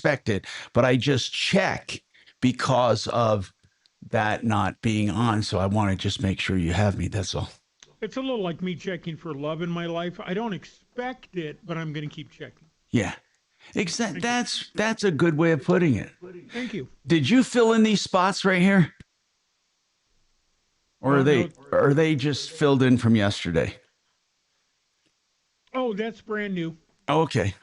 expect it, but I just check because of that not being on. So I want to just make sure you have me. That's all. It's a little like me checking for love in my life. I don't expect it, but I'm going to keep checking. Yeah. That's a good way of putting it. Thank you. Did you fill in these spots right here? Or are they just filled in from yesterday? Oh, that's brand new. Okay.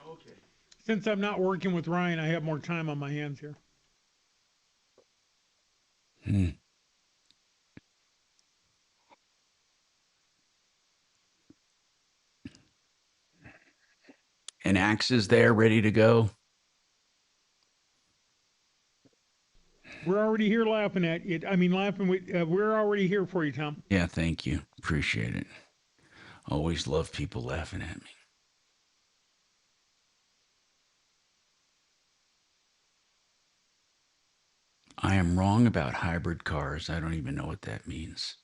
Since I'm not working with Ryan, I have more time on my hands here. And Axe is there, ready to go. We're already here laughing at you. I mean, laughing with. We're already here for you, Tom. Yeah, thank you. Appreciate it. Always love people laughing at me. I am wrong about hybrid cars. I don't even know what that means.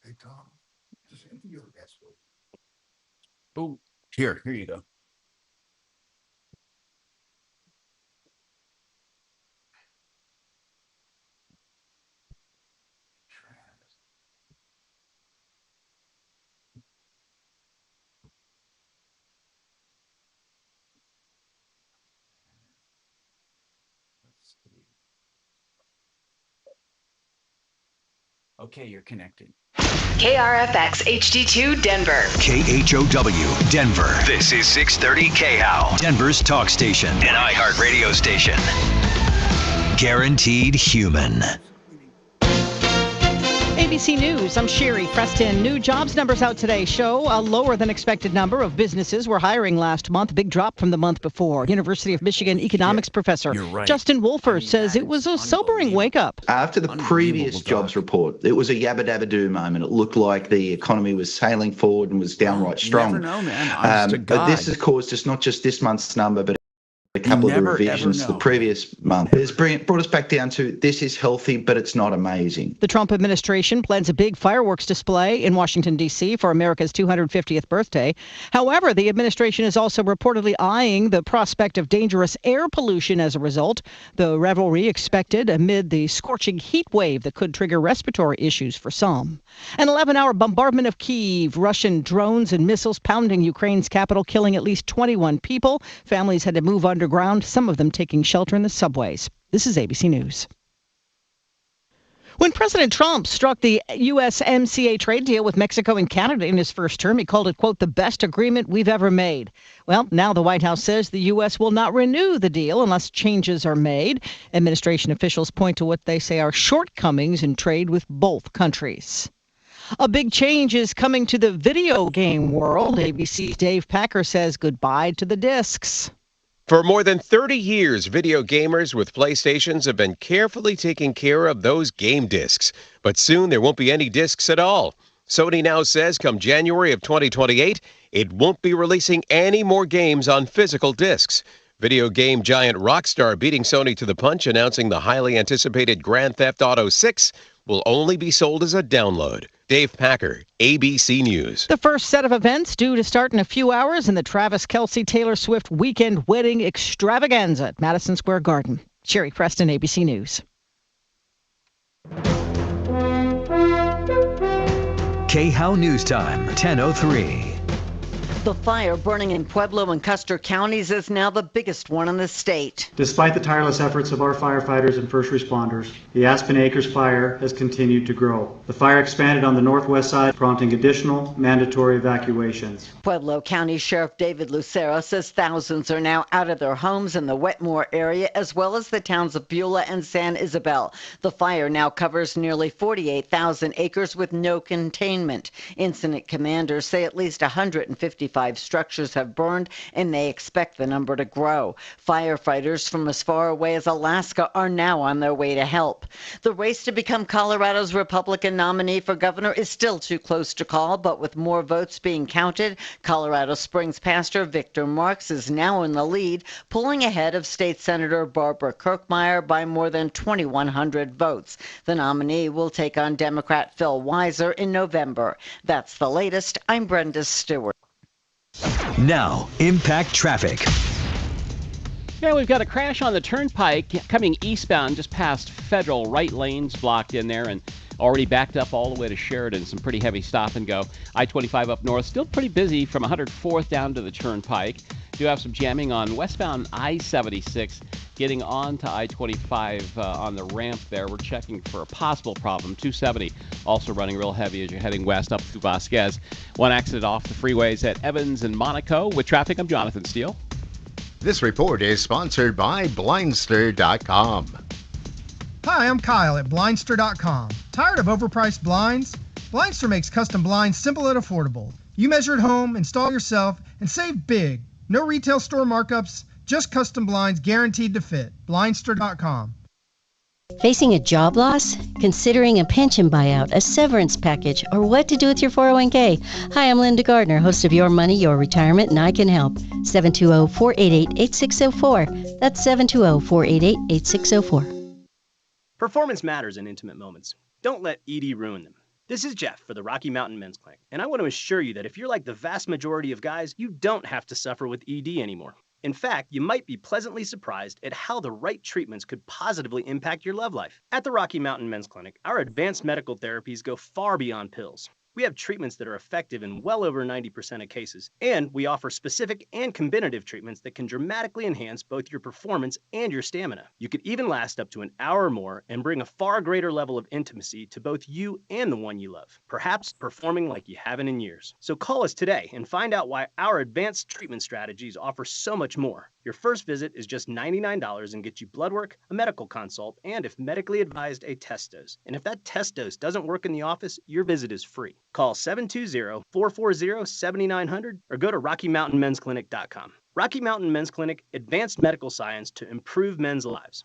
Hey, Tom, just empty your vessel. Oh, here you go. Okay, you're connected. KRFX HD2 Denver. KHOW Denver. This is 630 KHOW, Denver's talk station. an iHeart radio station. Guaranteed human. ABC News, I'm Sherry Preston. New jobs numbers out today show a lower than expected number of businesses were hiring last month, a big drop from the month before. University of Michigan economics professor Justin Wolfer says it was a sobering wake-up. After the previous jobs report, it was a yabba-dabba-doo moment. It looked like the economy was sailing forward and was downright strong. You never know, man. But this has caused us not just this month's number, but a couple of the revisions the previous month. It's brought us back down to this is healthy, but it's not amazing. The Trump administration plans a big fireworks display in Washington, D.C. for America's 250th birthday. However, the administration is also reportedly eyeing the prospect of dangerous air pollution as a result. The revelry expected amid the scorching heat wave that could trigger respiratory issues for some. An 11-hour bombardment of Kyiv, Russian drones and missiles pounding Ukraine's capital, killing at least 21 people. Families had to move underground, some of them taking shelter in the subways. This is ABC News. When President Trump struck the USMCA trade deal with Mexico and Canada in his first term, he called it, quote, the best agreement we've ever made. Well, now the White House says the U.S. will not renew the deal unless changes are made. Administration officials point to what they say are shortcomings in trade with both countries. A big change is coming to the video game world. ABC's Dave Packer says goodbye to the discs. For more than 30 years, video gamers with PlayStations have been carefully taking care of those game discs. But soon there won't be any discs at all. Sony now says come January of 2028, it won't be releasing any more games on physical discs. Video game giant Rockstar beating Sony to the punch, announcing the highly anticipated Grand Theft Auto 6 will only be sold as a download. Dave Packer, ABC News. The first set of events due to start in a few hours in the Travis Kelce Taylor Swift weekend wedding extravaganza at Madison Square Garden. Sherry Preston, ABC News. KHOW News Time, 10:03. The fire burning in Pueblo and Custer counties is now the biggest one in the state. Despite the tireless efforts of our firefighters and first responders, the Aspen Acres fire has continued to grow. The fire expanded on the northwest side, prompting additional mandatory evacuations. Pueblo County Sheriff David Lucero says thousands are now out of their homes in the Wetmore area, as well as the towns of Beulah and San Isabel. The fire now covers nearly 48,000 acres with no containment. Incident commanders say at least 155 structures have burned, and they expect the number to grow. Firefighters from as far away as Alaska are now on their way to help. The race to become Colorado's Republican nominee for governor is still too close to call, but with more votes being counted, Colorado Springs pastor Victor Marx is now in the lead, pulling ahead of State Senator Barbara Kirkmeyer by more than 2,100 votes. The nominee will take on Democrat Phil Weiser in November. That's the latest. I'm Brenda Stewart. Now, impact traffic. Yeah, we've got a crash on the turnpike coming eastbound just past Federal. Right lane's blocked in there and already backed up all the way to Sheridan. Some pretty heavy stop and go. I-25 up north, still pretty busy from 104th down to the turnpike. Do have some jamming on westbound I-76 getting on to I-25 on the ramp there. We're checking for a possible problem. 270 also running real heavy as you're heading west up through Vasquez. One accident off the freeways at Evans and Monaco. With traffic, I'm Jonathan Steele. This report is sponsored by Blindster.com. Hi, I'm Kyle at Blindster.com. Tired of overpriced blinds? Blindster makes custom blinds simple and affordable. You measure at home, install yourself, and save big. No retail store markups, just custom blinds guaranteed to fit. Blindster.com. Facing a job loss? Considering a pension buyout, a severance package, or what to do with your 401k? Hi, I'm Linda Gardner, host of Your Money, Your Retirement, and I can help. 720-488-8604. That's 720-488-8604. Performance matters in intimate moments. Don't let ED ruin them. This is Jeff for the Rocky Mountain Men's Clinic, and I want to assure you that if you're like the vast majority of guys, you don't have to suffer with ED anymore. In fact, you might be pleasantly surprised at how the right treatments could positively impact your love life. At the Rocky Mountain Men's Clinic, our advanced medical therapies go far beyond pills. We have treatments that are effective in well over 90% of cases, and we offer specific and combinative treatments that can dramatically enhance both your performance and your stamina. You could even last up to an hour or more and bring a far greater level of intimacy to both you and the one you love, perhaps performing like you haven't in years. So call us today and find out why our advanced treatment strategies offer so much more. Your first visit is just $99 and gets you blood work, a medical consult, and if medically advised, a test dose. And if that test dose doesn't work in the office, your visit is free. Call 720-440-7900 or go to RockyMountainMen'sClinic.com. Rocky Mountain Men's Clinic, advanced medical science to improve men's lives.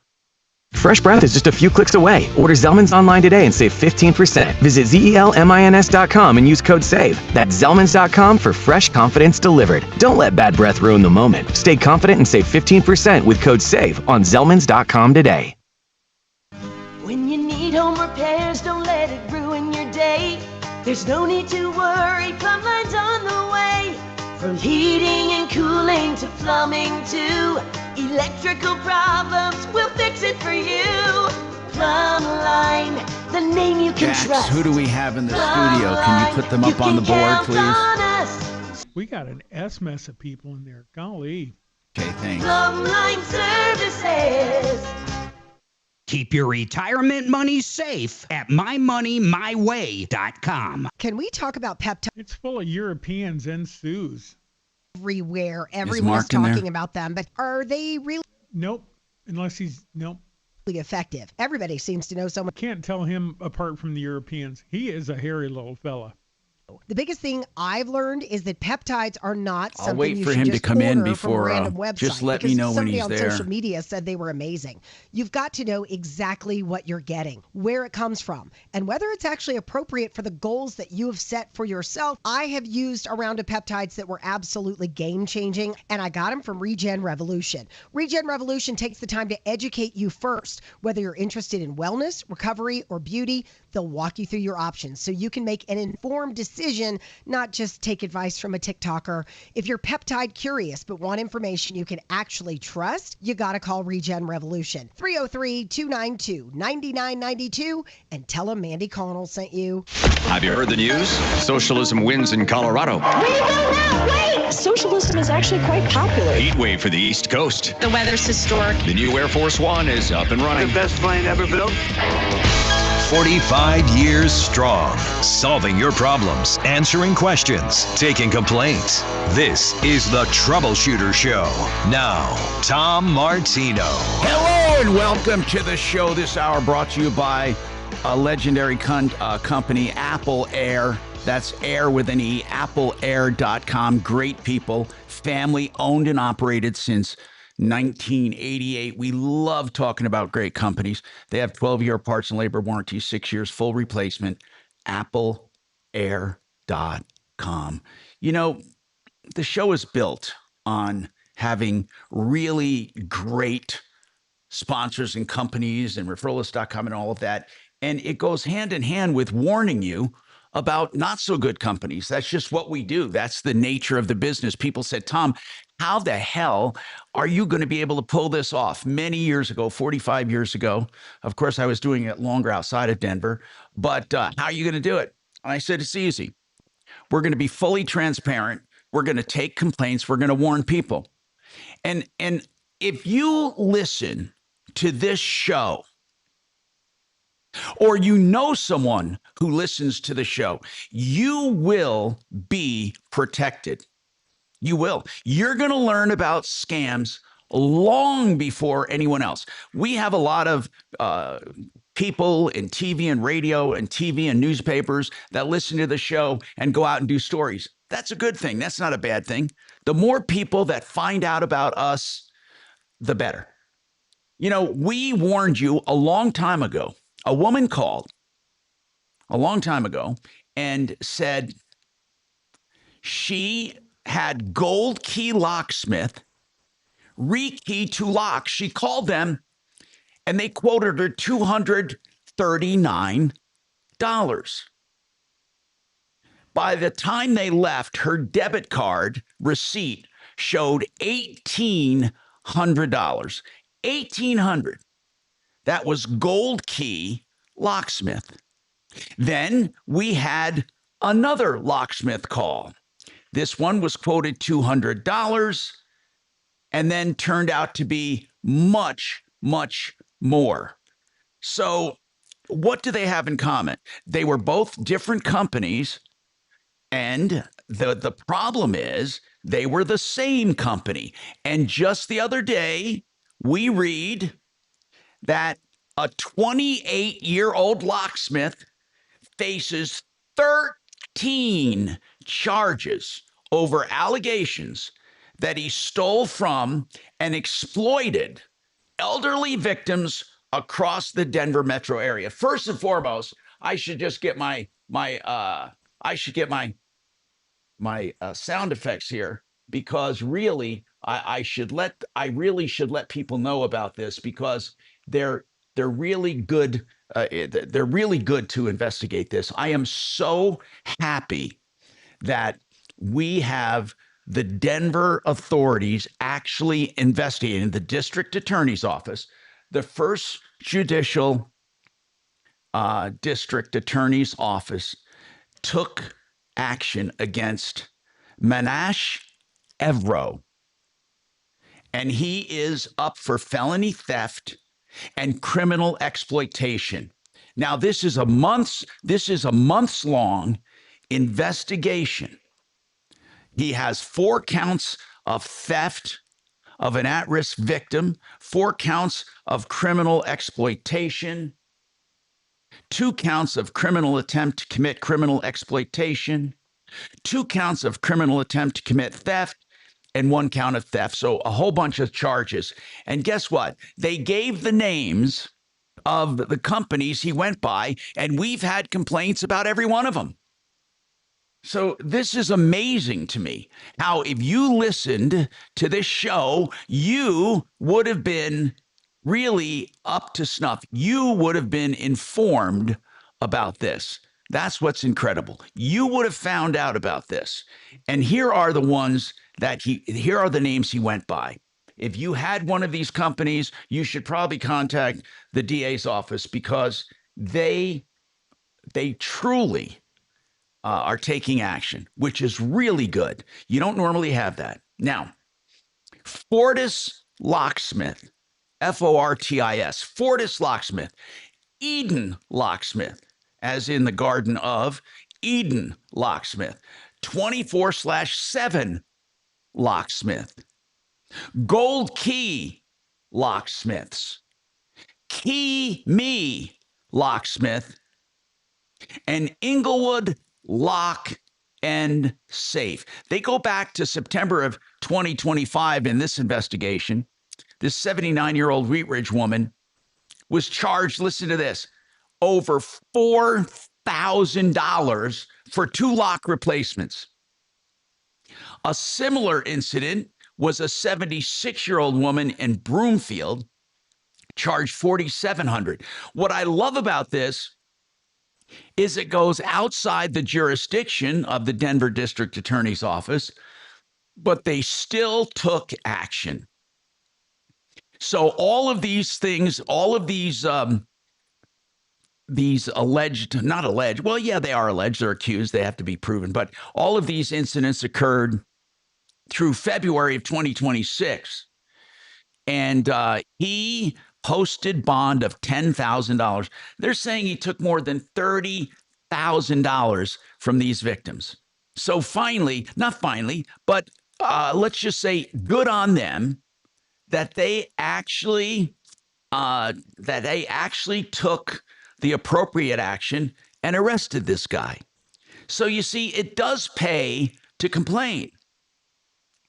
Fresh breath is just a few clicks away. Order Zellman's online today and save 15%. Visit ZELMINS.com and use code SAVE. That's Zellman's.com for fresh confidence delivered. Don't let bad breath ruin the moment. Stay confident and save 15% with code SAVE on Zellman's.com today. When you need home repairs, don't let it ruin your day. There's no need to worry, Plumb Line's on the way. From heating and cooling to plumbing to electrical problems, we'll fix it for you. Plumb Line, the name you can Jax, trust. who do we have in the studio? Can you put them up on the board, please? We got an S mess of people in there. Golly. Okay, thanks. Plumb Line Services. Keep your retirement money safe at mymoneymyway.com. Can we talk about peptides? It's full of Europeans and Sues. Everywhere. Everyone's talking about them, but are they really? Nope. Unless he's, nope. Effective. Everybody seems to know so much. Can't tell him apart from the Europeans. He is a hairy little fella. The biggest thing I've learned is that peptides are not something I'll wait you for should him to just come in order from a before. random website, Just let me because know when he's somebody there. on social media said they were amazing. You've got to know exactly what you're getting, where it comes from, and whether it's actually appropriate for the goals that you have set for yourself. I have used a round of peptides that were absolutely game-changing, and I got them from Regen Revolution. Regen Revolution takes the time to educate you first, whether you're interested in wellness, recovery, or beauty. They'll walk you through your options so you can make an informed decision, not just take advice from a TikToker. If you're peptide curious but want information you can actually trust, you got to call Regen Revolution. 303-292-9992 and tell them Mandy Connell sent you. Have you heard the news? Socialism wins in Colorado. Wait! Socialism is actually quite popular. Heat wave for the East Coast. The weather's historic. The new Air Force One is up and running. The best plane ever built. 45 years strong, solving your problems, answering questions, taking complaints. This is the Troubleshooter Show. Now, Tom Martino. Hello and welcome to the show. This hour brought to you by a legendary company, Apple Air. That's Air with an E, AppleAir.com. Great people, family owned and operated since 1988. We love talking about great companies. They have 12-year parts and labor warranty, 6 years full replacement. AppleAir.com. You know, the show is built on having really great sponsors and companies and referralist.com and all of that. And it goes hand in hand with warning you about not so good companies. That's just what we do. That's the nature of the business. People said, Tom, how the hell are you going to be able to pull this off? Many years ago, 45 years ago, of course, I was doing it longer outside of Denver, but how are you going to do it? And I said, it's easy. We're going to be fully transparent. We're going to take complaints. We're going to warn people. And if you listen to this show, or you know someone who listens to the show, you will be protected. You will. You're going to learn about scams long before anyone else. We have a lot of people in TV and radio and TV and newspapers that listen to the show and go out and do stories. That's a good thing. That's not a bad thing. The more people that find out about us, the better. You know, we warned you a long time ago. A woman called a long time ago and said she had Gold Key Locksmith rekey to locks. She called them and they quoted her $239. By the time they left, her debit card receipt showed $1,800. $1,800. That was Gold Key Locksmith. Then we had another locksmith call. This one was quoted $200 and then turned out to be much, much more. So what do they have in common? They were both different companies, and the problem is they were the same company. And just the other day, we read that a 28-year-old locksmith faces 13 charges over allegations that he stole from and exploited elderly victims across the Denver metro area. First and foremost, I should just get my sound effects here, because really I really should let people know about this, because they're really good. They're really good to investigate this. I am so happy that we have the Denver authorities actually investigating, the district attorney's office, the first judicial district attorney's office took action against Manash Evro. And he is up for felony theft and criminal exploitation. Now, this is a months-long investigation. He has 4 counts of theft of an at-risk victim, 4 counts of criminal exploitation, 2 counts of criminal attempt to commit criminal exploitation, 2 counts of criminal attempt to commit theft, and 1 count of theft. So a whole bunch of charges. And guess what? They gave the names of the companies he went by, and we've had complaints about every one of them. So this is amazing to me, how if you listened to this show, you would have been really up to snuff. You would have been informed about this. That's what's incredible. You would have found out about this. And here are the ones that here are the names he went by. If you had one of these companies, you should probably contact the DA's office because they truly are taking action, which is really good. You don't normally have that. Now, Fortis Locksmith, Fortis, Fortis Locksmith, Eden Locksmith, as in the Garden of Eden Locksmith, 24/7 Locksmith, Gold Key Locksmiths, Key Me Locksmith, and Inglewood Lock and Safe. They go back to September of 2025 in this investigation. This 79-year-old Wheat Ridge woman was charged, listen to this, over $4,000 for 2 lock replacements. A similar incident was a 76-year-old woman in Broomfield, charged $4,700. What I love about this is it goes outside the jurisdiction of the Denver District Attorney's Office, but they still took action. So all of these things, all of these alleged, not alleged, well, yeah, they are alleged, they're accused, they have to be proven, but all of these incidents occurred through February of 2026. And he posted bond of $10,000. They're saying he took more than $30,000 from these victims. So finally, not finally, but let's just say good on them that they actually took the appropriate action and arrested this guy. So you see, it does pay to complain.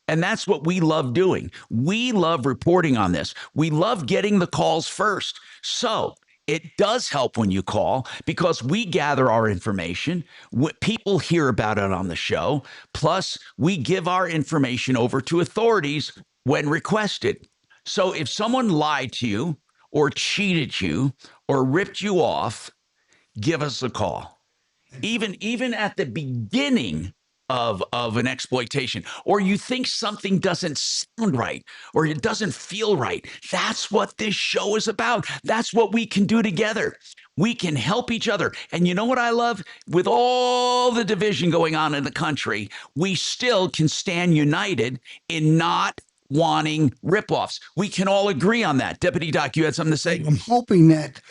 And that's what we love doing. We love reporting on this. We love getting the calls first. So it does help when you call because we gather our information. People hear about it on the show. Plus, we give our information over to authorities when requested. So if someone lied to you or cheated you or ripped you off, give us a call. Even at the beginning of an exploitation, or you think something doesn't sound right, or it doesn't feel right. That's what this show is about. That's what we can do together. We can help each other. And you know what I love? With all the division going on in the country, we still can stand united in not wanting ripoffs. We can all agree on that. Deputy Doc, you had something to say? I'm hoping that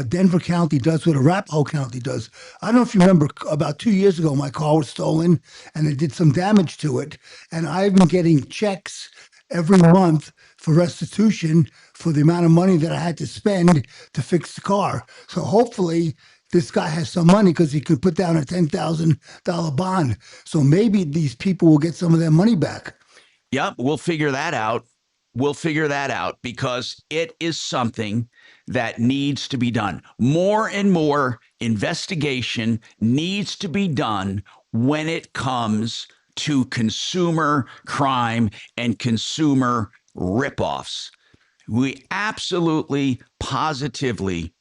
Denver County does what Arapahoe County does. I don't know if you remember, about 2 years ago, my car was stolen and it did some damage to it. And I've been getting checks every month for restitution for the amount of money that I had to spend to fix the car. So hopefully this guy has some money because he could put down a $10,000 bond. So maybe these people will get some of their money back. Yep, we'll figure that out. We'll figure that out because it is something that needs to be done. More and more investigation needs to be done when it comes to consumer crime and consumer ripoffs. We absolutely, positively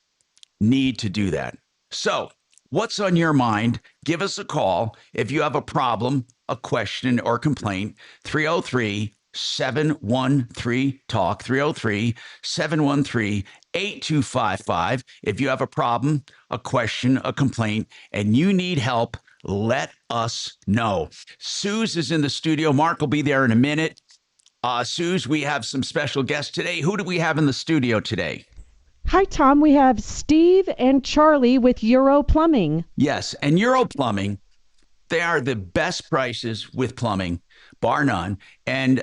need to do that. So, what's on your mind? Give us a call if you have a problem, a question, or complaint. 303-713-TALK, 303-713-8255. If you have a problem, a question, a complaint, and you need help, let us know. Suze is in the studio. Mark will be there in a minute. Suze, we have some special guests today. Who do we have in the studio today? Hi, Tom. We have Steve and Charlie with Euro Plumbing. Yes, and Euro Plumbing, they are the best prices with plumbing, bar none. And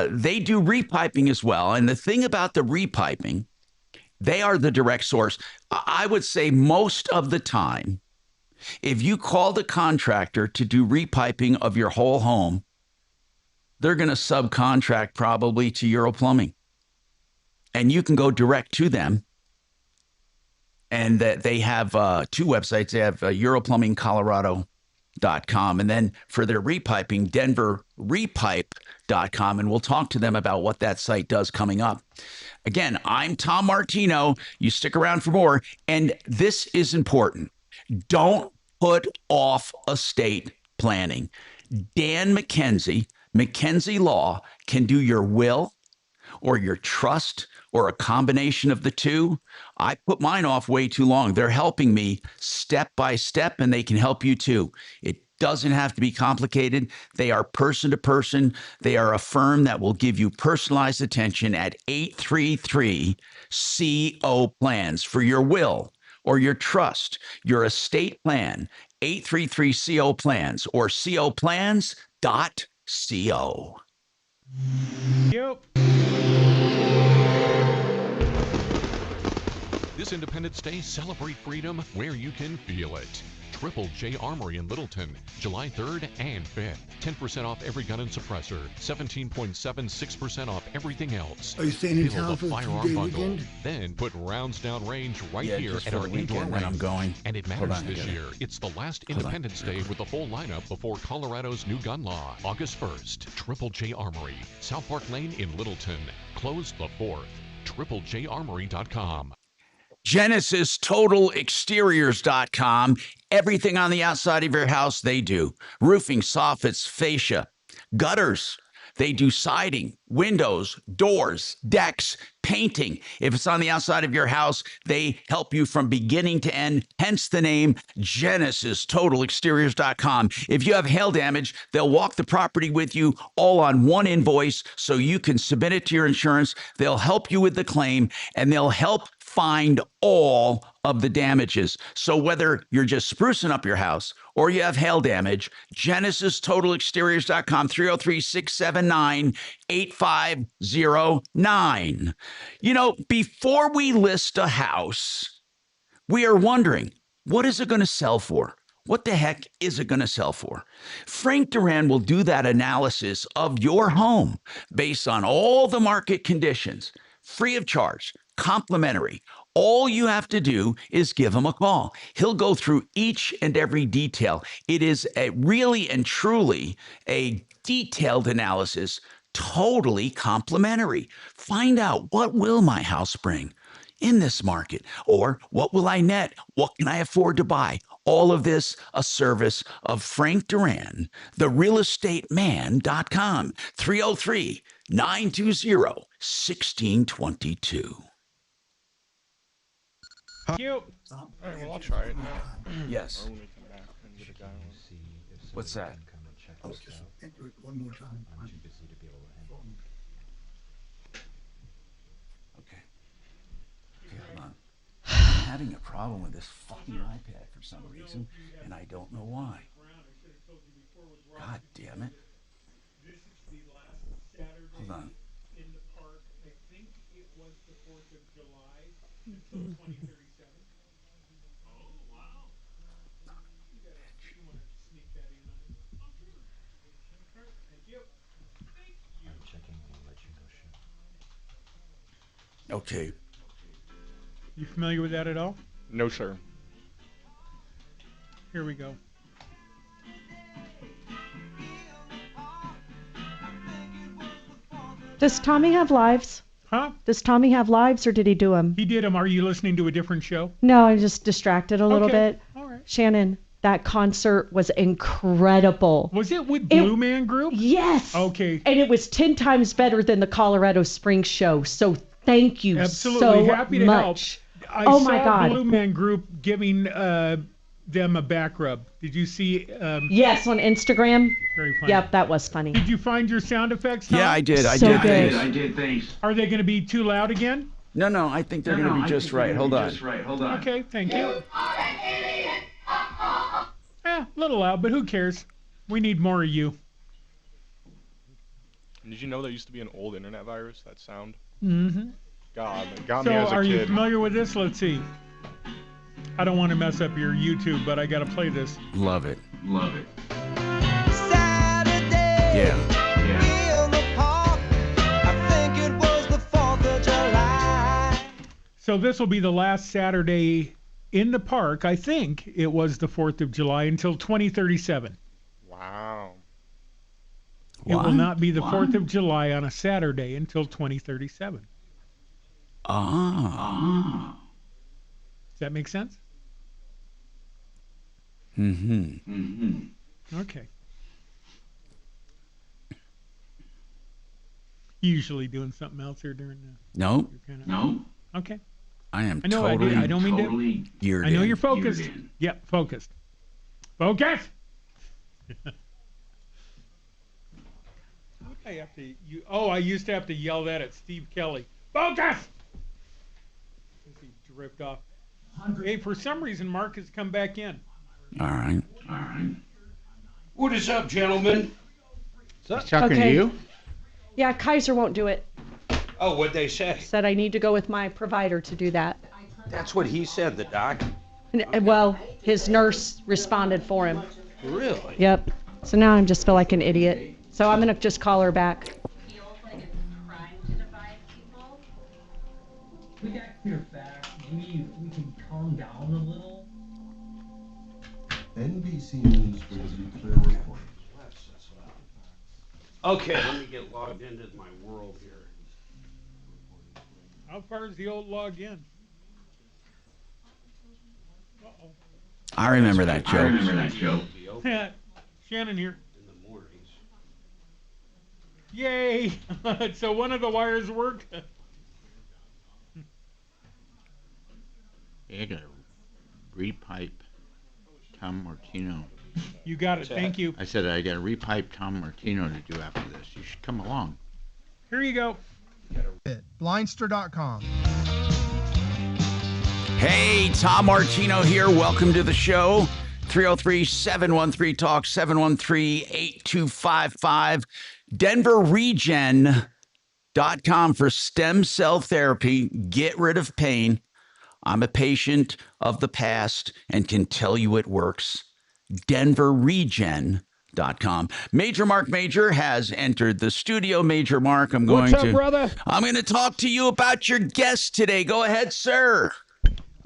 they do repiping as well. And the thing about the repiping, they are the direct source. I would say most of the time, if you call the contractor to do repiping of your whole home, they're going to subcontract probably to Euro Plumbing. And you can go direct to them. And they have 2 websites. They have europlumbingcolorado.com. And then for their repiping, denverrepipe.com. And we'll talk to them about what that site does coming up. Again, I'm Tom Martino. You stick around for more. And this is important. Don't put off estate planning. Dan McKenzie Law, can do your will or your trust or a combination of the two. I put mine off way too long. They're helping me step by step, and they can help you too. It doesn't have to be complicated. They are person to person. They are a firm that will give you personalized attention at 833-CO Plans for your will or your trust, your estate plan. 833-CO Plans or coplans.co. Yep. This Independence Day, celebrate freedom where you can feel it. Triple J Armory in Littleton, July 3rd and 5th. 10% off every gun and suppressor. 17.76% off everything else. Are you staying in Feel town the for the firearm two-day bundle. weekend? Then put rounds down range right here just at for our the indoor weekend when range. I'm going. And it Hold matters on, this I get it. year. It's the last Hold on. Independence Day with a full lineup before Colorado's new gun law. August 1st, Triple J Armory, South Park Lane in Littleton. Closed the 4th. TripleJArmory.com. GenesisTotalExteriors.com. Everything on the outside of your house, they do. Roofing, soffits, fascia, gutters. They do siding, windows, doors, decks, painting. If it's on the outside of your house, they help you from beginning to end, hence the name GenesisTotalExteriors.com. If you have hail damage, they'll walk the property with you all on one invoice so you can submit it to your insurance. They'll help you with the claim, and they'll help find all of the damages. So whether you're just sprucing up your house or you have hail damage, GenesisTotalExteriors.com, 303-679-8509. You know, before we list a house, we are wondering, what is it going to sell for? What the heck is it going to sell for? Frank Duran will do that analysis of your home based on all the market conditions, free of charge, complimentary. All you have to do is give him a call. He'll go through each and every detail. It is a really and truly a detailed analysis, totally complimentary. Find out, what will my house bring in this market? Or what will I net? What can I afford to buy? All of this a service of Frank Duran, therealestateman.com, 303-920-1622. You. All right, well, I'll try it. Yes. What's that? One more time. Okay, hold on. I'm having a problem with this fucking iPad for some reason, and I don't know why. God damn it. Hold on. Okay. You familiar with that at all? No, sir. Here we go. Does Tommy have lives? Huh? Does Tommy have lives, or did he do them? He did them. Are you listening to a different show? No, I'm just distracted a little Okay. bit. All right. Shannon, that concert was incredible. Was it with Blue Man Group? Yes. Okay. And it was 10 times better than the Colorado Springs show. So thank you Absolutely. so Happy to much. help. I Oh saw my God. Blue Man Group giving them a back rub. Did you see? Yes, on Instagram. Very funny. Yep, that was funny. Did you find your sound effects, Tom? Yeah, I did. I So did. good. I did. Thanks. Are they going to be too loud again? No, I think they're going to be just right. Hold on. Okay, thank you. A little loud, but who cares? We need more of you. Did you know there used to be an old internet virus, that sound? Mm-hmm. God, it got So me as a are you kid. familiar with this? Let's see. I don't want to mess up your YouTube, but I got to play this. Love it. Love it. Yeah. So this will be the last Saturday in the park. I think it was the 4th of July until 2037. Wow. It will not be the 4th of July on a Saturday until 2037. Ah. Does that make sense? Okay. You usually doing something else here during the... No. No. Okay. I am I know. totally, I don't mean to. geared I know in. you're focused. Yep, focused. Focus. I have to. I used to have to yell that at Steve Kelly. Focus. He drift off. Hey, for some reason, Mark has come back in. All right. What is up, gentlemen? He's talking to you? Yeah, Kaiser won't do it. Oh, what'd they say? Said I need to go with my provider to do that. That's what he said, the doc. Well, his nurse responded for him. Really? Yep. So now I just feel like an idiot. So I'm going to just call her back. We got clear facts. We can calm down a little. NBC News brings you clear reports. Okay, let me get logged into my world here. How far is the old log in? Uh-oh. I remember that joke. Shannon here. Yay! So one of the wires worked. I gotta repipe Tom Martino. You got it. Thank you. I said I gotta repipe Tom Martino to do after this. You should come along. Here you go. Blindster.com. Hey, Tom Martino here. Welcome to the show. 303-713-TALK, 713-8255. DenverRegen.com for stem cell therapy. Get rid of pain. I'm a patient of the past and can tell you it works. DenverRegen.com. Major Marc Mager has entered the studio. Major Marc, What's up, brother? I'm going to talk to you about your guest today. Go ahead, sir.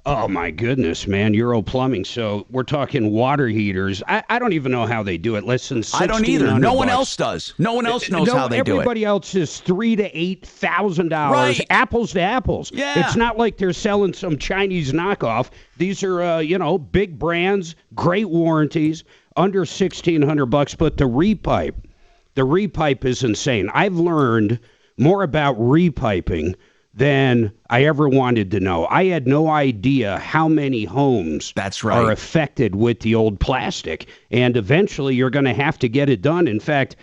Oh, my goodness, man. Euro Plumbing. So we're talking water heaters. I don't even know how they do it. Less than I don't either. No one bucks. else does. No one else knows how they do it. Everybody else is $3,000 to $8,000. Right. Apples to apples. Yeah. It's not like they're selling some Chinese knockoff. These are, big brands, great warranties, under $1,600. But the repipe is insane. I've learned more about repiping than I ever wanted to know. I had no idea how many homes are affected with the old plastic, and eventually you're going to have to get it done. In fact,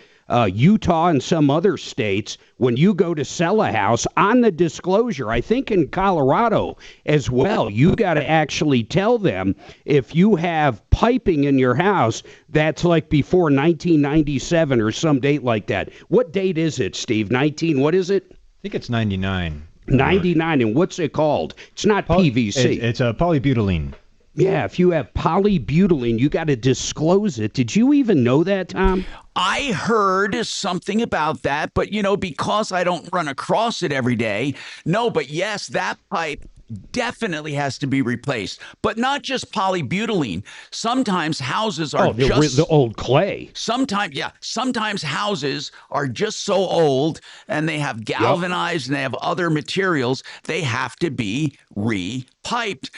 Utah and some other states, when you go to sell a house, on the disclosure, I think in Colorado as well, you got to actually tell them if you have piping in your house that's like before 1997 or some date like that. What date is it, Steve? What is it? I think it's 99. 99, and what's it called? It's not PVC. It's a polybutylene. Yeah, if you have polybutylene, you got to disclose it. Did you even know that, Tom? I heard something about that, but, because I don't run across it every day, no, but yes, that pipe definitely has to be replaced, but not just polybutylene. Sometimes houses are the old clay. Sometimes houses are just so old and they have galvanized and they have other materials. They have to be repiped.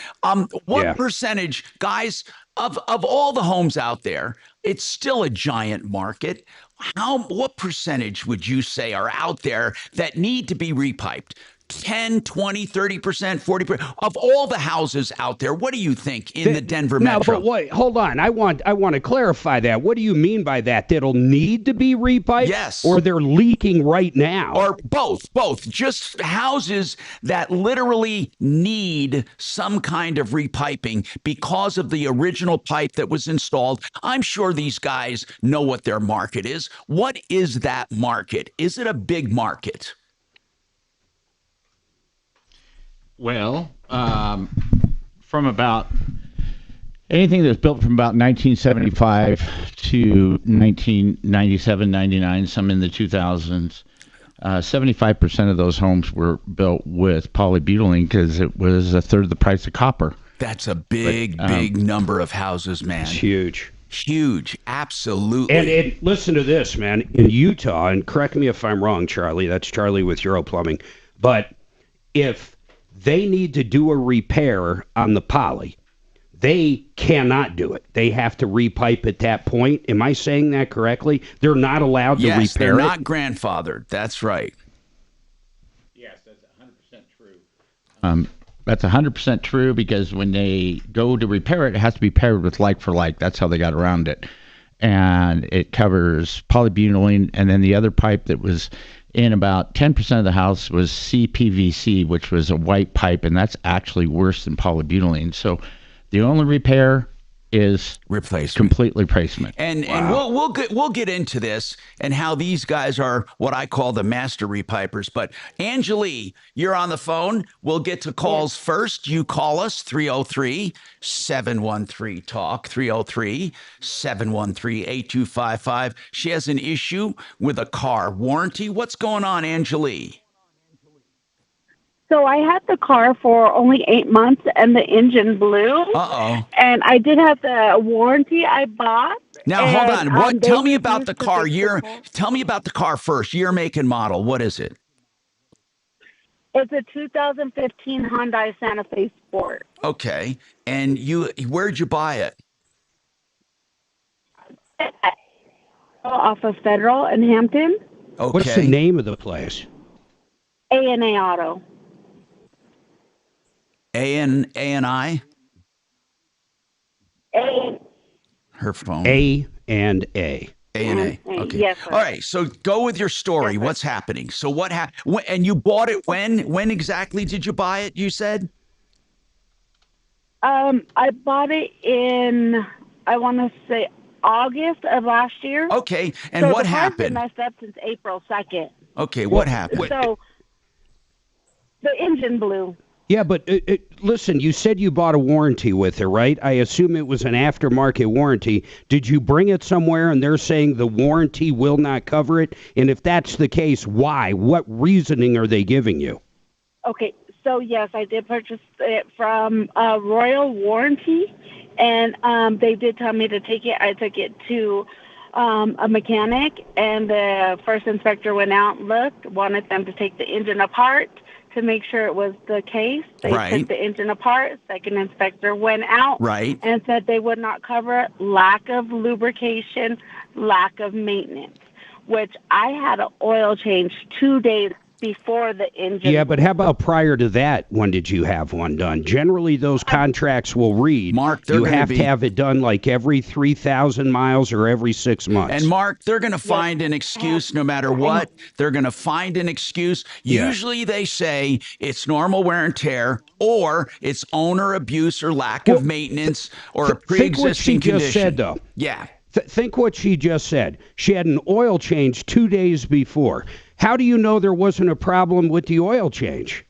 What percentage, guys, of all the homes out there, it's still a giant market. What percentage would you say are out there that need to be repiped? 10, 20, 30%, 40% of all the houses out there. What do you think in the Denver metro? No, but wait, hold on. I want to clarify that. What do you mean by that? That'll need to be repiped? Yes. Or they're leaking right now? Or both. Just houses that literally need some kind of repiping because of the original pipe that was installed. I'm sure these guys know what their market is. What is that market? Is it a big market? Well, from about anything that's built from about 1975 to 1997, 99, some in the 2000s, 75% of those homes were built with polybutylene because it was a third of the price of copper. That's a big number of houses, man. It's huge. Huge, absolutely. And listen to this, man. In Utah, and correct me if I'm wrong, Charlie, that's Charlie with Euro Plumbing, but if they need to do a repair on the poly, they cannot do it. They have to repipe at that point. Am I saying that correctly? They're not allowed to Yes, repair they're it? not grandfathered. That's right. Yes, that's 100% true. That's 100% true because when they go to repair it, it has to be paired with like for like. That's how they got around it. And it covers polybutylene, and then the other pipe that was in about 10% of the house was CPVC, which was a white pipe, and that's actually worse than polybutylene. So the only repair is complete replacement. And we'll get into this and how these guys are what I call the master repipers. But Angelie, you're on the phone. We'll get to calls first. You call us 303-713-TALK, 303-713-8255. She has an issue with a car warranty. What's going on, Angelie? So I had the car for only 8 months, and the engine blew. Uh-oh. And I did have the warranty I bought. Now, hold on. What? Tell me about the car. Tell me about the car first. Year, make, and model. What is it? It's a 2015 Hyundai Santa Fe Sport. Okay. And where'd you buy it? Off of Federal in Hampton. Okay. What's the name of the place? A&A Auto. A&I? Her phone. A&A. A&A. Okay. Yes, sir. All right. So go with your story. What's happening? So what happened? And you bought it when? When exactly did you buy it? You said. I bought it in, I want to say, August of last year. Okay. And so what the car's happened? been messed up since April 2nd. Okay. What happened? So the engine blew. Yeah, but listen, you said you bought a warranty with her, right? I assume it was an aftermarket warranty. Did you bring it somewhere and they're saying the warranty will not cover it? And if that's the case, why? What reasoning are they giving you? Okay, so yes, I did purchase it from Royal Warranty, and they did tell me to take it. I took it to a mechanic, and the first inspector went out, looked, wanted them to take the engine apart to make sure it was the case. They took the engine apart. Second inspector went out and said they would not cover lack of lubrication, lack of maintenance, which I had an oil change 2 days before the engine. Yeah, but how about prior to that? When did you have one done? Generally, those contracts will read, Mark, you have to have it done like every 3,000 miles or every 6 months. And Mark, they're going to find an excuse no matter what. They're going to find an excuse. Usually they say it's normal wear and tear, or it's owner abuse or lack of maintenance or a pre-existing Think what she condition. just said, though. Yeah. Think what she just said. She had an oil change 2 days before. How do you know there wasn't a problem with the oil change?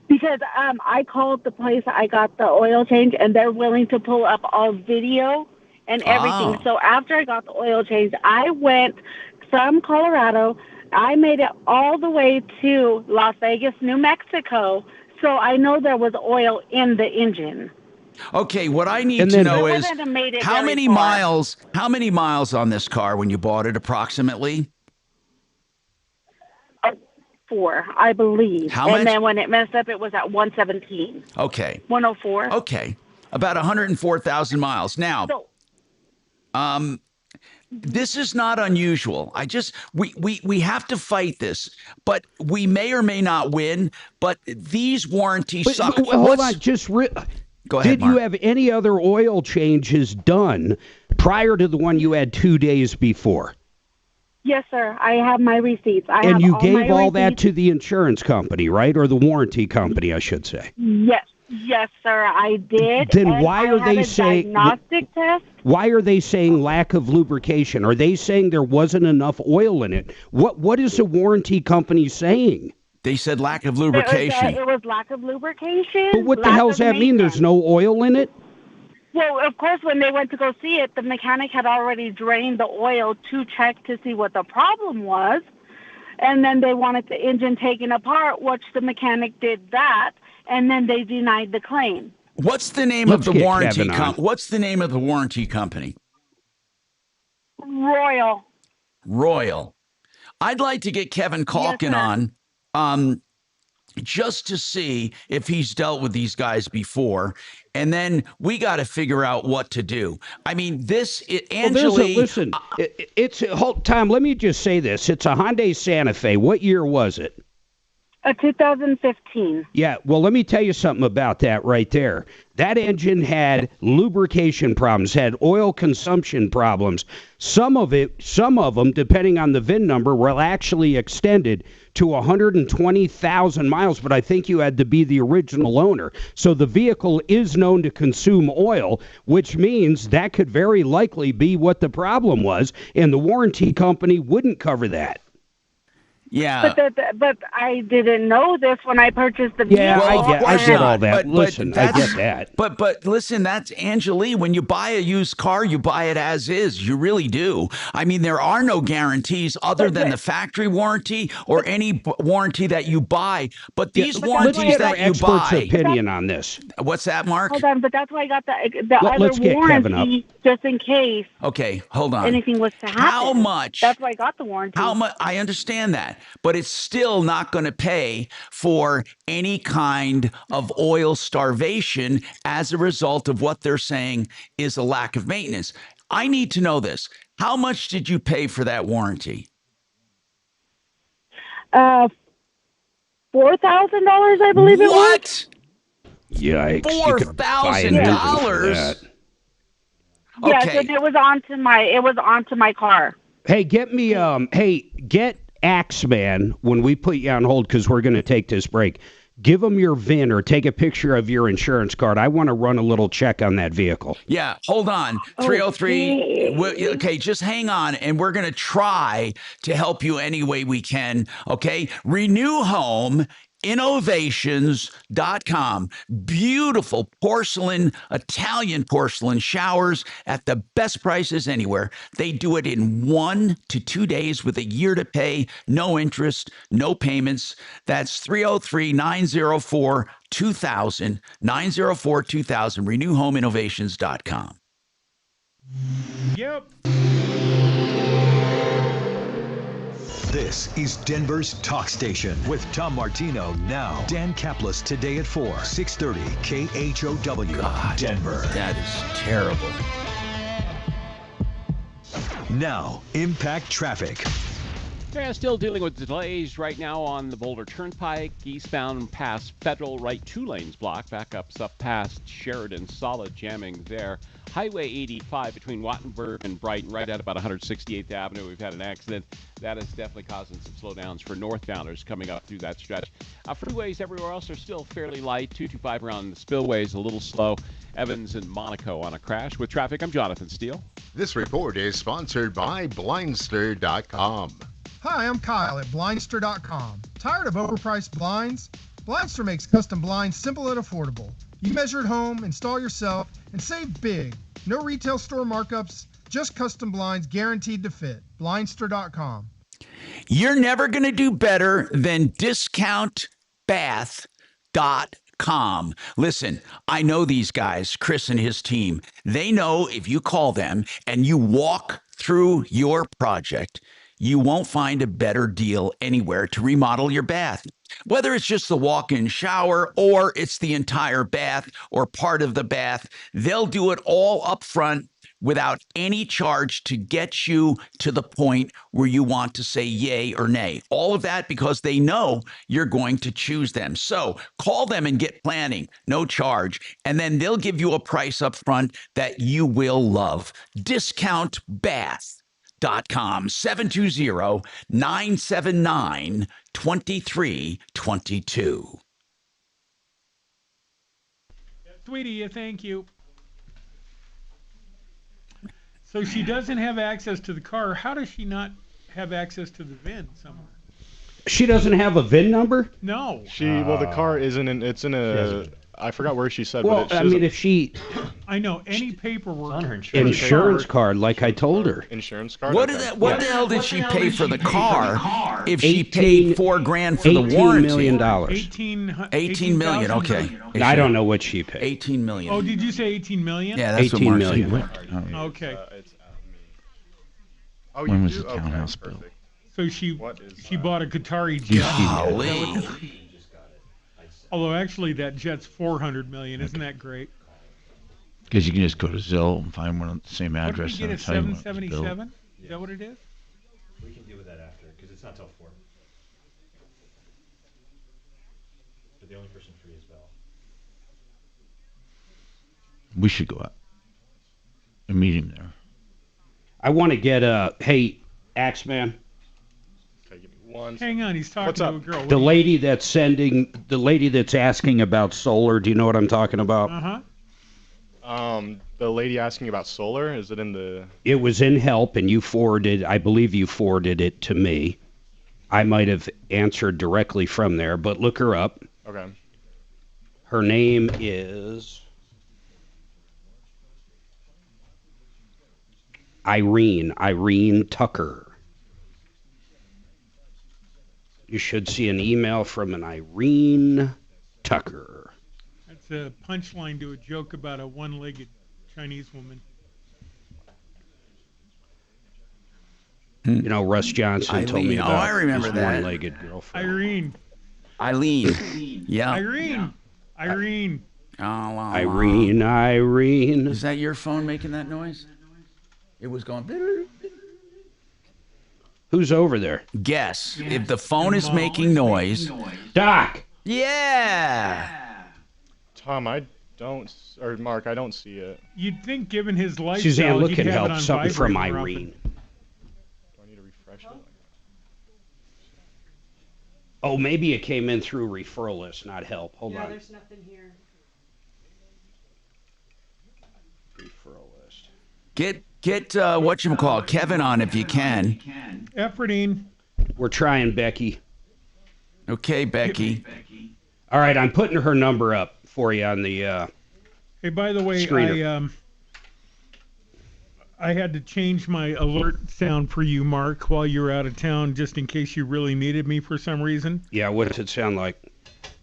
Because I called the place I got the oil change, and they're willing to pull up all video and everything. So after I got the oil change, I went from Colorado. I made it all the way to Las Vegas, New Mexico, so I know there was oil in the engine. Okay, what I need to know is how many miles on this car when you bought it approximately? 4, I believe. How much? And then when it messed up, it was at 117. Okay. 104. Okay. About 104,000 miles. Now, this is not unusual. We have to fight this, but we may or may not win, but these warranties suck. Hold on, Go ahead, Did you have any other oil changes done prior to the one you had 2 days before? Yes, sir. I have my receipts. And you gave all that to the insurance company, right? Or the warranty company, I should say. Yes, sir. I did. Then and why are they saying diagnostic test? Why are they saying lack of lubrication? Are they saying there wasn't enough oil in it? What is the warranty company saying? They said lack of lubrication. It was lack of lubrication. But what the hell does that mean? There's no oil in it? Well, of course, when they went to go see it, the mechanic had already drained the oil to check to see what the problem was. And then they wanted the engine taken apart, which the mechanic did that, and then they denied the claim. What's the name of the warranty What's the name of the warranty company? Royal. I'd like to get Kevin Calkin on just to see if he's dealt with these guys before and then we got to figure out what to do. I mean, Angeli. Listen, Tom, let me just say this. It's a Hyundai Santa Fe. What year was it? 2015. Yeah, well, let me tell you something about that right there. That engine had lubrication problems, had oil consumption problems. Some of them, depending on the VIN number, were actually extended to 120,000 miles, but I think you had to be the original owner. So the vehicle is known to consume oil, which means that could very likely be what the problem was, and the warranty company wouldn't cover that. Yeah. But I didn't know this when I purchased the vehicle. Yeah, I get all that. Listen, I get that. But listen, that's Angeli. When you buy a used car, you buy it as is. You really do. I mean, there are no guarantees other than the factory warranty or any warranty that you buy. But these warranties that you buy. Let's get our expert's opinion on this. What's that, Mark? Hold on, but that's why I got the other let's get Kevin warranty just in case. Okay, hold on. Anything was to happen. How much? That's why I got the warranty. How much? I understand that, but it's still not going to pay for any kind of oil starvation as a result of what they're saying is a lack of maintenance. I need to know this. How much did you pay for that warranty? $4,000, I believe it was. What? Yikes! $4,000. Yes, and it was onto my car. Hey, get Axeman when we put you on hold because we're going to take this break. Give them your VIN or take a picture of your insurance card. I want to run a little check on that vehicle. Yeah, hold on. 303. Okay, just hang on, and we're going to try to help you any way we can. Okay, Renew Home Innovations.com. Beautiful porcelain, Italian porcelain showers at the best prices anywhere. They do it in 1 to 2 days with a year to pay, no interest, no payments. That's 303-904-2000, 904-2000, renewhomeinnovations.com. Yep. This is Denver's Talk Station with Tom Martino now. Dan Kaplis today at 4, 630 KHOW. God, Denver. That is terrible. Now, Impact Traffic. Yeah, still dealing with delays right now on the Boulder Turnpike, eastbound past Federal, right 2 lanes blocked, backups up past Sheridan, solid jamming there. Highway 85 between Wattenberg and Brighton, right at about 168th Avenue. We've had an accident. That is definitely causing some slowdowns for northbounders coming up through that stretch. Freeways everywhere else are still fairly light. 225 around the spillways, a little slow. Evans and Monaco on a crash. With traffic, I'm Jonathan Steele. This report is sponsored by Blindster.com. Hi, I'm Kyle at Blindster.com. Tired of overpriced blinds? Blindster makes custom blinds simple and affordable. You measure at home, install yourself, and save big. No retail store markups, just custom blinds guaranteed to fit. Blindster.com. You're never going to do better than discountbath.com. Listen, I know these guys, Chris and his team. They know if you call them and you walk through your project, you won't find a better deal anywhere to remodel your bath. Whether it's just the walk-in shower or it's the entire bath or part of the bath, they'll do it all up front without any charge to get you to the point where you want to say yay or nay. All of that because they know you're going to choose them. So call them and get planning, no charge, and then they'll give you a price up front that you will love. DiscountBath.com, 720-979-2322. Sweetie, thank you. So she doesn't have access to the car. How does she not have access to the VIN somewhere? She doesn't have a VIN number? No. Well, the car isn't in, it's in a, I forgot where she said, well, but I mean, if she... I know, any paperwork. On her insurance card, like I told her. Insurance card? What the hell did she pay for the car if she paid $4,000 for the warranty? $18 million. 18 million, okay. I don't know what she paid. 18 million. Oh, did you say 18 million? Yeah, that's 18 what million. Mark Okay. Oh, When you was do? the townhouse Okay, built? perfect. So she bought a Qatari You jet. Golly. Although actually that jet's 400 million. Isn't that great? Because you can just go to Zillow and find one on the same What did address. we get and at it'll tell you when it's built. 777? Is that what it is? We can deal with that after, because it's not till 4. But the only person free is Val. We should go out and meet him there. I want to get hey, Axeman. Okay, give me one. Hang on, he's talking What's to up? a girl. The lady that's asking about solar. Do you know what I'm talking about? Uh-huh. The lady asking about solar, is it in the... It was in help, and I believe you forwarded it to me. I might have answered directly from there, but look her up. Okay. Her name is Irene Tucker. You should see an email from an Irene Tucker. That's a punchline to a joke about a one-legged Chinese woman. You know, Russ Johnson told me Eileen. about I remember his that. one-legged girlfriend. Eileen. Yeah. Irene. Irene. Is that your phone making that noise? It was going. Who's over there? Guess. If the phone is making noise. Doc. Yeah. Tom, I don't... Or Mark, I don't see it. You'd think, given his lifestyle, Suzanne, look he'd and have it help. on Something from vibrate more Irene. often. Do I need to refresh it? Oh, maybe it came in through referral list, not help. Hold on. there's nothing here. Referral list. Get whatchamacallit, Kevin on if you can. Efforting. We're trying, Becky. Okay, Becky. All right, I'm putting her number up for you on the Hey, by the way, screener. I had to change my alert sound for you, Mark, while you were out of town, just in case you really needed me for some reason. Yeah, what does it sound like?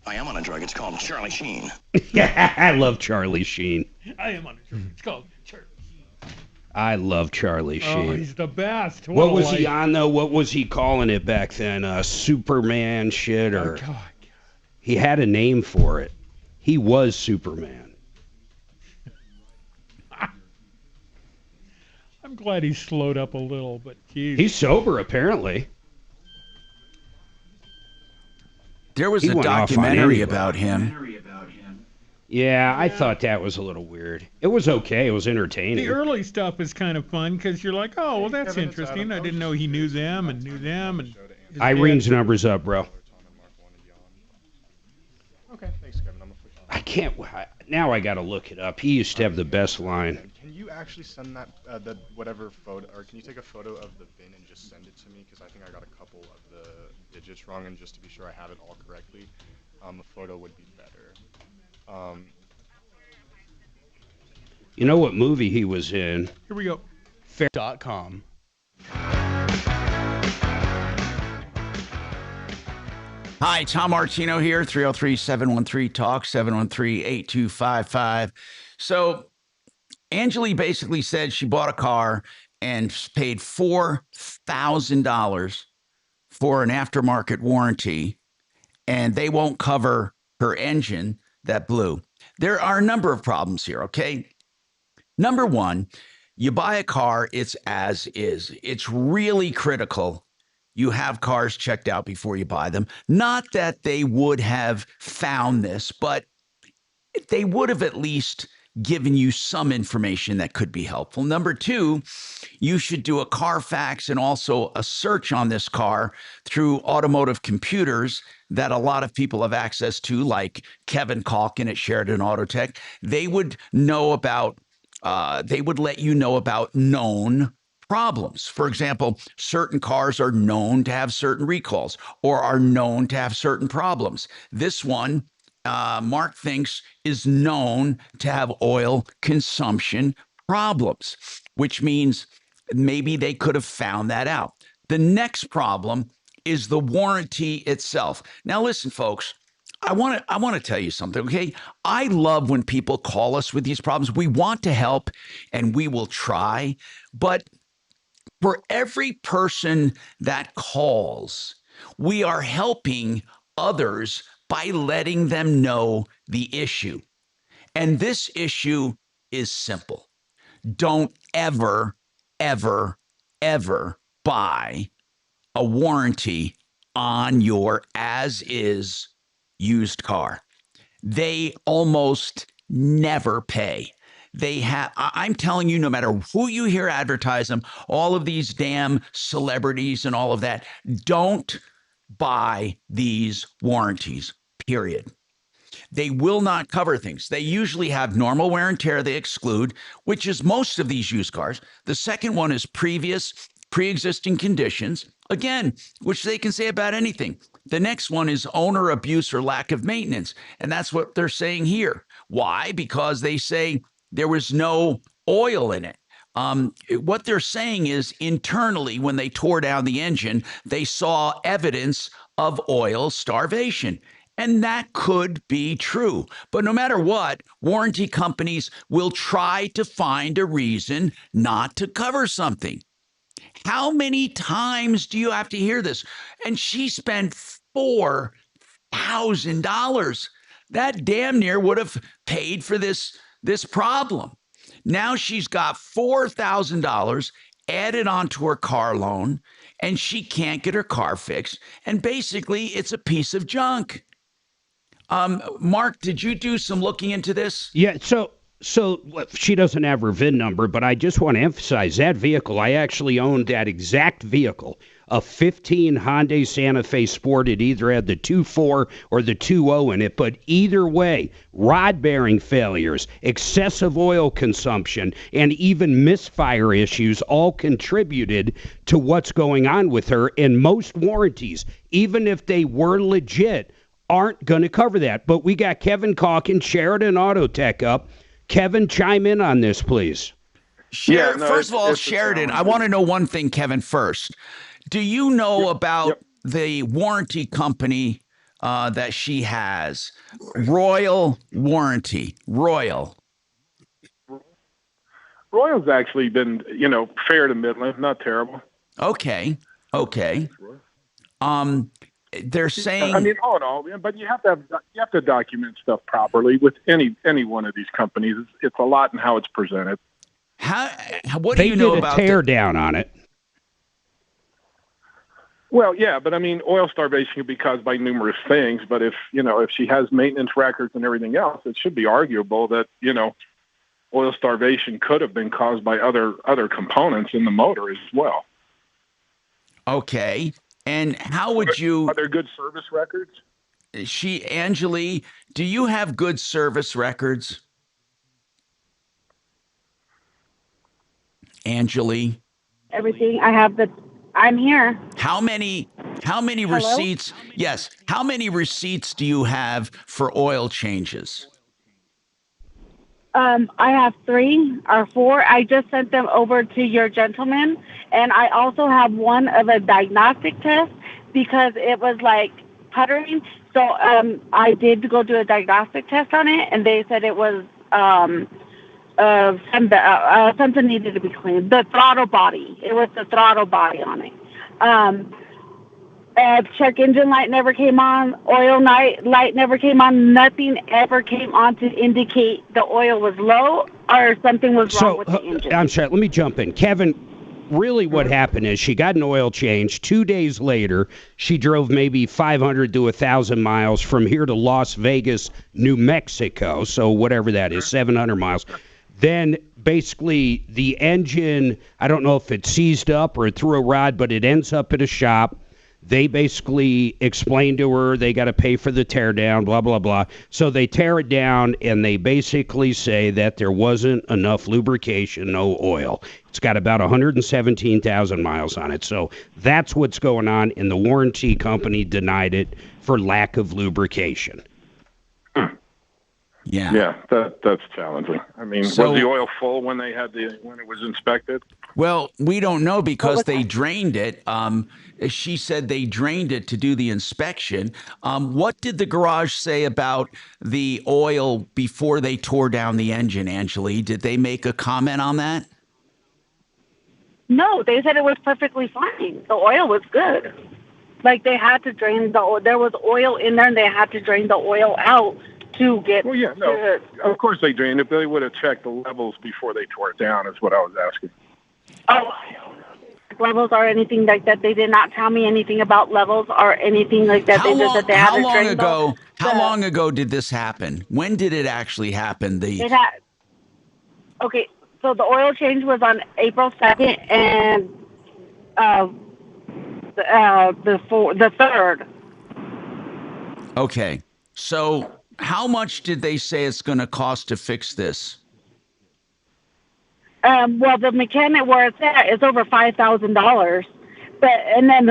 I am on a drug. It's called Charlie Sheen. Yeah, I love Charlie Sheen. I am on a drug. It's called Charlie. I love Charlie Sheen. Oh, he's the best. What was a he life. on though? What was he calling it back then? Superman shit or? Oh, God. He had a name for it. He was Superman. I'm glad he slowed up a little, but geez. He's sober apparently. There was He a went off on documentary anybody. about him. Yeah, I thought that was a little weird. It was okay. It was entertaining. The early stuff is kind of fun because you're like, oh, well, that's interesting. I didn't know he knew them and knew them. And his Irene's dad- number's up, bro. Okay, thanks, Kevin. I'm gonna push on. I can't. Now I got to look it up. He used to have the best line. Can you actually send that, the whatever photo, or can you take a photo of the VIN and just send it to me? Because I think I got a couple of the digits wrong, and just to be sure I have it all correctly, a photo would be better. You know what movie he was in? Here we go. .com. Hi, Tom Martino here, 303-713-TALK, 713-8255. So Angeli basically said she bought a car and paid $4,000 for an aftermarket warranty, and they won't cover her engine that blew. There are a number of problems here, okay? Number one, you buy a car, it's as is. It's really critical you have cars checked out before you buy them. Not that they would have found this, but they would have at least given you some information that could be helpful. Number two, you should do a Carfax and also a search on this car through automotive computers that a lot of people have access to, like Kevin Calkin at Sheridan Auto Tech. They would know about, they would let you know about known problems. For example, certain cars are known to have certain recalls or are known to have certain problems. This one, Mark thinks, is known to have oil consumption problems, which means maybe they could have found that out. The next problem is the warranty itself. Now, listen, folks, I want to tell you something, okay? I love when people call us with these problems. We want to help and we will try, but for every person that calls, we are helping others by letting them know the issue. And this issue is simple. Don't ever, ever, ever buy a warranty on your as-is used car. They almost never pay. I'm telling you, no matter who you hear advertise them, all of these damn celebrities and all of that, don't buy these warranties, period. They will not cover things. They usually have normal wear and tear they exclude, which is most of these used cars. The second one is pre-existing conditions, again, which they can say about anything. The next one is owner abuse or lack of maintenance. And that's what they're saying here. Why? Because they say there was no oil in it. What they're saying is internally, when they tore down the engine, they saw evidence of oil starvation. And that could be true. But no matter what, warranty companies will try to find a reason not to cover something. How many times do you have to hear this? And she spent $4,000. That damn near would have paid for this problem. Now she's got $4,000 added onto her car loan, and she can't get her car fixed. And basically, it's a piece of junk. Mark, did you do some looking into this? Yeah, so she doesn't have her VIN number, but I just want to emphasize that vehicle. I actually owned that exact vehicle, a 15 Hyundai Santa Fe Sport. It either had the 2.4 or the 2.0 in it, but either way, rod bearing failures, excessive oil consumption, and even misfire issues all contributed to what's going on with her. And most warranties, even if they were legit, aren't going to cover that. But we got Kevin Calkin, Sheridan Auto Tech up. Kevin, chime in on this, please. First of all, Sheridan, I want to know one thing, Kevin, first. Do you know about the warranty company that she has? Royal Warranty. Royal's actually been, fair to middling, not terrible. Okay. They're saying, all in all, but you have to document stuff properly with any one of these companies. It's a lot in how it's presented. What do you know about they did a tear down on it? Well, yeah, but oil starvation can be caused by numerous things. But if she has maintenance records and everything else, it should be arguable that oil starvation could have been caused by other components in the motor as well. Okay. And how would you... Are there good service records? Angeli, do you have good service records? Angeli? Everything. I'm here. How many receipts? Yes. How many receipts do you have for oil changes? I have 3 or 4. I just sent them over to your gentleman, and I also have one of a diagnostic test because it was like puttering. So I did go do a diagnostic test on it, and they said it was something needed to be cleaned. The throttle body. It was the throttle body on it. Check engine light never came on. Oil light never came on. Nothing ever came on to indicate the oil was low or something was wrong with the engine. I'm sorry. Let me jump in. Kevin, really what happened is she got an oil change. 2 days later, she drove maybe 500 to 1,000 miles from here to Las Vegas, New Mexico. So whatever that is, 700 miles. Then basically the engine, I don't know if it seized up or it threw a rod, but it ends up at a shop. They basically explain to her they got to pay for the tear down, blah, blah, blah. So they tear it down, and they basically say that there wasn't enough lubrication, no oil. It's got about 117,000 miles on it. So that's what's going on, and the warranty company denied it for lack of lubrication. Yeah, that's challenging. Was the oil full when it was inspected? Well, we don't know because they drained it. She said they drained it to do the inspection. What did the garage say about the oil before they tore down the engine, Angeli? Did they make a comment on that? No, they said it was perfectly fine. The oil was good. Like they had to drain there was oil in there, and they had to drain the oil out to get. Well, yeah, no, of course they do. And if they would have checked the levels before they tore it down, is what I was asking. Oh, levels or anything like that. They did not tell me anything about levels or anything like that. They just said they had a drain bolt. How long ago did this happen? When did it actually happen? It had. Okay, so the oil change was on April 2nd, and the 3rd. Okay, so how much did they say it's going to cost to fix this? Well, the mechanic where it's at is over $5,000. And then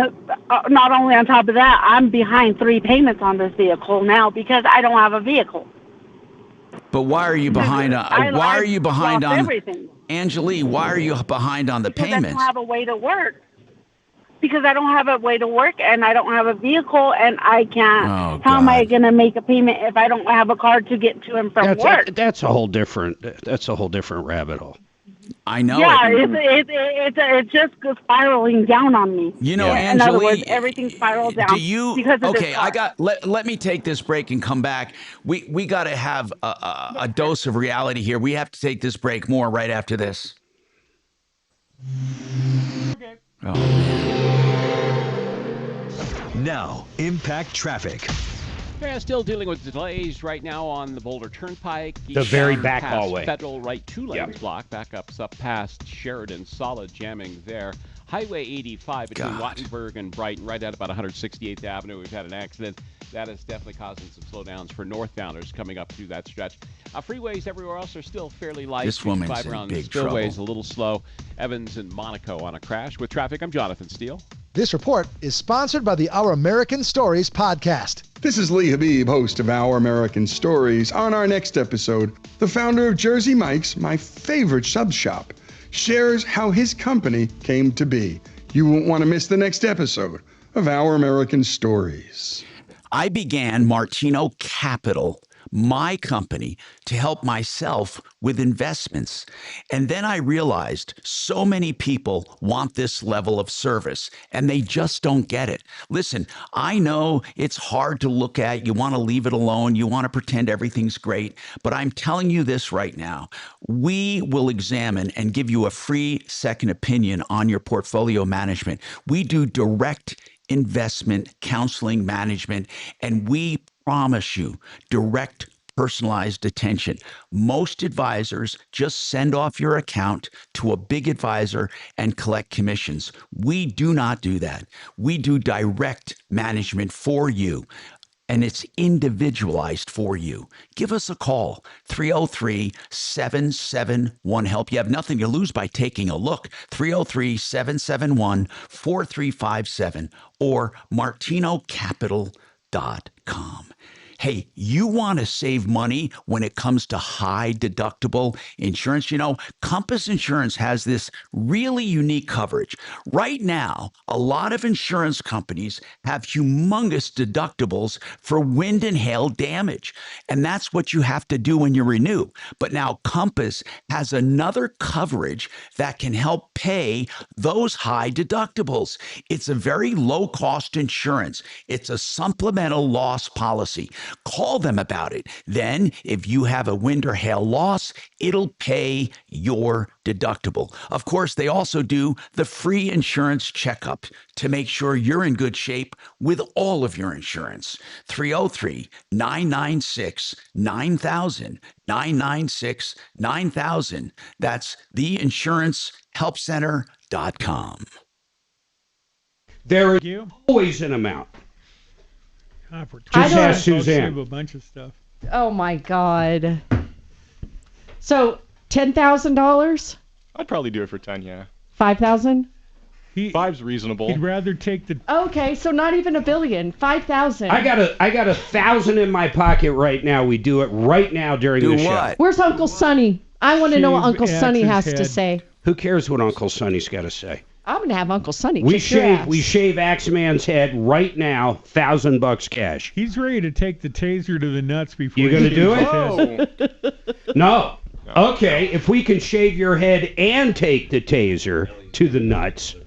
not only on top of that, I'm behind 3 payments on this vehicle now because I don't have a vehicle. But why are you behind on? Why are you behind on everything? Angelique, why are you behind on the payments? I don't have a way to work. Because I don't have a way to work and I don't have a vehicle and I can't. Oh, how am I going to make a payment if I don't have a car to get to and from work? That's a whole different rabbit hole. I know. Yeah, it's just spiraling down on me. You know, in other words, Angelique, everything spirals down. do you? Because of Okay, this car. let me take this break and come back. We got to have a dose of reality here. We have to take this break. More right after this. Okay. Oh man. Now, impact traffic. Yeah, still dealing with delays right now on the Boulder Turnpike. The very Eastbound back past hallway. Federal right 2 lanes block. Backups up past Sheridan. Solid jamming there. Highway 85 between Wattenberg and Brighton, right at about 168th Avenue. We've had an accident. That is definitely causing some slowdowns for northbounders coming up through that stretch. Freeways everywhere else are still fairly light. This woman's 55 in around big spillways trouble. a little slow. Evans and Monaco on a crash. With traffic, I'm Jonathan Steele. This report is sponsored by the Our American Stories podcast. This is Lee Habib, host of Our American Stories. On our next episode, the founder of Jersey Mike's, my favorite sub shop, shares how his company came to be. You won't want to miss the next episode of Our American Stories. I began Martino Capital, my company, to help myself with investments. And then I realized so many people want this level of service and they just don't get it. Listen, I know it's hard to look at. You want to leave it alone. You want to pretend everything's great. But I'm telling you this right now. We will examine and give you a free second opinion on your portfolio management. We do direct investment counseling management, and we promise you direct personalized attention. Most advisors just send off your account to a big advisor and collect commissions. We do not do that. We do direct management for you, and it's individualized for you. Give us a call, 303-771-HELP. You have nothing to lose by taking a look, 303-771-4357 or martinocapital.com. Hey, you want to save money when it comes to high deductible insurance? You know, Compass Insurance has this really unique coverage. Right now, a lot of insurance companies have humongous deductibles for wind and hail damage. And that's what you have to do when you renew. But now Compass has another coverage that can help pay those high deductibles. It's a very low cost insurance. It's a supplemental loss policy. Call them about it. Then, if you have a wind or hail loss, it'll pay your deductible. Of course, they also do the free insurance checkup to make sure you're in good shape with all of your insurance. 303-996-9000, 996-9000. That's theinsurancehelpcenter.com. There is always an amount. Just ask Suzanne. Save a bunch of stuff. Oh my God. So $10,000? I'd probably do it for 10, yeah. 5,000? 5's reasonable. He'd rather take the. Okay, so not even $1 billion. 5,000. I got 1,000 in my pocket right now. We do it right now during the show. Where's Uncle Sonny? I want to know what Uncle Sonny has to say. Who cares what Uncle Sonny's got to say? I'm gonna have Uncle Sonny We kick your ass. shave Axeman's head right now. $1,000 cash. He's ready to take the taser to the nuts before. You gonna do it? No. Okay, if we can shave your head and take the taser to the nuts,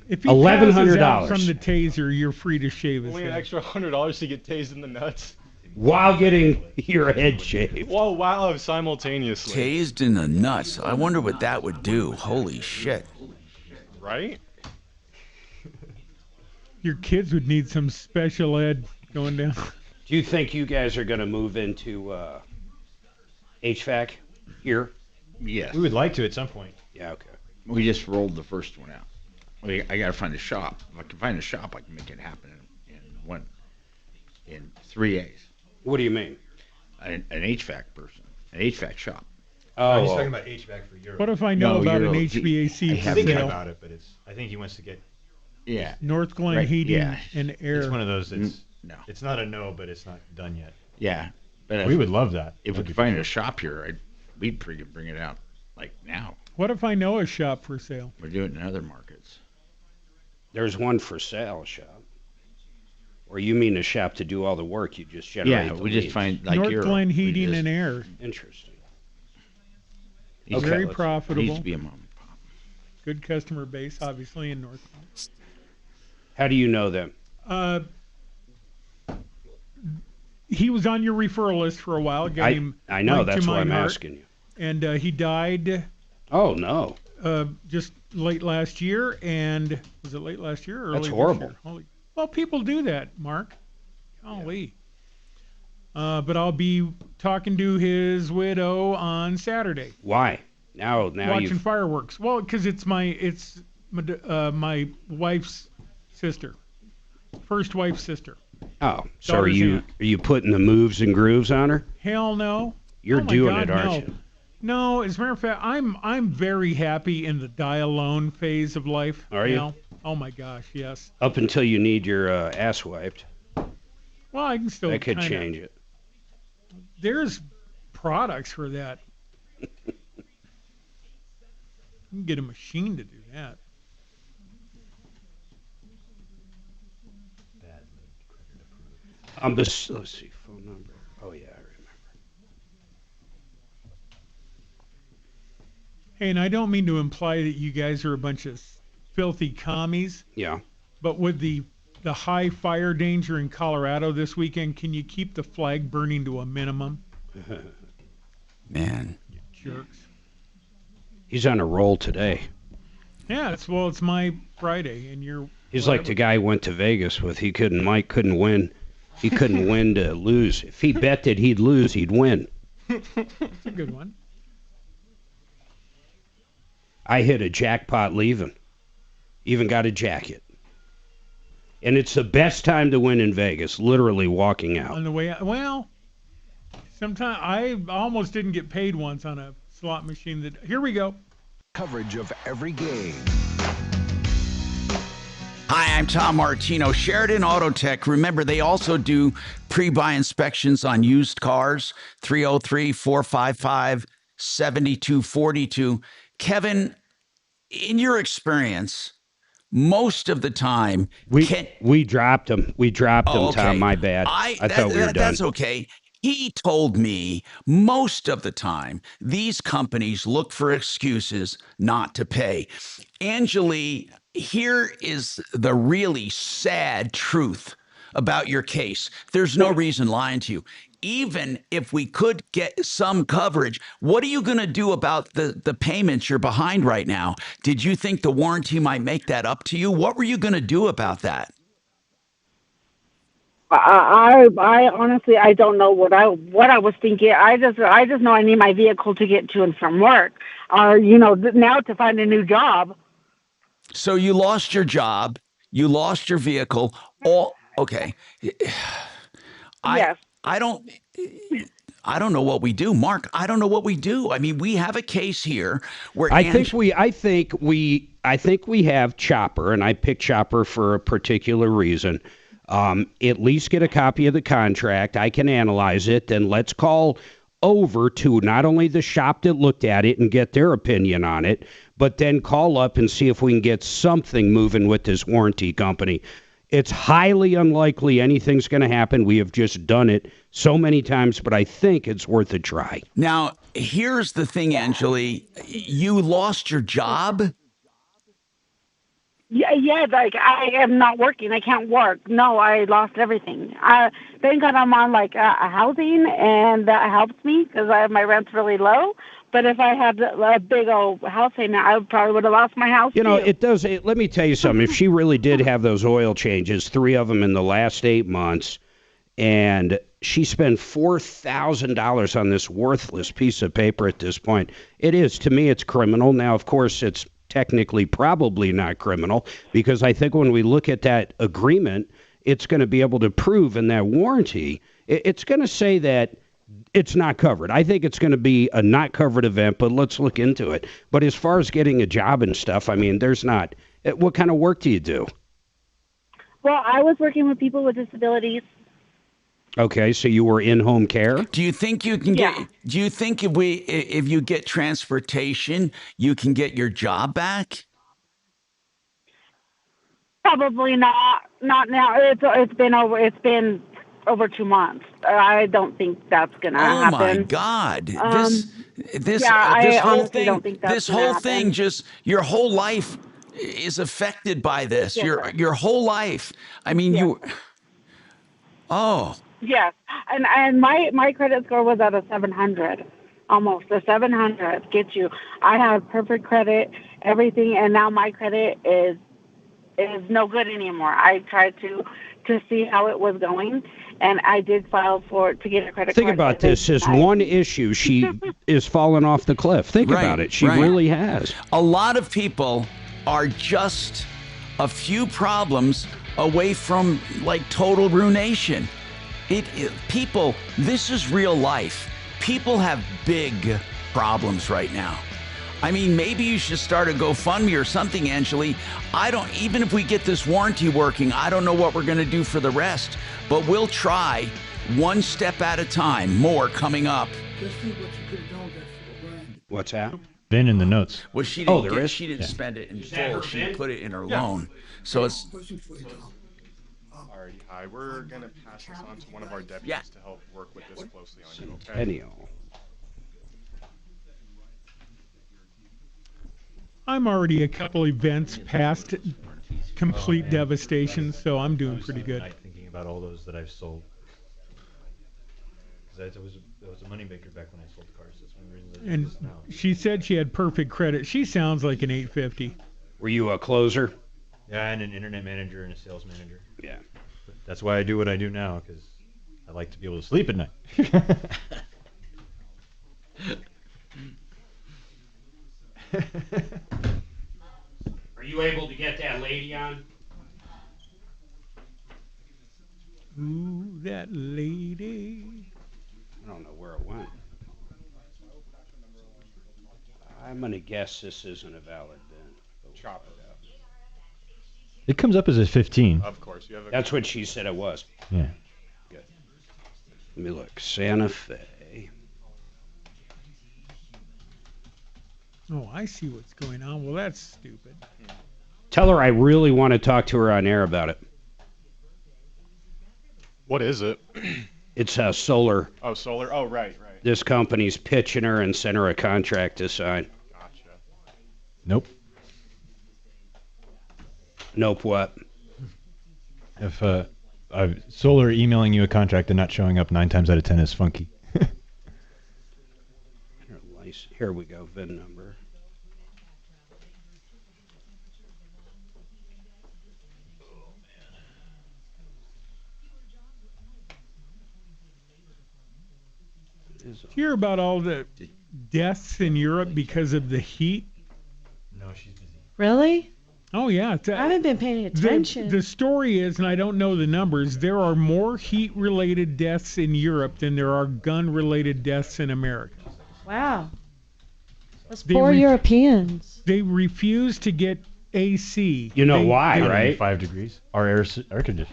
If he passes out $1,100. from the taser, you're free to shave his Only an head. extra $100 to get tased in the nuts. While getting your head shaved. Well, wow, simultaneously. Tased in the nuts. I wonder what that would do. Holy shit. Right? Your kids would need some special ed going down. Do you think you guys are going to move into HVAC here? Yes. We would like to at some point. Yeah, okay. We just rolled the first one out. I got to find a shop. If I can find a shop, I can make it happen in 3 days. What do you mean? An HVAC person, an HVAC shop. Oh, he's talking about HVAC for Europe. What if I know about an HVAC I for think sale? about it, but I think he wants to get. Yeah. North Glen Heating and Air. It's one of those. It's no. It's not a no, but it's not done yet. Yeah, but we would love that. If we could find a shop here, we'd bring it out like now. What if I know a shop for sale? We're doing it in other markets. There's one for sale shop. Or you mean a shop to do all the work? You just generate Yeah, the we leads. just find like North Glen Heating and Air. Interesting. Very profitable. Needs to be a mom and pop. Good customer base, obviously, in North Glen. How do you know them? He was on your referral list for a while. Got him I know, right that's to why my I'm heart. asking you. And he died. Oh, no. Just late last year, and was it late last year or early That's this horrible. year? Well, people do that, Mark. Golly. But I'll be talking to his widow on Saturday. Why? Now watching you've... fireworks. Well, because it's my wife's sister, first wife's sister. Oh, so are Daughter's you aunt. putting the moves and grooves on her? Hell no. You're Oh my doing God, it, aren't no. you? No, as a matter of fact, I'm very happy in the die alone phase of life. Are you? now. Oh my gosh, yes. Up until you need your ass wiped. Well, I can still. That could kinda- change it. There's products for that. You can get a machine to do that. Let's see, phone number. Oh, yeah, I remember. Hey, and I don't mean to imply that you guys are a bunch of filthy commies, Yeah. but with the high fire danger in Colorado this weekend, can you keep the flag burning to a minimum? Man. Jerks. He's on a roll today. Yeah, it's my Friday, and you're. He's like the guy I went to Vegas with. Mike couldn't win. He couldn't win to lose. If he bet that he'd lose, he'd win. It's a good one. I hit a jackpot leaving. Even got a jacket. And it's the best time to win in Vegas, literally walking out. On the way out, well, sometimes I almost didn't get paid once on a slot machine. Here we go. Coverage of every game. Hi, I'm Tom Martino, Sheridan Auto Tech. Remember, they also do pre-buy inspections on used cars, 303-455-7242. Kevin, in your experience, most of the time... We dropped him. We dropped him, okay. Tom. My bad. I thought we were done. That's okay. He told me most of the time, these companies look for excuses not to pay. Angeli, here is the really sad truth about your case. There's no reason lying to you. Even if we could get some coverage, what are you going to do about the payments you're behind right now? Did you think the warranty might make that up to you? What were you going to do about that? I honestly I don't know what I was thinking. I just know I need my vehicle to get to and from work, or now to find a new job. So you lost your job, you lost your vehicle. All okay. Yes. I don't know what we do, Mark. I don't know what we do. I mean, we have a case here where I think we have Chopper, and I picked Chopper for a particular reason. At least get a copy of the contract. I can analyze it. Then let's call over to not only the shop that looked at it and get their opinion on it, but then call up and see if we can get something moving with this warranty company. It's highly unlikely anything's going to happen. We have just done it so many times, but I think it's worth a try. Now, here's the thing, Angeli. You lost your job? Yeah, like I am not working. I can't work. No, I lost everything. thank God I'm on like a housing, and that helps me because my rent's really low. But if I had a big old house payment, I probably would have lost my house You know, too. it does. Let me tell you something. If she really did have those oil changes, 3 of them in the last 8 months, and she spent $4,000 on this worthless piece of paper at this point, to me, it's criminal. Now, of course, it's technically probably not criminal because I think when we look at that agreement, it's going to be able to prove in that warranty, it's going to say that it's not covered. I think it's going to be a not covered event, but let's look into it. But as far as getting a job and stuff, I mean, there's not. What kind of work do you do? Well, I was working with people with disabilities. Okay, so you were in home care? Do you think you can get? Do you think if you get transportation, you can get your job back? Probably not. Not now. It's been over 2 months. I don't think that's gonna happen. Oh my God! This I whole honestly thing, don't think that's this gonna whole happen. thing, just your whole life is affected by this. Yes, sir. Your whole life. I mean, you. Oh. Yes, and my credit score was at a 700, almost a 700 gets you. I have perfect credit, everything, and now my credit is no good anymore. I tried to see how it was going, and I did file to get a credit card. Think about this. As one issue, she is falling off the cliff. Think about it. She really has. A lot of people are just a few problems away from like total ruination. People, this is real life. People have big problems right now. I mean, maybe you should start a GoFundMe or something, Angeli. Even if we get this warranty working, I don't know what we're going to do for the rest, but we'll try one step at a time. More coming up. Just think what you could have done with that for the brand. What's that? Been in the notes. Well, she Oh, didn't, there is? she didn't Yeah. spend it in Is that full. her She bid? put it in her loan. So it's Alrighty, hi. We're gonna pass this on to one of our deputies to help work with this closely on you. Okay. Centennial. I'm already a couple events past complete devastation, so I'm doing pretty good. Thinking about all those that I've sold. Because that was a moneymaker back when I sold cars. That's one reason I do And this now. she said she had perfect credit. She sounds like an 850. Were you a closer? Yeah, and an internet manager and a sales manager. Yeah. But that's why I do what I do now, because I like to be able to sleep at night. Are you able to get that lady on? Ooh, that lady. I don't know where it went. I'm going to guess this isn't a valid bin. Chop it up. It comes up as a 15. Of course, you have a. That's what she said it was. Yeah. Good. Let me look. Santa Fe. Oh, I see what's going on. Well, that's stupid. Tell her I really want to talk to her on air about it. What is it? It's solar. Oh, solar. Oh, right. This company's pitching her and sent her a contract to sign. Gotcha. Nope. Nope, what? If solar emailing you a contract and not showing up 9 times out of 10 is funky. Here we go, VIN number. Did you hear about all the deaths in Europe because of the heat? No, she's busy. Really? Oh, yeah. I haven't been paying attention. The story is, and I don't know the numbers, there are more heat-related deaths in Europe than there are gun-related deaths in America. Wow. Those poor Europeans. They refuse to get AC. You know why, right? 5 degrees. Our air conditioners.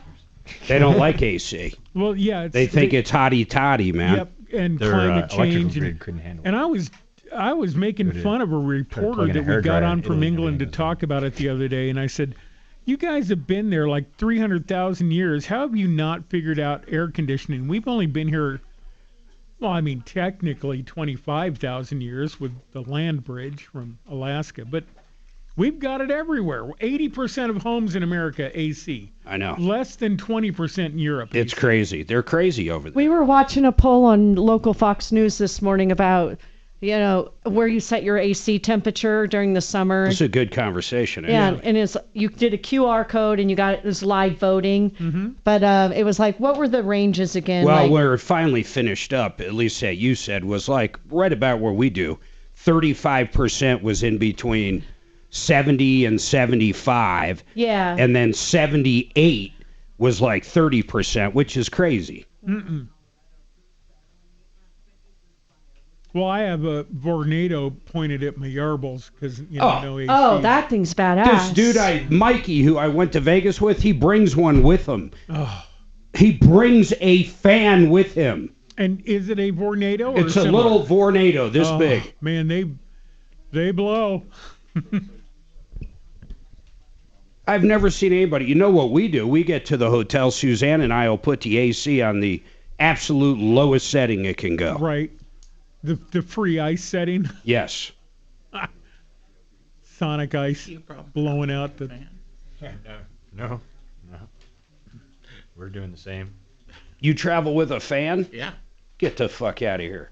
They don't like AC. Well, yeah. They think it's hotty-toddy, man. Yep, and Their climate electrical change. grid couldn't handle it. And I was making fun of a reporter plug in a that we got hairdryer on in from Italy, England to talk about it the other day, and I said, you guys have been there like 300,000 years. How have you not figured out air conditioning? We've only been here, well, I mean, technically 25,000 years with the land bridge from Alaska, but We've got it everywhere. 80% of homes in America, AC. I know. Less than 20% in Europe. It's crazy. They're crazy over there. We were watching a poll on local Fox News this morning about, where you set your AC temperature during the summer. It's a good conversation. Yeah, and you did a QR code and it was live voting. Mm-hmm. But it was like, what were the ranges again? Well, where it finally finished up, at least that you said, was like right about where we do. 35% was in between 70 and 75. Yeah. And then 78 was like 30%, which is crazy. Mm-mm. Well, I have a Vornado pointed at my yarbles because, no AC. Oh, that thing's badass. This dude, Mikey, who I went to Vegas with, he brings one with him. Oh. He brings a fan with him. And is it a Vornado? Or It's a little Vornado, this Oh, big. Man, they blow. I've never seen anybody. You know what we do? We get to the hotel. Suzanne and I will put the AC on the absolute lowest setting it can go. Right. The free ice setting. Yes. Sonic ice blowing out the. No. We're doing the same. You travel with a fan? Yeah. Get the fuck out of here.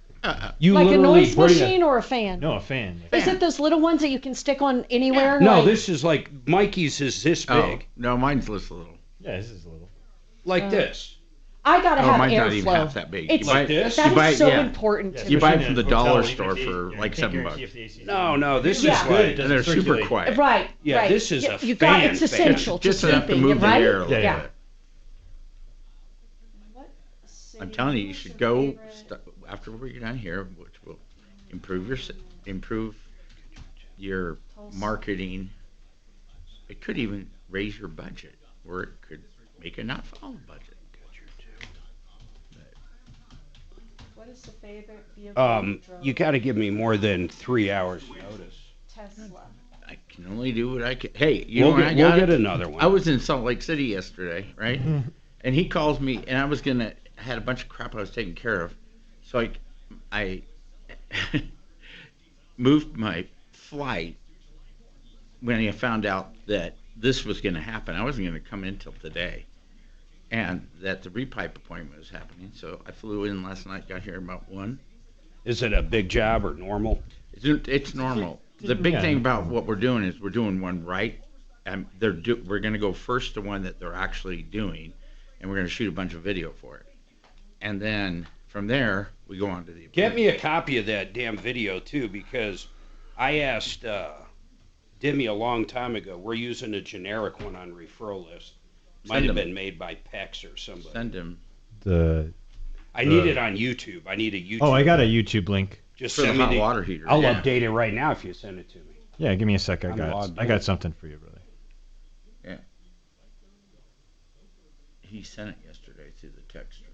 You like a literally noise bring machine or a fan? No, a fan. Is it those little ones that you can stick on anywhere? No, Like- this is like Mikey's is this big. No, mine's this little. Yeah, this is a little. Like this. I gotta Oh, have mine's airflow. not even half that big. It's, Like this? That You buy- is so yeah. important to You me. buy it from the dollar store for like $7. No, this Yeah. is good. And they're super quiet. Right. Yeah, right. this is a you fan. Got, it's essential Just to enough to sleeping, move the right? air a little Yeah. bit. I'm telling you, you should go after we get done here, which will improve your marketing. It could even raise your budget, or it could make it not follow budget. What is the favorite vehicle? You got to give me more than 3 hours notice. Tesla. I can only do what I can. Hey, We'll get another one. I was in Salt Lake City yesterday, right? And he calls me, and I had a bunch of crap I was taking care of, so I moved my flight when I found out that this was going to happen. I wasn't going to come in till today, and that the repipe appointment was happening. So I flew in last night, got here about 1. Is it a big job or normal? It's normal. The big thing about what we're doing is we're doing one right, and we're going to go first to one that they're actually doing, and we're going to shoot a bunch of video for it. And then from there, we go on to the... Get me a copy of that damn video, too, because I asked Dimmy a long time ago. We're using a generic one on referral list. Might have been made by Pex or somebody. Send him. I need it on YouTube. I need a YouTube. Oh, I got a YouTube link. Just for the send me hot water heater. I'll Yeah. update it right now if you send it to me. Yeah, give me a sec. I I'm got logged I in. got something for you, brother. Yeah. He sent it yesterday through the text stream.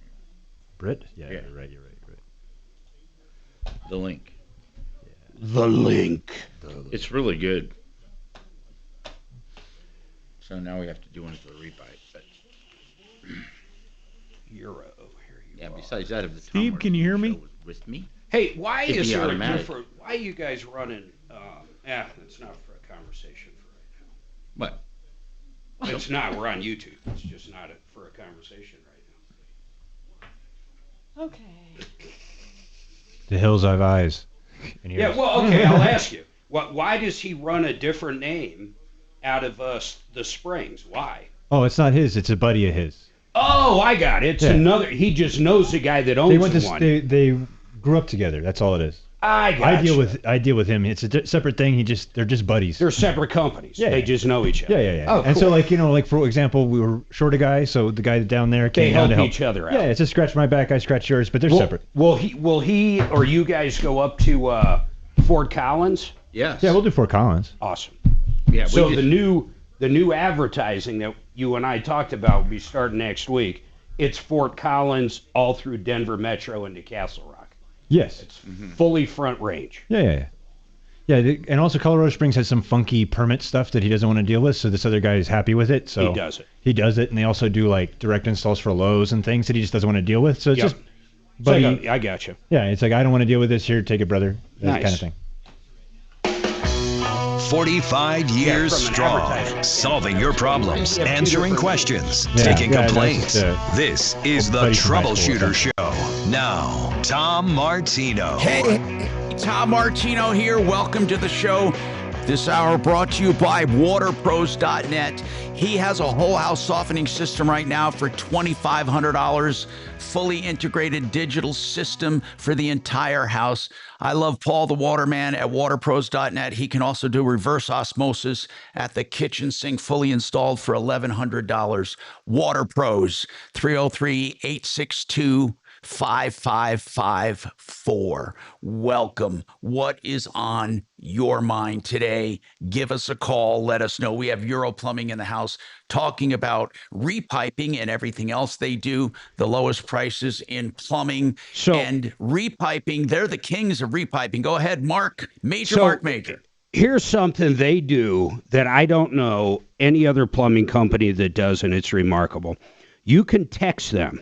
Britt? Yeah, Yeah. you're right. The link. The link. It's really good. So now we have to do one for the repipe. But Euro. Here you yeah. are. Besides that, if the Steve, can you hear me? with me. Hey, why It'd is be there automatic. a different? Why are you guys running? It's not for a conversation for right What? now. It's not. We're on YouTube. It's just not for a conversation right Okay. The hills have eyes. And now. Yeah. ears. Well, okay. I'll ask you. Why does he run a different name out of the Springs? Why? Oh, it's not his. It's a buddy of his. Oh, I got it. It's Yeah. another. He just knows the guy that owns They went to one. they grew up together. That's all it is. I got I deal with him. It's a separate thing. They're just buddies. They're separate companies. Yeah. They just know each other. Yeah. Oh, And cool. so like for example, we were short a guy, so the guy down there They came down to help help each other out. Yeah, it's a scratch my back, I scratch yours, but they're separate. Will he or you guys go up to Fort Collins? Yes. Yeah, we'll do Fort Collins. Awesome. Yeah. So we the new advertising that you and I talked about will be starting next week. It's Fort Collins all through Denver Metro into Castle Rock. Yes. It's fully front range. Yeah. And also Colorado Springs has some funky permit stuff that he doesn't want to deal with, so this other guy is happy with it. So He does it. He does it, and they also do like direct installs for Lowe's and things that he just doesn't want to deal with. So it's Yep. just, So buddy, I got you. yeah, it's like I don't want to deal with this. Here, take it, brother. That Nice. kind of thing. 45 years strong, solving your problems, answering questions, taking yeah, complaints. that's, This is the buddy from high school, Troubleshooter Show. Now, Tom Martino. Hey, Tom Martino here. Welcome to the show. This hour brought to you by waterpros.net. He has a whole house softening system right now for $2,500. Fully integrated digital system for the entire house. I love Paul the Waterman at waterpros.net. He can also do reverse osmosis at the kitchen sink, fully installed for $1,100. Water Pros, 303-862-5554. Welcome. What is on your mind today? Give us a call. Let us know. We have Euro Plumbing in the house talking about repiping and everything else they do. The lowest prices in plumbing and repiping. They're the kings of repiping. Go ahead, Marc Mager. Here's something they do that I don't know any other plumbing company that does, and it's remarkable. You can text them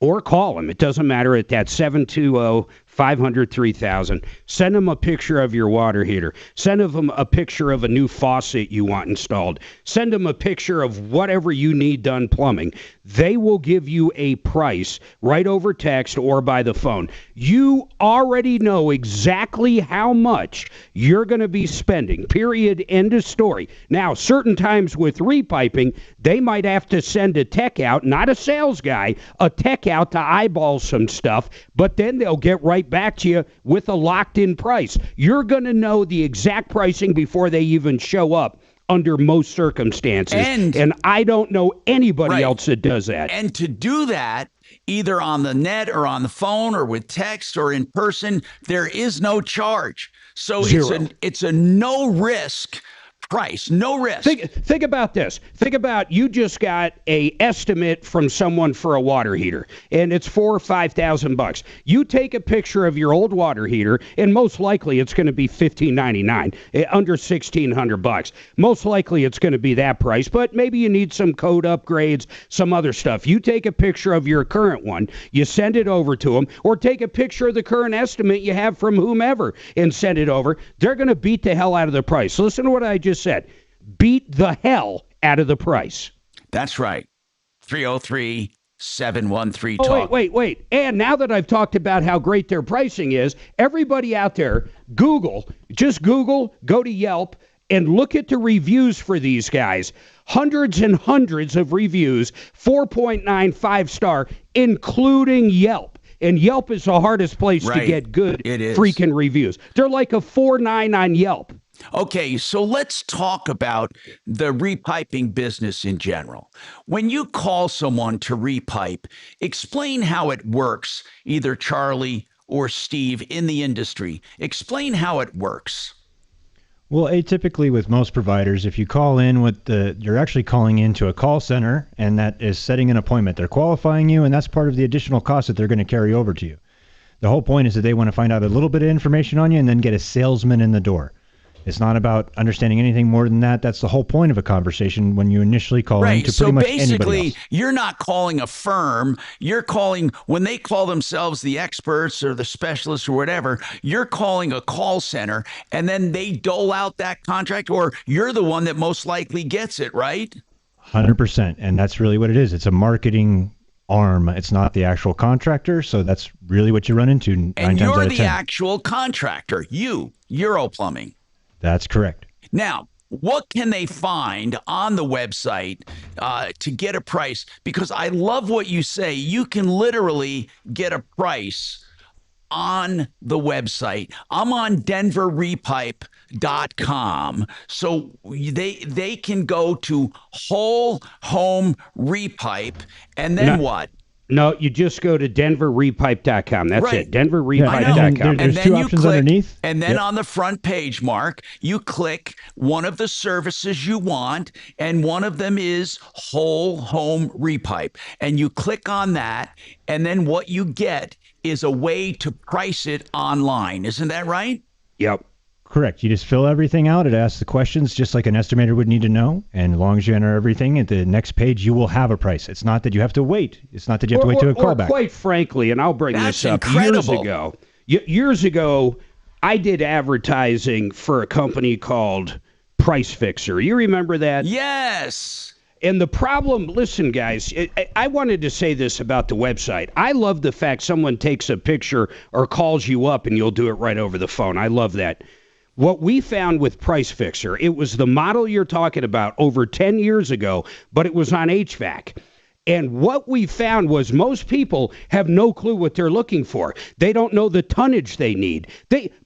or call them. It doesn't matter at that 720-500-3000. Send them a picture of your water heater. Send them a picture of a new faucet you want installed. Send them a picture of whatever you need done plumbing. They will give you a price right over text or by the phone. You already know exactly how much you're going to be spending, period, end of story. Now, certain times with repiping, they might have to send a tech out, not a sales guy, a tech out to eyeball some stuff, but then they'll get right back to you with a locked-in price. You're going to know the exact pricing before they even show up under most circumstances. And I don't know anybody else that does that. And to do that, either on the net or on the phone or with text or in person, there is no charge. So it's a no risk price, no risk. Think about this. Think about you just got a estimate from someone for a water heater, and it's $4,000 or $5,000. You take a picture of your old water heater, and most likely it's going to be $1,599, under $1,600. Most likely it's going to be that price, but maybe you need some code upgrades, some other stuff. You take a picture of your current one, you send it over to them, or take a picture of the current estimate you have from whomever and send it over. They're going to beat the hell out of the price. Listen to what I just said. Beat the hell out of the price. That's right. 303-713-TALK. Wait. And now that I've talked about how great their pricing is, everybody out there, just Google, go to Yelp, and look at the reviews for these guys. Hundreds and hundreds of reviews, 4.95 star, including Yelp. And Yelp is the hardest place to get good freaking reviews. They're like a 4.9 on Yelp. Okay, so let's talk about the repiping business in general. When you call someone to repipe, explain how it works, either Charlie or Steve in the industry. Explain how it works. Well, atypically with most providers, if you call in you're actually calling into a call center, and that is setting an appointment. They're qualifying you, and that's part of the additional cost that they're going to carry over to you. The whole point is that they want to find out a little bit of information on you and then get a salesman in the door. It's not about understanding anything more than that. That's the whole point of a conversation when you initially call in to pretty much anybody else. So basically, you're not calling a firm. You're calling, when they call themselves the experts or the specialists or whatever, you're calling a call center, and then they dole out that contract, or you're the one that most likely gets it, right? 100%. And that's really what it is. It's a marketing arm. It's not the actual contractor. So that's really what you run into 9 times out of 10. And you're the actual contractor, Euro Plumbing. That's correct. Now, what can they find on the website to get a price? Because I love what you say. You can literally get a price on the website. I'm on denverrepipe.com. So they can go to Whole Home Repipe, and then what? No, you just go to denverrepipe.com. That's it. denverrepipe.com. There's two options underneath. And then on the front page, Marc, you click one of the services you want, and one of them is Whole Home Repipe. And you click on that, and then what you get is a way to price it online. Isn't that right? Yep. Correct. You just fill everything out. It asks the questions just like an estimator would need to know. And as long as you enter everything at the next page, you will have a price. It's not that you have to wait. It's not that you have to wait to a callback. Quite frankly, and I'll bring this up, years ago, I did advertising for a company called Price Fixer. You remember that? Yes. And the problem, listen, guys, I wanted to say this about the website. I love the fact someone takes a picture or calls you up and you'll do it right over the phone. I love that. What we found with Price Fixer, it was the model you're talking about over 10 years ago, but it was on HVAC. And what we found was most people have no clue what they're looking for. They don't know the tonnage they need.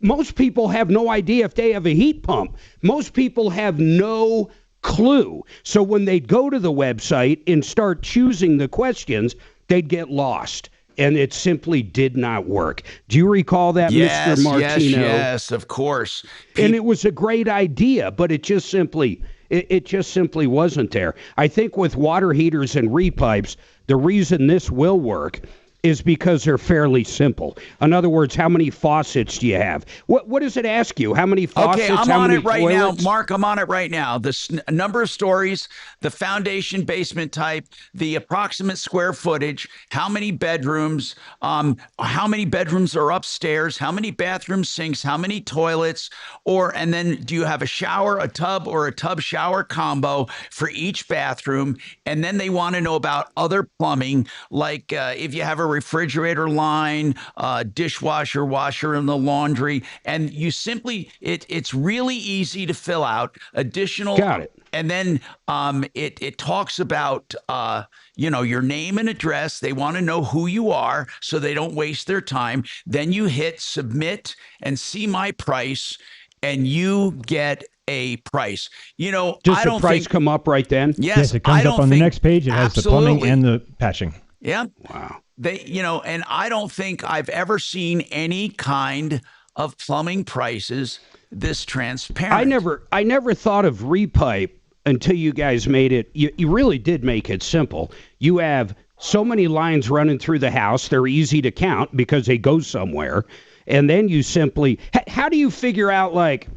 Most people have no idea if they have a heat pump. Most people have no clue. So when they'd go to the website and start choosing the questions, they'd get lost. And it simply did not work. Do you recall that, Mr. Martino? Yes, of course. And it was a great idea, but it just simply wasn't there. I think with water heaters and repipes, the reason this will work is because they're fairly simple. In other words, how many faucets do you have? What does it ask you? How many faucets? Okay, I'm how on many it right toilets? now. Mark, I'm on it right now. The number of stories, the foundation basement type, the approximate square footage, how many bedrooms, how many bedrooms are upstairs, how many bathroom sinks, how many toilets, and then do you have a shower, a tub, or a tub shower combo for each bathroom? And then they want to know about other plumbing, like if you have a refrigerator line, dishwasher, washer in the laundry, and you simply, it's really easy to fill out. Additional. Got it. And then it talks about, your name and address. They want to know who you are so they don't waste their time. Then you hit submit and see my price, and you get a price. Does I the don't price think, come up right then? Yes, it comes I up don't on the think- next page. It has the plumbing absolutely. and the patching. Yeah. Wow. And I don't think I've ever seen any kind of plumbing prices this transparent. I never thought of repipe until you guys made it. You really did make it simple. You have so many lines running through the house. They're easy to count because they go somewhere. And then you simply, how do you figure out, like,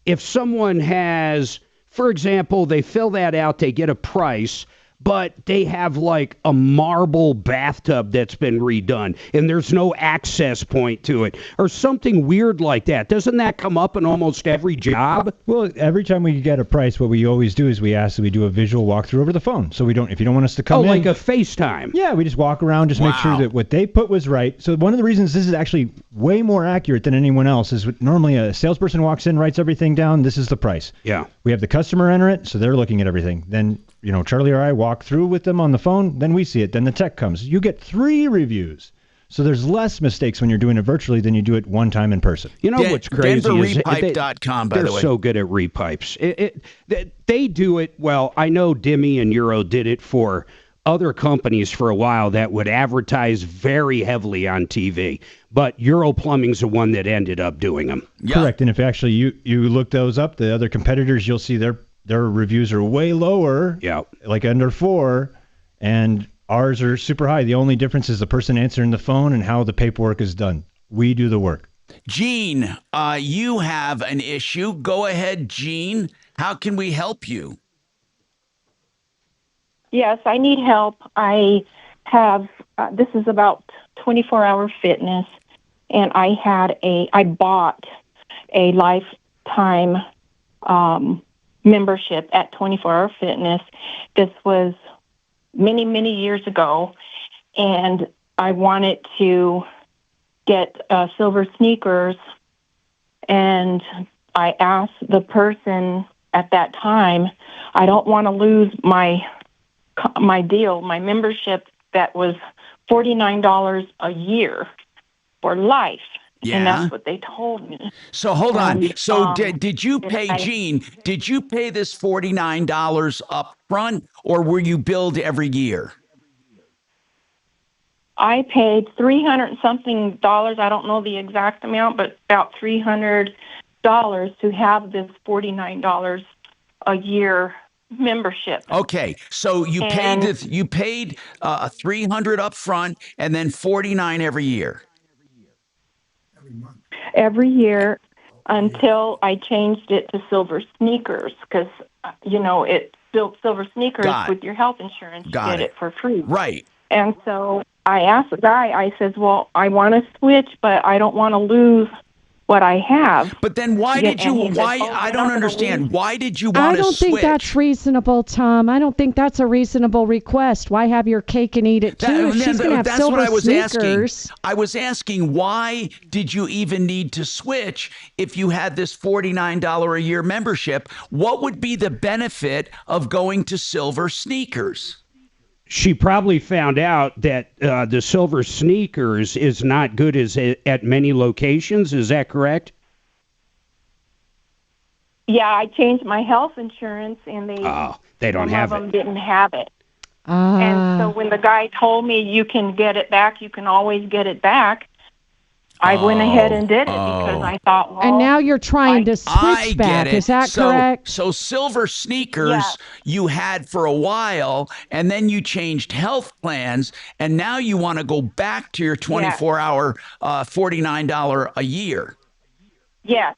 if someone has, for example, they fill that out, they get a price, but they have like a marble bathtub that's been redone and there's no access point to it or something weird like that. Doesn't that come up in almost every job? Well, every time we get a price, what we always do is we ask that we do a visual walkthrough over the phone. So if you don't want us to come in. Like a FaceTime. Yeah, we just walk around, just make sure that what they put was right. So one of the reasons this is actually way more accurate than anyone else is normally a salesperson walks in, writes everything down. This is the price. Yeah. We have the customer enter it, so they're looking at everything. Then, Charlie or I walk through with them on the phone, then we see it. Then the tech comes. You get 3 reviews. So there's less mistakes when you're doing it virtually than you do it one time in person. You know what's crazy is DenverRepipe.com, by the way. They're so good at repipes. They do it well. I know Dimmy and Euro did it for other companies for a while that would advertise very heavily on TV. But Euro Plumbing's the one that ended up doing them. Yeah. Correct. And if actually you look those up, the other competitors, you'll see their reviews are way lower. Yeah. Like under 4, and ours are super high. The only difference is the person answering the phone and how the paperwork is done. We do the work. Gene, you have an issue. Go ahead, Gene. How can we help you? Yes, I need help. I have, this is about 24-hour fitness, and I bought a lifetime membership at 24-hour fitness. This was many, many years ago, and I wanted to get silver sneakers, and I asked the person at that time, I don't want to lose my deal, my membership that was $49 a year for life. Yeah. And that's what they told me. So hold on. And, So did you pay, Gene, did you pay this $49 up front, or were you billed every year? I paid $300-something. I don't know the exact amount, but about $300 to have this $49 a year membership. Okay, so you paid $300 up front and then $49 every year. Every year until I changed it to silver sneakers, because it built silver sneakers with your health insurance. You get it for free. Right. And so I asked the guy, I says, well, I want to switch, but I don't want to lose what I have. But then why Yeah, did you? and he said, Why? "Oh, I you're don't not gonna understand. leave." Why did you I want to don't switch? think that's reasonable, Tom. I don't think that's a reasonable request. Why have your cake and eat it too? If she's going to have That's silver what I was sneakers. asking. I was asking, why did you even need to switch if you had this $49 a year membership? What would be the benefit of going to silver sneakers? She probably found out that the silver sneakers is not good as at many locations. Is that correct? Yeah, I changed my health insurance, and they don't some have of them it. didn't have it. And so when the guy told me you can get it back, you can always get it back, I went ahead and did it because I thought, well, And now you're trying to I switch get back. it. Is that so, correct? So silver sneakers you had for a while, and then you changed health plans, and now you want to go back to your 24-hour, $49 a year. yes.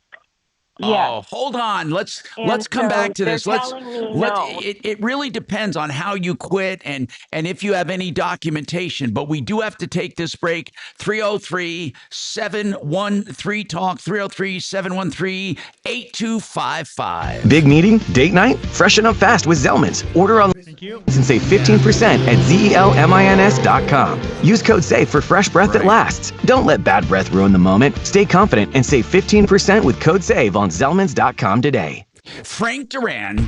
Oh, hold on. Let's And come so back to they're this. Let's telling me no. it really depends on how you quit and if you have any documentation, but we do have to take this break. 303-713 talk, 303-713-8255. Big meeting? Date night? Freshen up fast with Zellman's. Order online and save 15% at ZELMINS.com. Use code SAFE for fresh breath that lasts. Don't let bad breath ruin the moment. Stay confident and save 15% with code SAVE on Zellmans.com today. Frank Duran.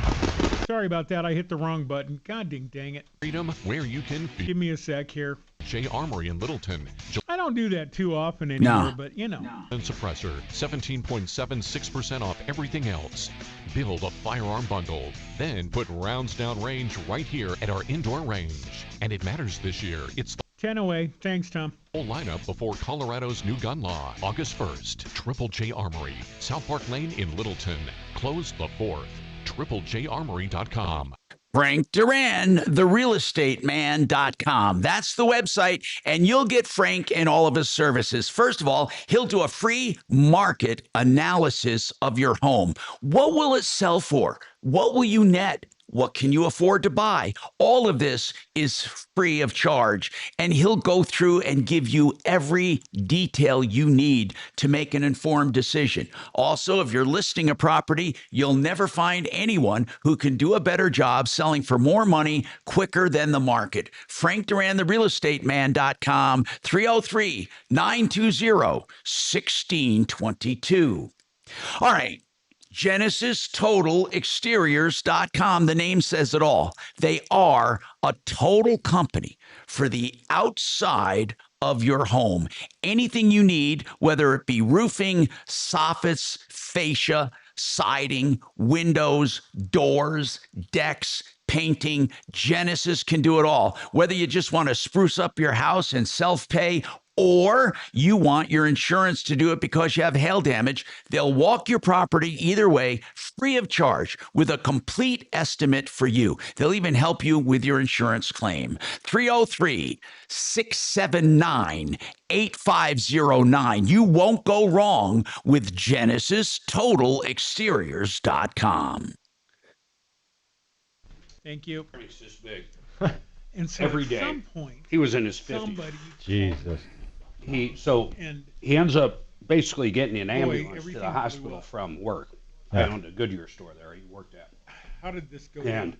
Sorry about that. I hit the wrong button. God dang it. Freedom where you can feel. Give me a sec here. J Armory in Littleton. I don't do that too often anymore, but you know. And suppressor, 17.76% off everything else. Build a firearm bundle. Then put rounds down range right here at our indoor range. And it matters this year. It's the 10 away. Thanks, Tom. whole lineup before Colorado's new gun law. August 1st, Triple J Armory. South Park Lane in Littleton. Closed the 4th. TripleJArmory.com. Frank Duran, therealestateman.com. That's the website, and you'll get Frank and all of his services. First of all, he'll do a free market analysis of your home. What will it sell for? What will you net? What can you afford to buy? All of this is free of charge, and he'll go through and give you every detail you need to make an informed decision. Also, if you're listing a property, you'll never find anyone who can do a better job selling for more money quicker than the market. Frank Duran, therealestateman.com, 303-920-1622. All right. GenesisTotalExteriors.com. The name says it all. They are a total company for the outside of your home. Anything you need, whether it be roofing, soffits, fascia, siding, windows, doors, decks, painting, Genesis can do it all. Whether you just want to spruce up your house and self-pay, or you want your insurance to do it because you have hail damage, they'll walk your property either way, free of charge, with a complete estimate for you. They'll even help you with your insurance claim. 303-679-8509. You won't go wrong with GenesisTotalExteriors.com. Thank you. Frank's this big. And so Every at day. some point, He was in his 50s. somebody Jesus. He And- ends up basically getting an Boy, ambulance to everything the blew hospital up. from work. Yeah. I owned a Goodyear store there. He worked at. How did this go? And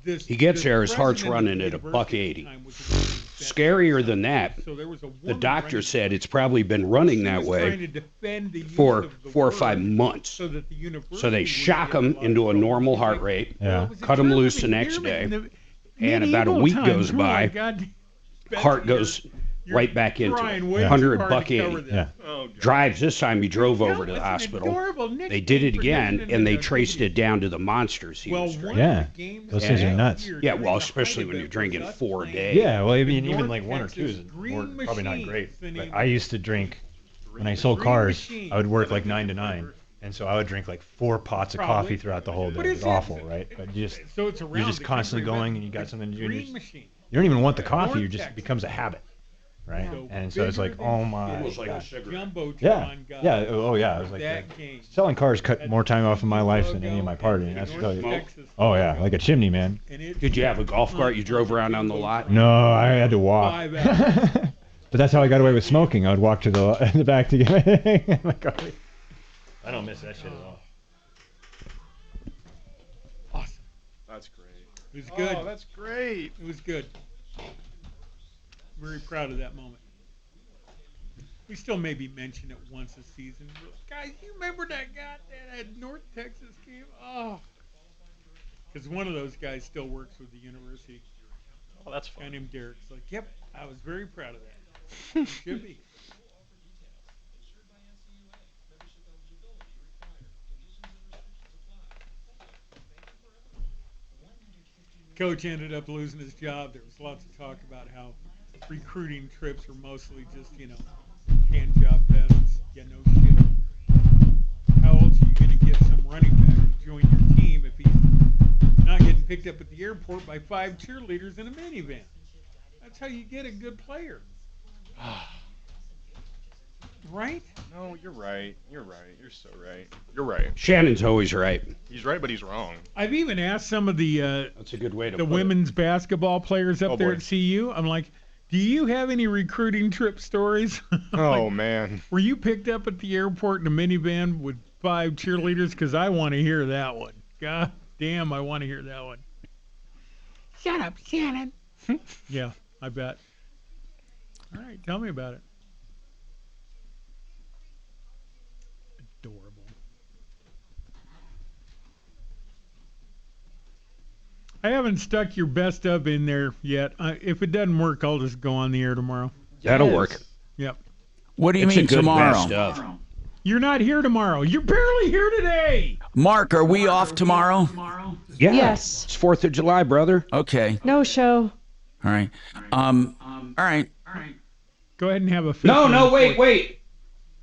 This, he gets the there, his heart's president running of at the a buck university 80. at the time was a woman that- Scarier than that, So there was a the woman doctor running- said it's probably been running She that was trying to way defend the use for of the 4 or word 5 months. so that the university So they would shock get a him lot into a of normal trouble. heart rate, Yeah. cut him loose the next day, and about a week goes by, heart goes right back into it. 100 buck 80. Yeah. Drives this time he drove over to the hospital. They did it again and they traced it down to the monsters he was drinking. Yeah. Those things are nuts. Yeah, well, especially when you're drinking 4 a day. Yeah, well, I mean, even like 1 or 2 is probably not great. But I used to drink, when I sold cars, I would work like 9 to 9. And so I would drink like 4 pots of coffee throughout the whole day. It was awful, right? But you're just constantly going and you got something to do. And you don't even want the coffee, it becomes a habit. Right? And so it's like, oh my Almost like a God. cigarette. Yeah, yeah, oh yeah. I was like, selling cars cut more time off of my life than any of my partying. That's tell you. Oh yeah, like a chimney, man. Did you have a golf cart you drove around on the lot? No, I had to walk. But that's how I got away with smoking. I would walk to the back to get my coffee. I don't miss that shit at all. Awesome. That's great. It was good. Oh, that's great. It was good. Very proud of that moment. We still maybe mention it once a season. Guys, you remember that guy at North Texas game? Oh. Because one of those guys still works with the university. Oh, that's fun. A guy named Derek's like, yep, I was very proud of that. Should be. Coach ended up losing his job. There was lots of talk about how recruiting trips are mostly just, hand job peasants. Yeah, no shit. How else are you going to get some running back to join your team if he's not getting picked up at the airport by 5 cheerleaders in a minivan? That's how you get a good player. Right? No, you're right. You're right. You're so right. You're right. Shannon's always right. He's right, but he's wrong. I've even asked some of the That's a good way to the put women's basketball players up there boy. at CU. I'm like, do you have any recruiting trip stories? Oh, man. Were you picked up at the airport in a minivan with 5 cheerleaders? Because I want to hear that one. God damn, I want to hear that one. Shut up, Shannon. Yeah, I bet. All right, tell me about it. Adorable. I haven't stuck your best of in there yet. If it doesn't work, I'll just go on the air tomorrow. That'll work. Yep. What do you It's mean a good tomorrow? best of. You're not here tomorrow. You're barely here today. Mark, are we off tomorrow? Yeah. Yes. It's 4th of July, brother. Okay. No show. All right. All right. Go ahead and have a. No, wait.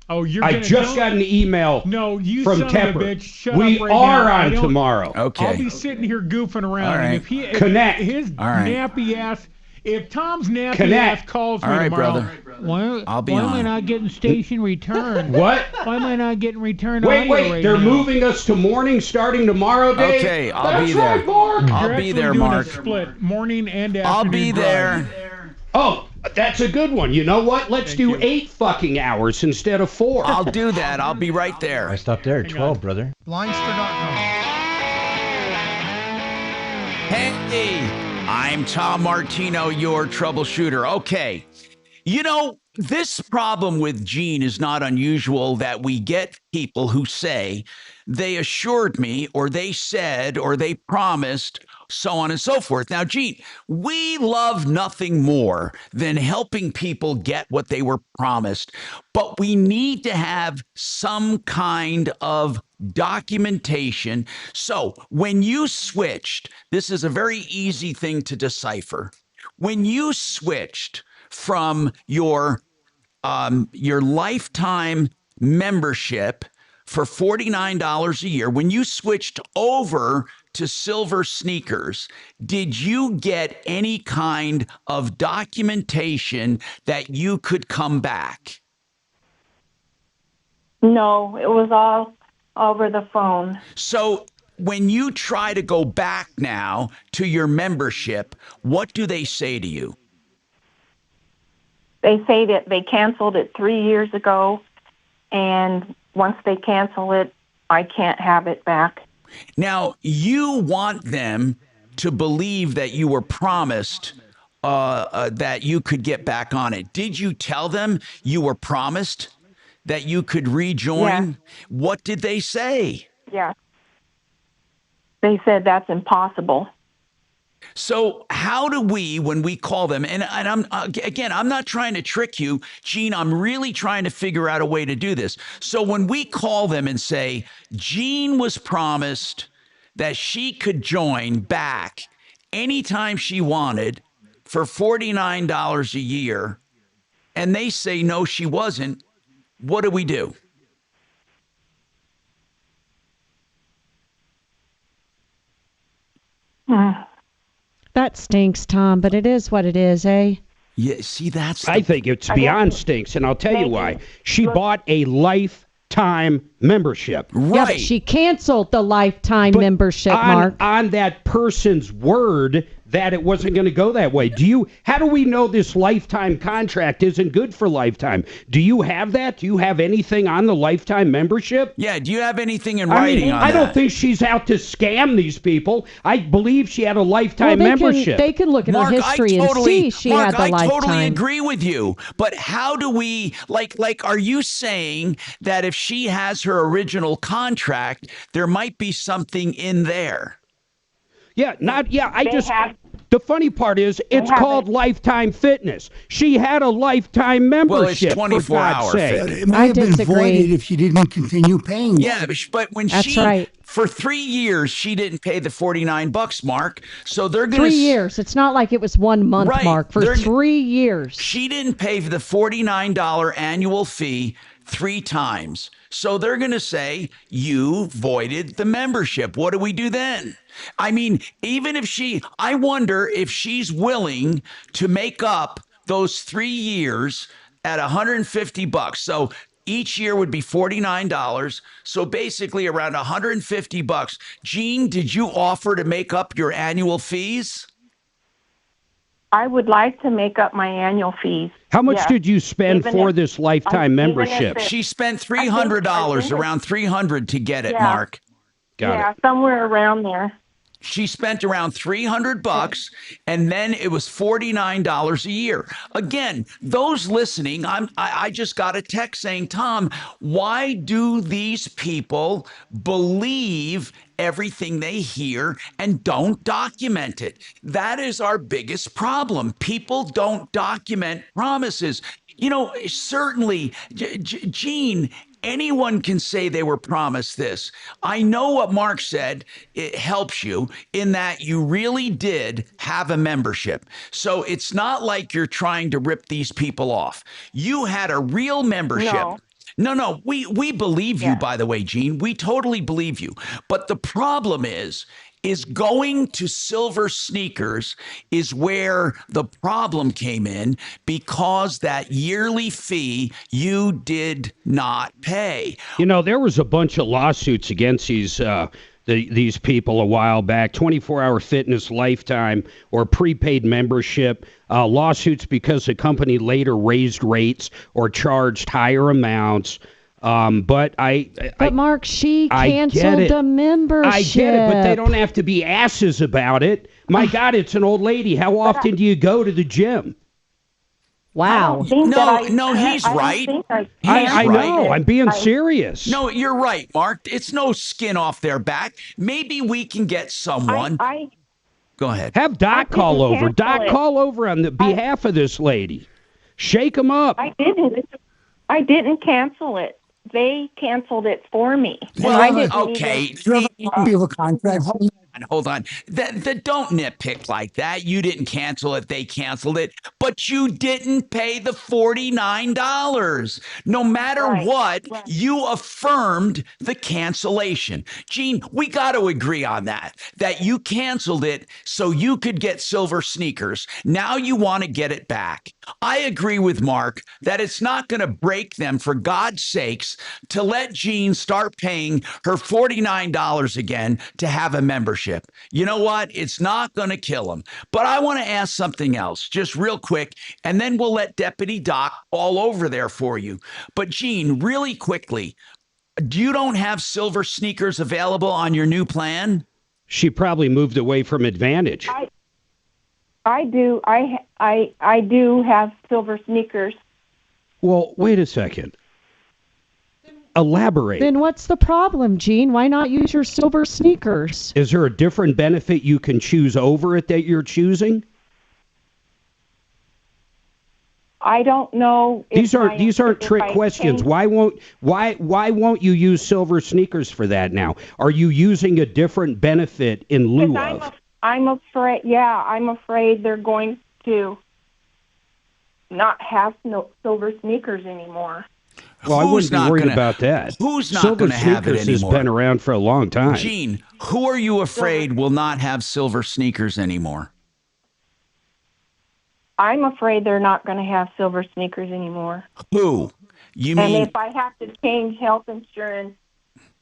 Oh, you're. I gonna just got an email No, you from son of Tepper. a bitch. Shut We up right are now. I on don't- tomorrow. Okay. I'll be sitting here goofing around. All right. And if he, Connect. his All right. nappy ass, if Tom's nappy Connect. ass calls All me right, tomorrow, brother. why, I'll be why am I on. not getting station return? What? Why am I not getting return Wait, audio right they're now? moving us to morning starting tomorrow, Dave? Okay, I'll That's be there. right, Mark. I'll You're be actually there, doing Mark. A split morning and afternoon. I'll be drive. there. Oh, that's a good one. You know what? Let's do 8 fucking hours instead of 4. I'll do that. I'll be right I there. stopped there at Hang 12, on. brother. Blindster.com. Hey, I'm Tom Martino, your troubleshooter. Okay. This problem with Gene is not unusual that we get people who say they assured me or they said or they promised, so on and so forth. Now, Gene, we love nothing more than helping people get what they were promised, but we need to have some kind of documentation. So when you switched, this is a very easy thing to decipher. When you switched from your lifetime membership for $49 a year, when you switched over to silver sneakers, did you get any kind of documentation that you could come back? No, it was all over the phone. So when you try to go back now to your membership, what do they say to you? They say that they canceled it 3 years ago, and once they cancel it, I can't have it back. Now, you want them to believe that you were promised that you could get back on it. Did you tell them you were promised that you could rejoin? Yeah. What did they say? Yeah. They said that's impossible. So how do we, when we call them, and I'm not trying to trick you, Gene, I'm really trying to figure out a way to do this. So when we call them and say, Gene was promised that she could join back anytime she wanted for $49 a year, and they say, no, she wasn't, what do we do? That stinks, Tom, but it is what it is, eh? Yeah, see, that's I think it's beyond stinks, and I'll tell you why. She bought a lifetime membership. Yeah, but she canceled the lifetime membership, Mark. On that person's word, that it wasn't going to go that way. How do we know this lifetime contract isn't good for lifetime? Do you have that? Do you have anything on the lifetime membership? Yeah, do you have anything in writing on I that? don't think she's out to scam these people. I believe she had a lifetime membership. They can look at Mark, her history and see she Mark, had the I lifetime. totally agree with you. But how do we, are you saying that if she has her original contract, there might be something in there? The funny part is it's called Lifetime Fitness. She had a lifetime membership. Well, it's 24-hour It might have been voided if she didn't continue paying. Yeah, but when for 3 years, she didn't pay the $49, Mark. So they're going to 3 years. It's not like it was 1 month, Right. Mark. For 3 years. She didn't pay the $49 annual fee 3 times. So they're going to say, you voided the membership. What do we do then? I mean, even if I wonder if she's willing to make up those 3 years at $150. So each year would be $49. So basically around $150. Gene, did you offer to make up your annual fees? I would like to make up my annual fees. How much Yes. did you spend Even for if- this lifetime even if membership? She spent $300, around $300 to get it, Yeah. Mark. Yeah, somewhere around there. She spent around $300, and then it was $49 a year. Again, those listening, I just got a text saying, Tom, why do these people believe everything they hear and don't document it? That is our biggest problem. People don't document promises. You know, certainly, Gene, anyone can say they were promised this. I know what Mark said. It helps you in that you really did have a membership. So it's not like you're trying to rip these people off. You had a real membership. No, we believe you, by the way, Gene. We totally believe you. But the problem is going to Silver Sneakers is where the problem came in, because that yearly fee you did not pay. You know, there was a bunch of lawsuits against these people a while back. 24-hour fitness, lifetime, or prepaid membership. Lawsuits because the company later raised rates or charged higher amounts. But Mark, she I get canceled it. the membership. I get it, but they don't have to be asses about it. My God, it's an old lady. How often do you go to the gym? Wow. No, he's right. I know. I'm being serious. No, you're right, Mark. It's no skin off their back. Maybe we can get someone. Go ahead. Have Doc call over. cancel Doc, it. call over on the behalf of this lady. Shake them up. I didn't cancel it. They canceled it for me. Well, I didn't okay. Feel a contract. Hold on. Don't nitpick like that. You didn't cancel it. They canceled it. But you didn't pay the $49. No matter what, you affirmed the cancellation. Gene, we got to agree on that you canceled it so you could get Silver Sneakers. Now you want to get it back. I agree with Mark that it's not going to break them, for God's sakes, to let Jean start paying her $49 again to have a membership. You know what? It's not going to kill him. But I want to ask something else, just real quick, and then we'll let Deputy Doc all over there for you. But Jean, really quickly, you don't have Silver Sneakers available on your new plan? She probably moved away from Advantage. I do. I do have Silver Sneakers. Well, wait a second. Elaborate. Then what's the problem, Gene? Why not use your Silver Sneakers? Is there a different benefit you can choose over it that you're choosing? I don't know. These aren't trick questions. Why won't you use Silver Sneakers for that now? Are you using a different benefit in lieu of? I'm afraid. Yeah, I'm afraid they're going to not have Silver Sneakers anymore. Well, I wouldn't be worried about that. Who's not going to have it anymore? Silver Sneakers has been around for a long time. Gene, who are you afraid will not have Silver Sneakers anymore? I'm afraid they're not going to have Silver Sneakers anymore. Who? You mean? And if I have to change health insurance,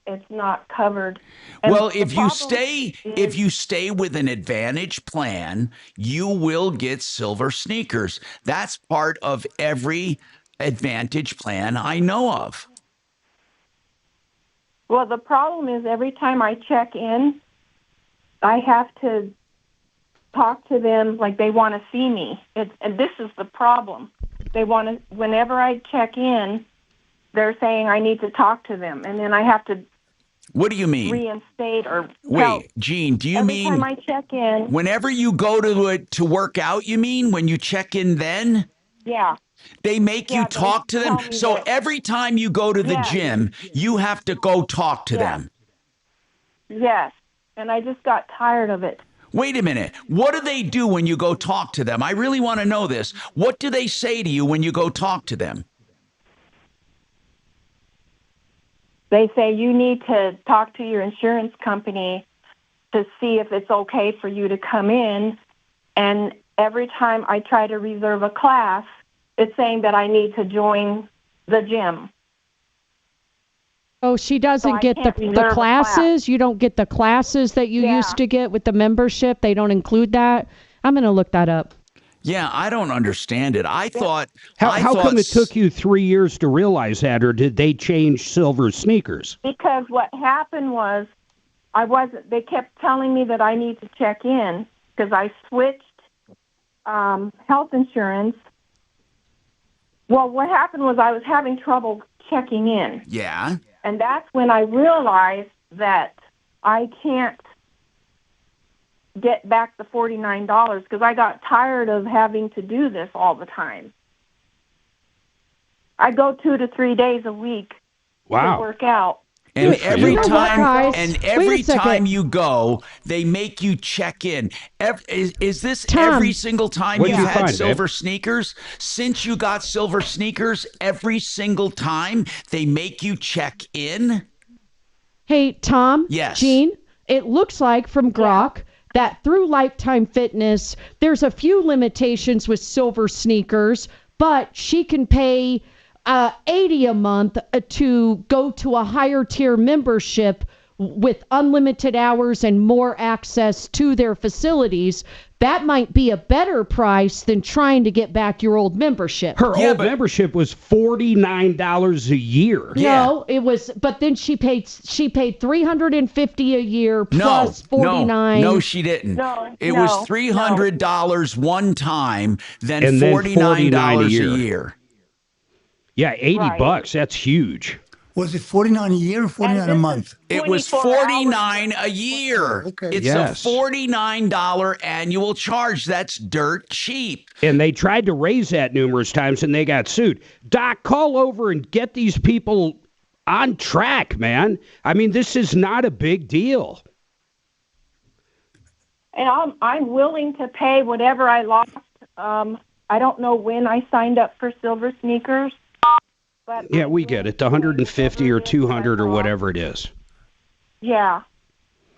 it's not covered. And Well, the if you problem stay is- if you stay with an Advantage plan, you will get silver sneakers. That's part of every Advantage plan I know of. Well, the problem is every time I check in, I have to talk to them like they want to see me. And this is the problem. They want to, whenever I check in, they're saying I need to talk to them. And then I have to What do you mean? reinstate or Wait, Gene, do you every mean time I check in, whenever you go to it to work out, you mean when you check in then? yeah. They make you Yeah, they talk to them. tell me So that- every time you go to the Yes. gym, you have to go talk to Yeah. them. Yes. And I just got tired of it. Wait a minute. What do they do when you go talk to them? I really want to know this. What do they say to you when you go talk to them? They say you need to talk to your insurance company to see if it's okay for you to come in. And every time I try to reserve a class, it's saying that I need to join the gym. Oh, she doesn't I get can't the reserve a class. classes? You don't get the classes that you Yeah. used to get with the membership? They don't include that? I'm going to look that up. Yeah, I don't understand it. I thought How come it took you 3 years to realize that, or did they change silver sneakers? Because what happened was they kept telling me that I need to check in because I switched health insurance. Well, what happened was I was having trouble checking in. Yeah. And that's when I realized that I can't get back the $49 because I got tired of having to do this all the time. I go 2 to 3 days a week to work out. And Good for every you. time, Guys, and wait a every second. time you go, they make you check in. Is this Tom. every single time What'd you've you had find, silver sneakers? Since you got silver sneakers, every single time they make you check in. Hey, Tom? Yes. Gene, it looks like from Grok that through Lifetime Fitness, there's a few limitations with silver sneakers, but she can pay $80 a month to go to a higher tier membership with unlimited hours and more access to their facilities. That might be a better price than trying to get back your old membership. Her old membership was $49 a year. No, it was, but then she paid $350 a year plus $49. No, she didn't. No, it no, was $300 one time, then And then $49 $49 a a year. Yeah, 80 Right. bucks. That's huge. Was it 49 a year or 49 a month? It was 49 a year. Okay. It's Yes. a $49 annual charge. That's dirt cheap. And they tried to raise that numerous times and they got sued. Doc, call over and get these people on track, man. I mean, this is not a big deal. And I'm willing to pay whatever I lost. I don't know when I signed up for silver sneakers. But Yeah, we get it. The 150 or 200 or whatever it is. yeah.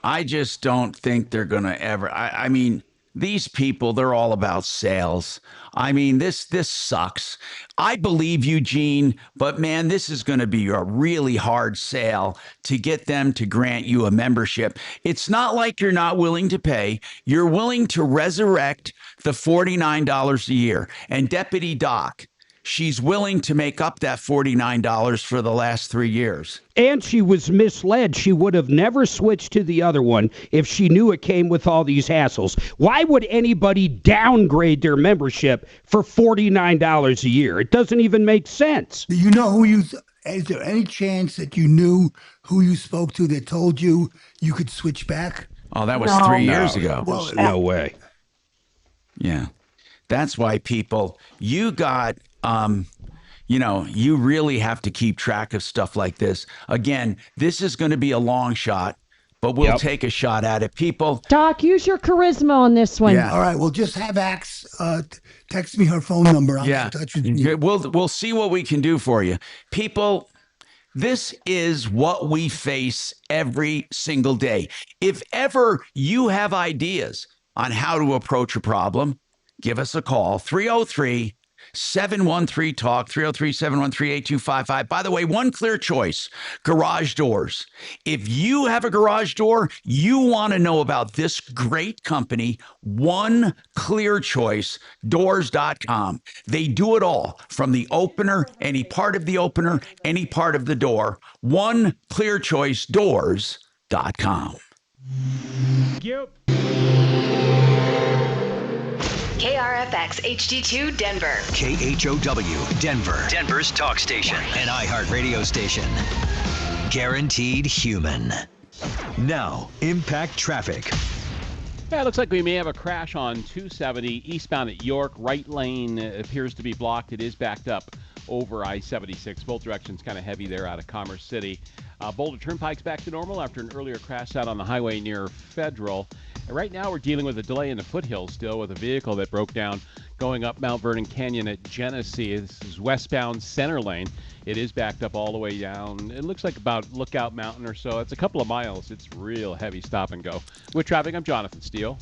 I just don't think they're going to ever. I mean, these people, they're all about sales. I mean, this sucks. I believe you, Gene, but man, this is going to be a really hard sale to get them to grant you a membership. It's not like you're not willing to pay. You're willing to resurrect the $49 a year. And Deputy Doc, she's willing to make up that $49 for the last 3 years. And she was misled. She would have never switched to the other one if she knew it came with all these hassles. Why would anybody downgrade their membership for $49 a year? It doesn't even make sense. Do you know who you? Is there any chance that you knew who you spoke to that told you you could switch back? Oh, that was No. 3 years ago. Well, No way. Yeah. That's why people, you got, you really have to keep track of stuff like this. Again, this is going to be a long shot, but we'll take a shot at it. People. Doc, use your charisma on this one. Yeah. All right. Well, just have Axe text me her phone number. I'll get in touch with you. We'll see what we can do for you. People, this is what we face every single day. If ever you have ideas on how to approach a problem, give us a call, 303 713-TALK, 303-713-8255. By the way, one clear choice, garage doors. If you have a garage door, you want to know about this great company, One Clear Choice, doors.com. They do it all, from the opener, any part of the opener, any part of the door. One Clear Choice, doors.com. Thank you. KRFX HD2 Denver. KHOW Denver. Denver's talk station. An iHeartRadio station. Guaranteed human. Now, impact traffic. Yeah, it looks like we may have a crash on 270 eastbound at York. Right lane appears to be blocked. It is backed up over I-76. Both directions kind of heavy there out of Commerce City. Boulder Turnpike's back to normal after an earlier crash out on the highway near Federal. And right now we're dealing with a delay in the foothills still with a vehicle that broke down going up Mount Vernon Canyon at Genesee. This is westbound center lane. It is backed up all the way down. It looks like about Lookout Mountain or so. It's a couple of miles. It's real heavy stop and go. With traffic, I'm Jonathan Steele.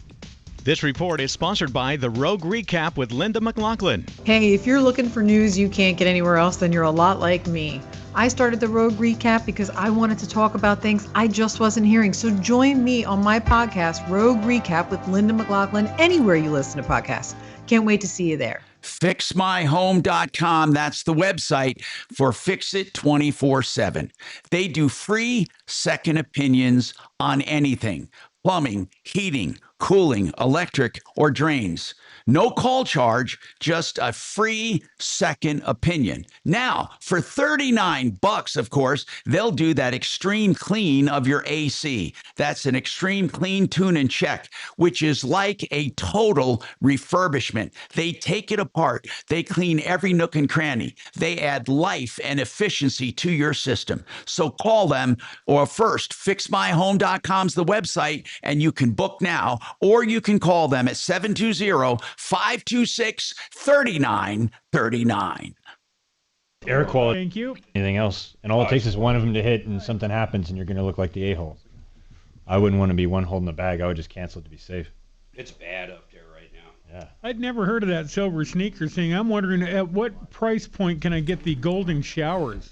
This report is sponsored by the Rogue Recap with Linda McLaughlin. Hey, if you're looking for news you can't get anywhere else, then you're a lot like me. I started the Rogue Recap because I wanted to talk about things I just wasn't hearing. So join me on my podcast, Rogue Recap with Linda McLaughlin, anywhere you listen to podcasts. Can't wait to see you there. FixMyHome.com. That's the website for Fix It 24/7. They do free second opinions on anything: plumbing, heating, cooling, electric, or drains. No call charge, just a free second opinion. Now, for $39, of course, they'll do that extreme clean of your AC. That's an extreme clean, tune, and check, which is like a total refurbishment. They take it apart. They clean every nook and cranny. They add life and efficiency to your system. So call them, or first, FixMyHome.com's the website, and you can book now, or you can call them at 720-526-3939. Air quality. Thank you. Anything else. And all it takes is one of them to hit and something happens and you're going to look like the a-hole. I wouldn't want to be one holding the bag. I would just cancel it to be safe. It's bad up there right now. Yeah. I'd never heard of that silver sneaker thing. I'm wondering at what price point can I get the golden showers?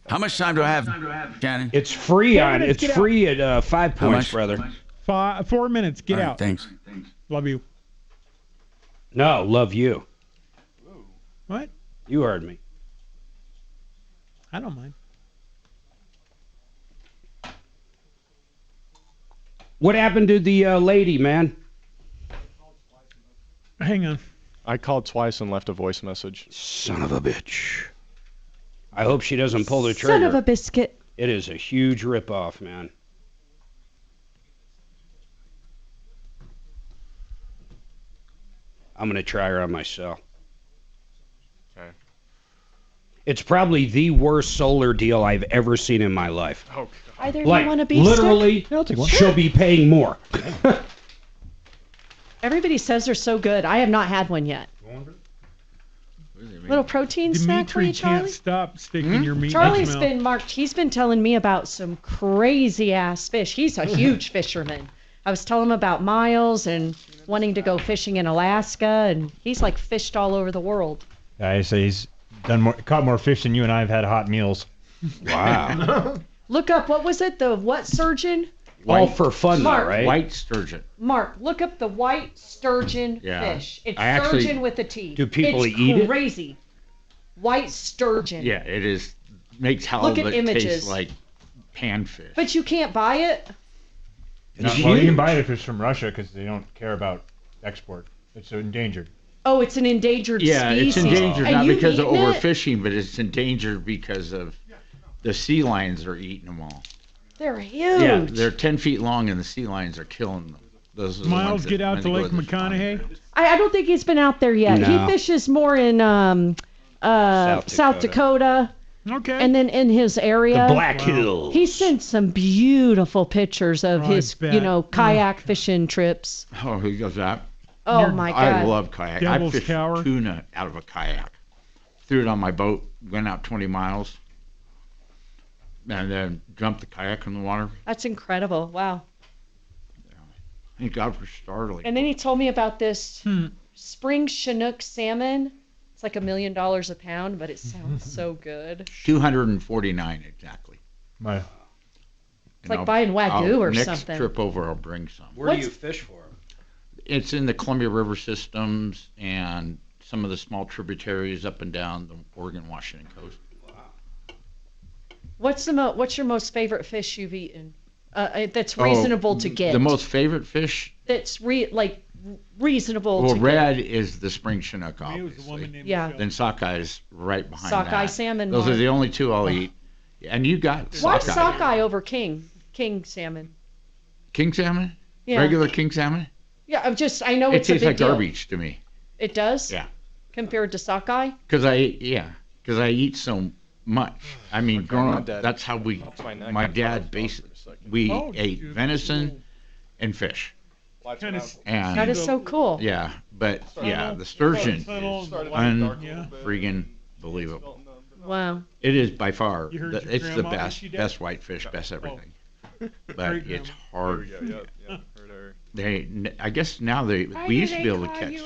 How much time do I have, Shannon? It's free on. It's get free at 5 How points, much? brother. 4 minutes. Get All right, out. thanks. Love you. No, love you. What? You heard me. I don't mind. What happened to the lady, man? Hang on. I called twice and left a voice message. Son of a bitch. I hope she doesn't pull the trigger. Son of a biscuit. It is a huge ripoff, man. I'm going to try her on my cell. Okay. It's probably the worst solar deal I've ever seen in my life. Oh, Either like, you want to be literally, she'll be paying more. Everybody says they're so good. I have not had one yet. Little protein snack for Dimitri you, can't Charlie? stop sticking your meat in Charlie's his mouth. been marked. He's been telling me about some crazy ass fish. He's a huge fisherman. I was telling him about Miles and wanting to go fishing in Alaska, and he's like fished all over the world. I say he's caught more fish than you and I have had hot meals. Wow. Look up, what was it? The what surgeon? All for fun, though, Mark. right? White sturgeon. Mark, look up the white sturgeon Yeah. fish. It's I actually- sturgeon with a T. Do people it's eat it? crazy. White sturgeon. Yeah, it is. Makes hell Look of at it images. taste like panfish. But you can't buy it. Well, you can buy it if it's from Russia because they don't care about export. It's endangered. Oh, it's an endangered Yeah, species. it's endangered And not you've because of eaten it? overfishing, but it's endangered because of the sea lions are eating them all. They're huge. Yeah, they're 10 feet long and the sea lions are killing them. Those are the Miles, ones that- get out when to they go Lake the McConaughey. I don't think he's been out there yet. No. He fishes more in South Dakota. Okay. And then in his area. The Black Hills. He sent some beautiful pictures of Oh, I his, bet. kayak fishing trips. Oh, who does that? Oh, my God. I love kayak. I Devil's fished Tower. tuna out of a kayak. Threw it on my boat, went out 20 miles, and then jumped the kayak in the water. That's incredible. Wow. Thank God for startling. And then he told me about this spring Chinook salmon. It's like $1 million a pound, but it sounds so good. 249 exactly. My. It's like buying Wagyu or next something. Next trip over, I'll bring some. Where do you fish for them? It's in the Columbia River systems and some of the small tributaries up and down the Oregon-Washington coast. What's your most favorite fish you've eaten? That's reasonable to get. The most favorite fish? That's reasonable to get. Well, red is the spring Chinook, obviously. Yeah. Then sockeye is right behind that. Sockeye salmon. Those are the only two I'll eat. And you got Why sockeye. sockeye over king salmon? King salmon? Yeah. Regular king salmon? Yeah, I know it's a big tastes like deal. garbage to me. It does? Yeah. Compared to sockeye? Because I eat so much. I mean, growing up, that's how my dad we ate venison and fish. And that is so cool. Yeah, but the sturgeon is unfreaking believable. Wow. It is by far, it's the grandma best whitefish, best everything. But it's hard. I guess now we used to be able to catch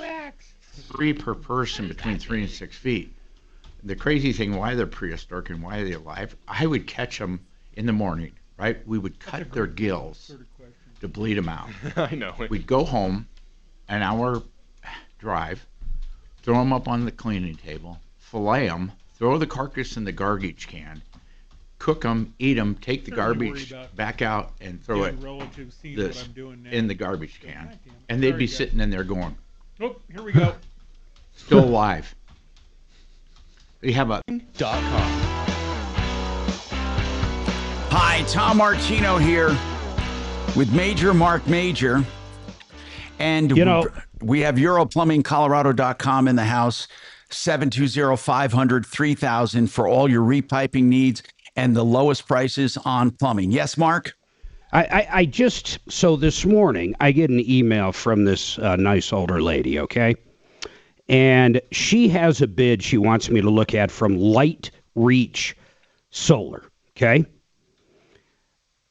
3 per person between 3 and 6 feet. The crazy thing, why they're prehistoric and why they're alive, I would catch them in the morning, right? We would cut their gills to bleed them out. I know. We'd go home, an hour drive, throw them up on the cleaning table, fillet them, throw the carcass in the garbage can, cook them, eat them, take the garbage back out, and throw it in the garbage can. And they'd be sitting in there going, oh, here we go. Still alive. We have a Hi, Tom Martino here with Marc Mager. And we have EuroPlumbingColorado.com in the house, 720-500-3000 for all your repiping needs and the lowest prices on plumbing. Yes, Mark? So this morning, I get an email from this nice older lady, okay? And she has a bid she wants me to look at from Light Reach Solar, okay?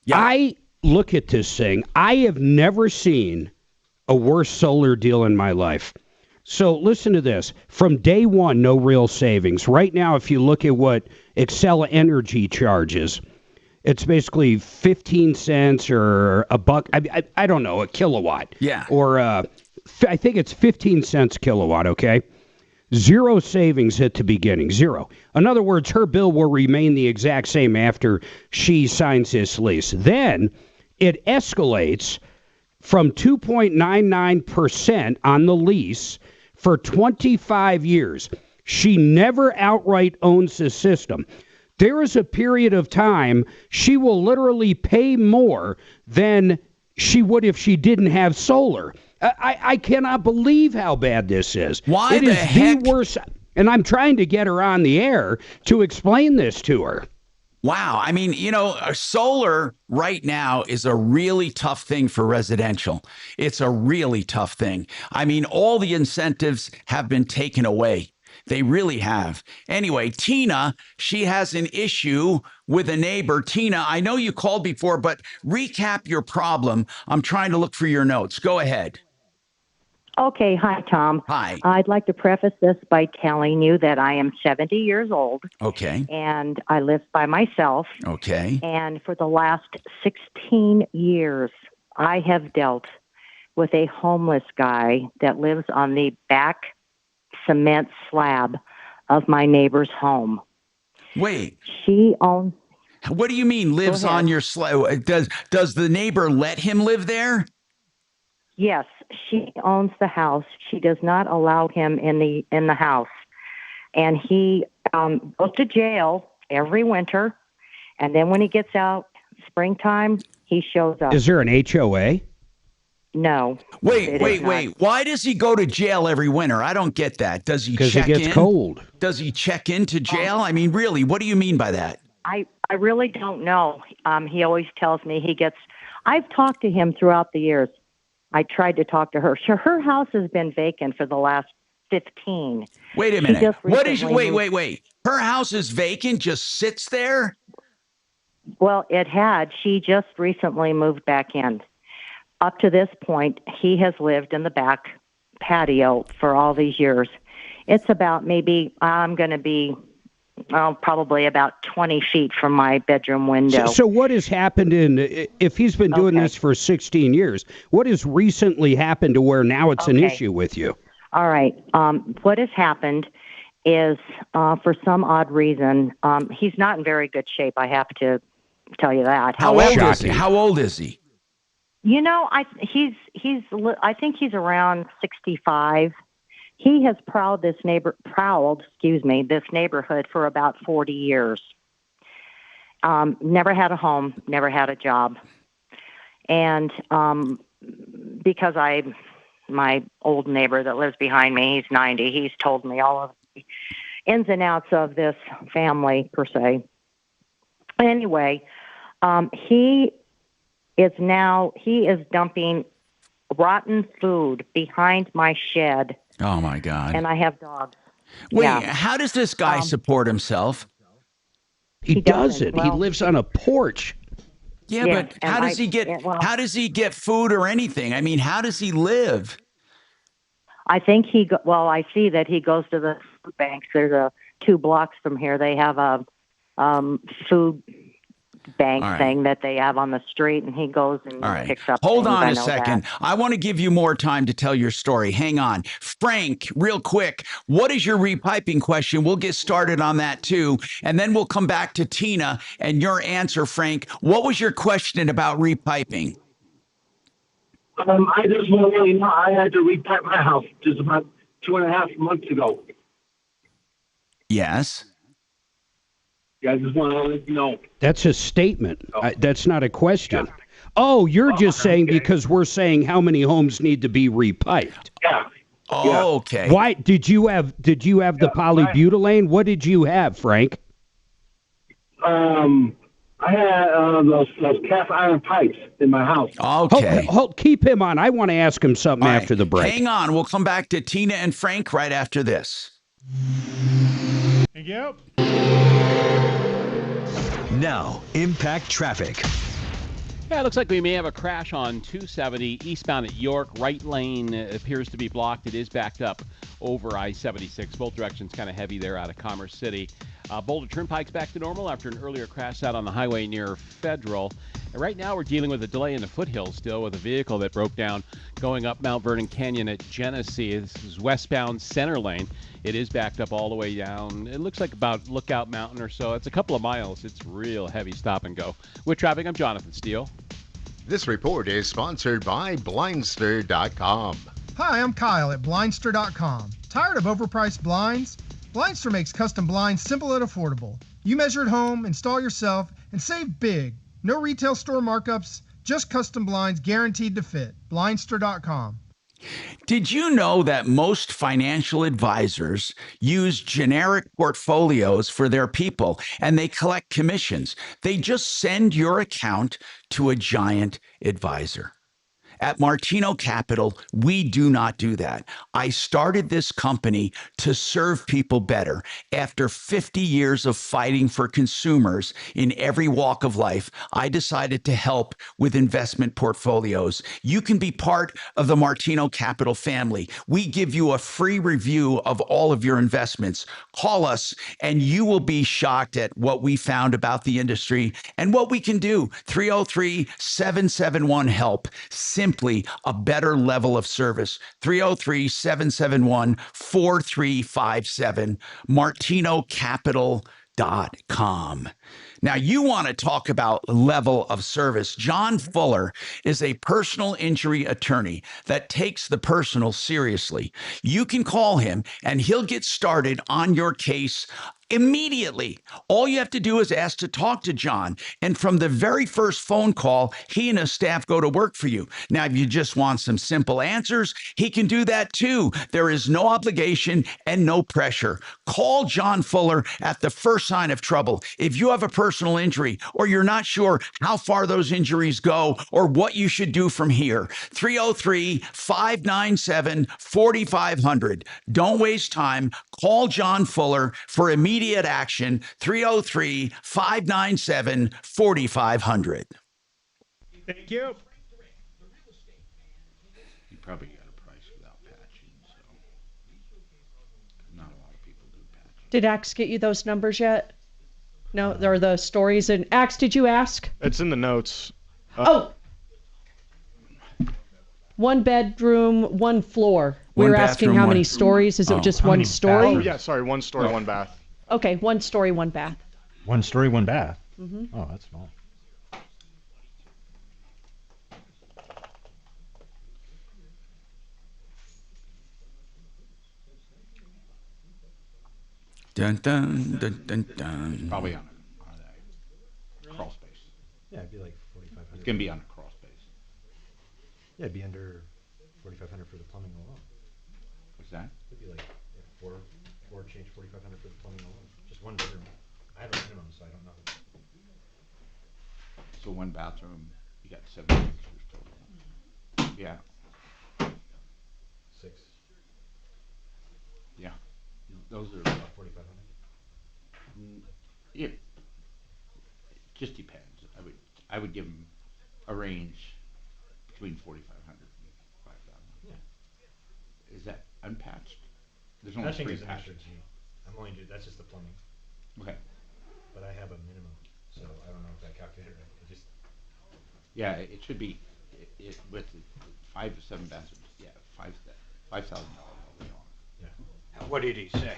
Yeah. I look at this thing. I have never seen a worse solar deal in my life. So listen to this. From day one, no real savings. Right now, if you look at what Excel Energy charges, it's basically 15 cents or a buck. I don't know, a kilowatt. Yeah. Or I think it's 15 cents kilowatt, okay? Zero savings at the beginning, zero. In other words, her bill will remain the exact same after she signs this lease. Then it escalates from 2.99% on the lease for 25 years. She never outright owns the system. There is a period of time she will literally pay more than she would if she didn't have solar. I cannot believe how bad this is. Why it the is heck? The worst. And I'm trying to get her on the air to explain this to her. Wow. I mean, solar right now is a really tough thing for residential. It's a really tough thing. I mean, all the incentives have been taken away. They really have. Anyway, Tina, she has an issue with a neighbor. Tina, I know you called before, but recap your problem. I'm trying to look for your notes. Go ahead. Okay. Hi, Tom. Hi. I'd like to preface this by telling you that I am 70 years old. Okay. And I live by myself. Okay. And for the last 16 years, I have dealt with a homeless guy that lives on the back cement slab of my neighbor's home. Wait. She owns. What do you mean lives on your slab? Does the neighbor let him live there? Yes, she owns the house. She does not allow him in the house, and he goes to jail every winter. And then when he gets out, springtime, he shows up. Is there an HOA? No. Wait. Why does he go to jail every winter? I don't get that. Does he check in? Because it gets cold. Does he check into jail? I mean, really, what do you mean by that? I really don't know. He always tells me he gets. I've talked to him throughout the years. I tried to talk to her. Sure, her house has been vacant for the last 15. Wait a minute. What is? Wait. Her house is vacant. Just sits there. Well, it had. She just recently moved back in. Up to this point, he has lived in the back patio for all these years. It's about maybe, I'm going to be, probably about 20 feet from my bedroom window. So what has happened if he's been doing this for 16 years, what has recently happened to where now it's an issue with you? All right. What has happened is, for some odd reason, he's not in very good shape. I have to tell you that. How old is he? You know, I think he's around 65. He has prowled this neighborhood for about 40 years. Never had a home, never had a job. And because my old neighbor that lives behind me, he's 90, he's told me all of the ins and outs of this family, per se. Anyway, he is dumping rotten food behind my shed. Oh, my God. And I have dogs. Wait, Yeah. how does this guy support himself? He doesn't. He lives on a porch. Yeah, but how does he get food or anything? I mean, how does he live? I think I see that he goes to the food banks. There's 2 blocks from here. They have a food bank thing that they have on the street, and he goes and picks up. Hold things. on I a know second. that. I want to give you more time to tell your story. Hang on. Frank, real quick, what is your repiping question? We'll get started on that too. And then we'll come back to Tina and your answer, Frank. What was your question about repiping? I just want to let you know I had to repipe my house just about 2.5 months ago. Yes. Yeah, I just want to let you know. That's a statement. That's not a question. Yeah. Oh, you're just saying because we're saying how many homes need to be repiped. Yeah. Oh, okay. Why did you have the polybutylene? What did you have, Frank? I had those cast iron pipes in my house. Okay. Keep him on. I want to ask him something after the break. Hang on. We'll come back to Tina and Frank right after this. Thank you. Now, impact traffic. Yeah, it looks like we may have a crash on 270 eastbound at York. Right lane appears to be blocked. It is backed up over I-76. Both directions kind of heavy there out of Commerce City. Boulder Turnpike's back to normal after an earlier crash out on the highway near Federal. And right now we're dealing with a delay in the foothills still with a vehicle that broke down going up Mount Vernon Canyon at Genesee. This is westbound center lane. It is backed up all the way down. It looks like about Lookout Mountain or so. It's a couple of miles. It's real heavy stop and go. With traffic, I'm Jonathan Steele. This report is sponsored by Blindster.com. Hi, I'm Kyle at Blindster.com. Tired of overpriced blinds? Blindster makes custom blinds simple and affordable. You measure at home, install yourself, and save big. No retail store markups, just custom blinds guaranteed to fit. Blindster.com. Did you know that most financial advisors use generic portfolios for their people and they collect commissions? They just send your account to a giant advisor. At Martino Capital, we do not do that. I started this company to serve people better. After 50 years of fighting for consumers in every walk of life, I decided to help with investment portfolios. You can be part of the Martino Capital family. We give you a free review of all of your investments. Call us and you will be shocked at what we found about the industry and what we can do. 303-771-HELP. Simply a better level of service. 303-771-4357. MartinoCapital.com. Now, you want to talk about level of service. John Fuller is a personal injury attorney that takes the personal seriously. You can call him and he'll get started on your case immediately. All you have to do is ask to talk to John. And from the very first phone call, he and his staff go to work for you. Now, if you just want some simple answers, he can do that too. There is no obligation and no pressure. Call John Fuller at the first sign of trouble. If you have a personal injury or you're not sure how far those injuries go or what you should do from here, 303-597-4500. Don't waste time. Call John Fuller for immediate action. 303-597-4500. Thank you. You probably got a price without patching. Did Axe get you those numbers yet? No, there are the stories. And Axe, did you ask? It's in the notes. Oh! 1 bedroom, 1 floor. We were asking how many stories. Is it just one story? Oh, yeah, sorry. 1 story, 1 bath. Okay, 1 story, 1 bath. 1 story, 1 bath. Mm-hmm. Oh, that's small. Dun, dun, dun, dun, dun. Probably on a crawl space. Yeah, it'd be like 4,500. It's gonna be on a crawl space. Yeah, it'd be under 4,500 for the plumbing alone. What's that? It'd be like four change 4,500 for the plumbing alone. Just 1 bedroom. I have a minimum, so I don't know. So 1 bathroom, you got 7 pictures total. Yeah. 6. Yeah. Those are about 4,500. It just depends. I would give them a range between 4,500 and 5,000. Yeah. Is that unpatched? There's only Patching 3 is an extra patches. G. I'm only doing that's just the plumbing. Okay. But I have a minimum, so I don't know if that calculated right. It just Yeah, it should be with 5 to 7 bathrooms. Yeah, $5,000 all the way on. Yeah. What did he say?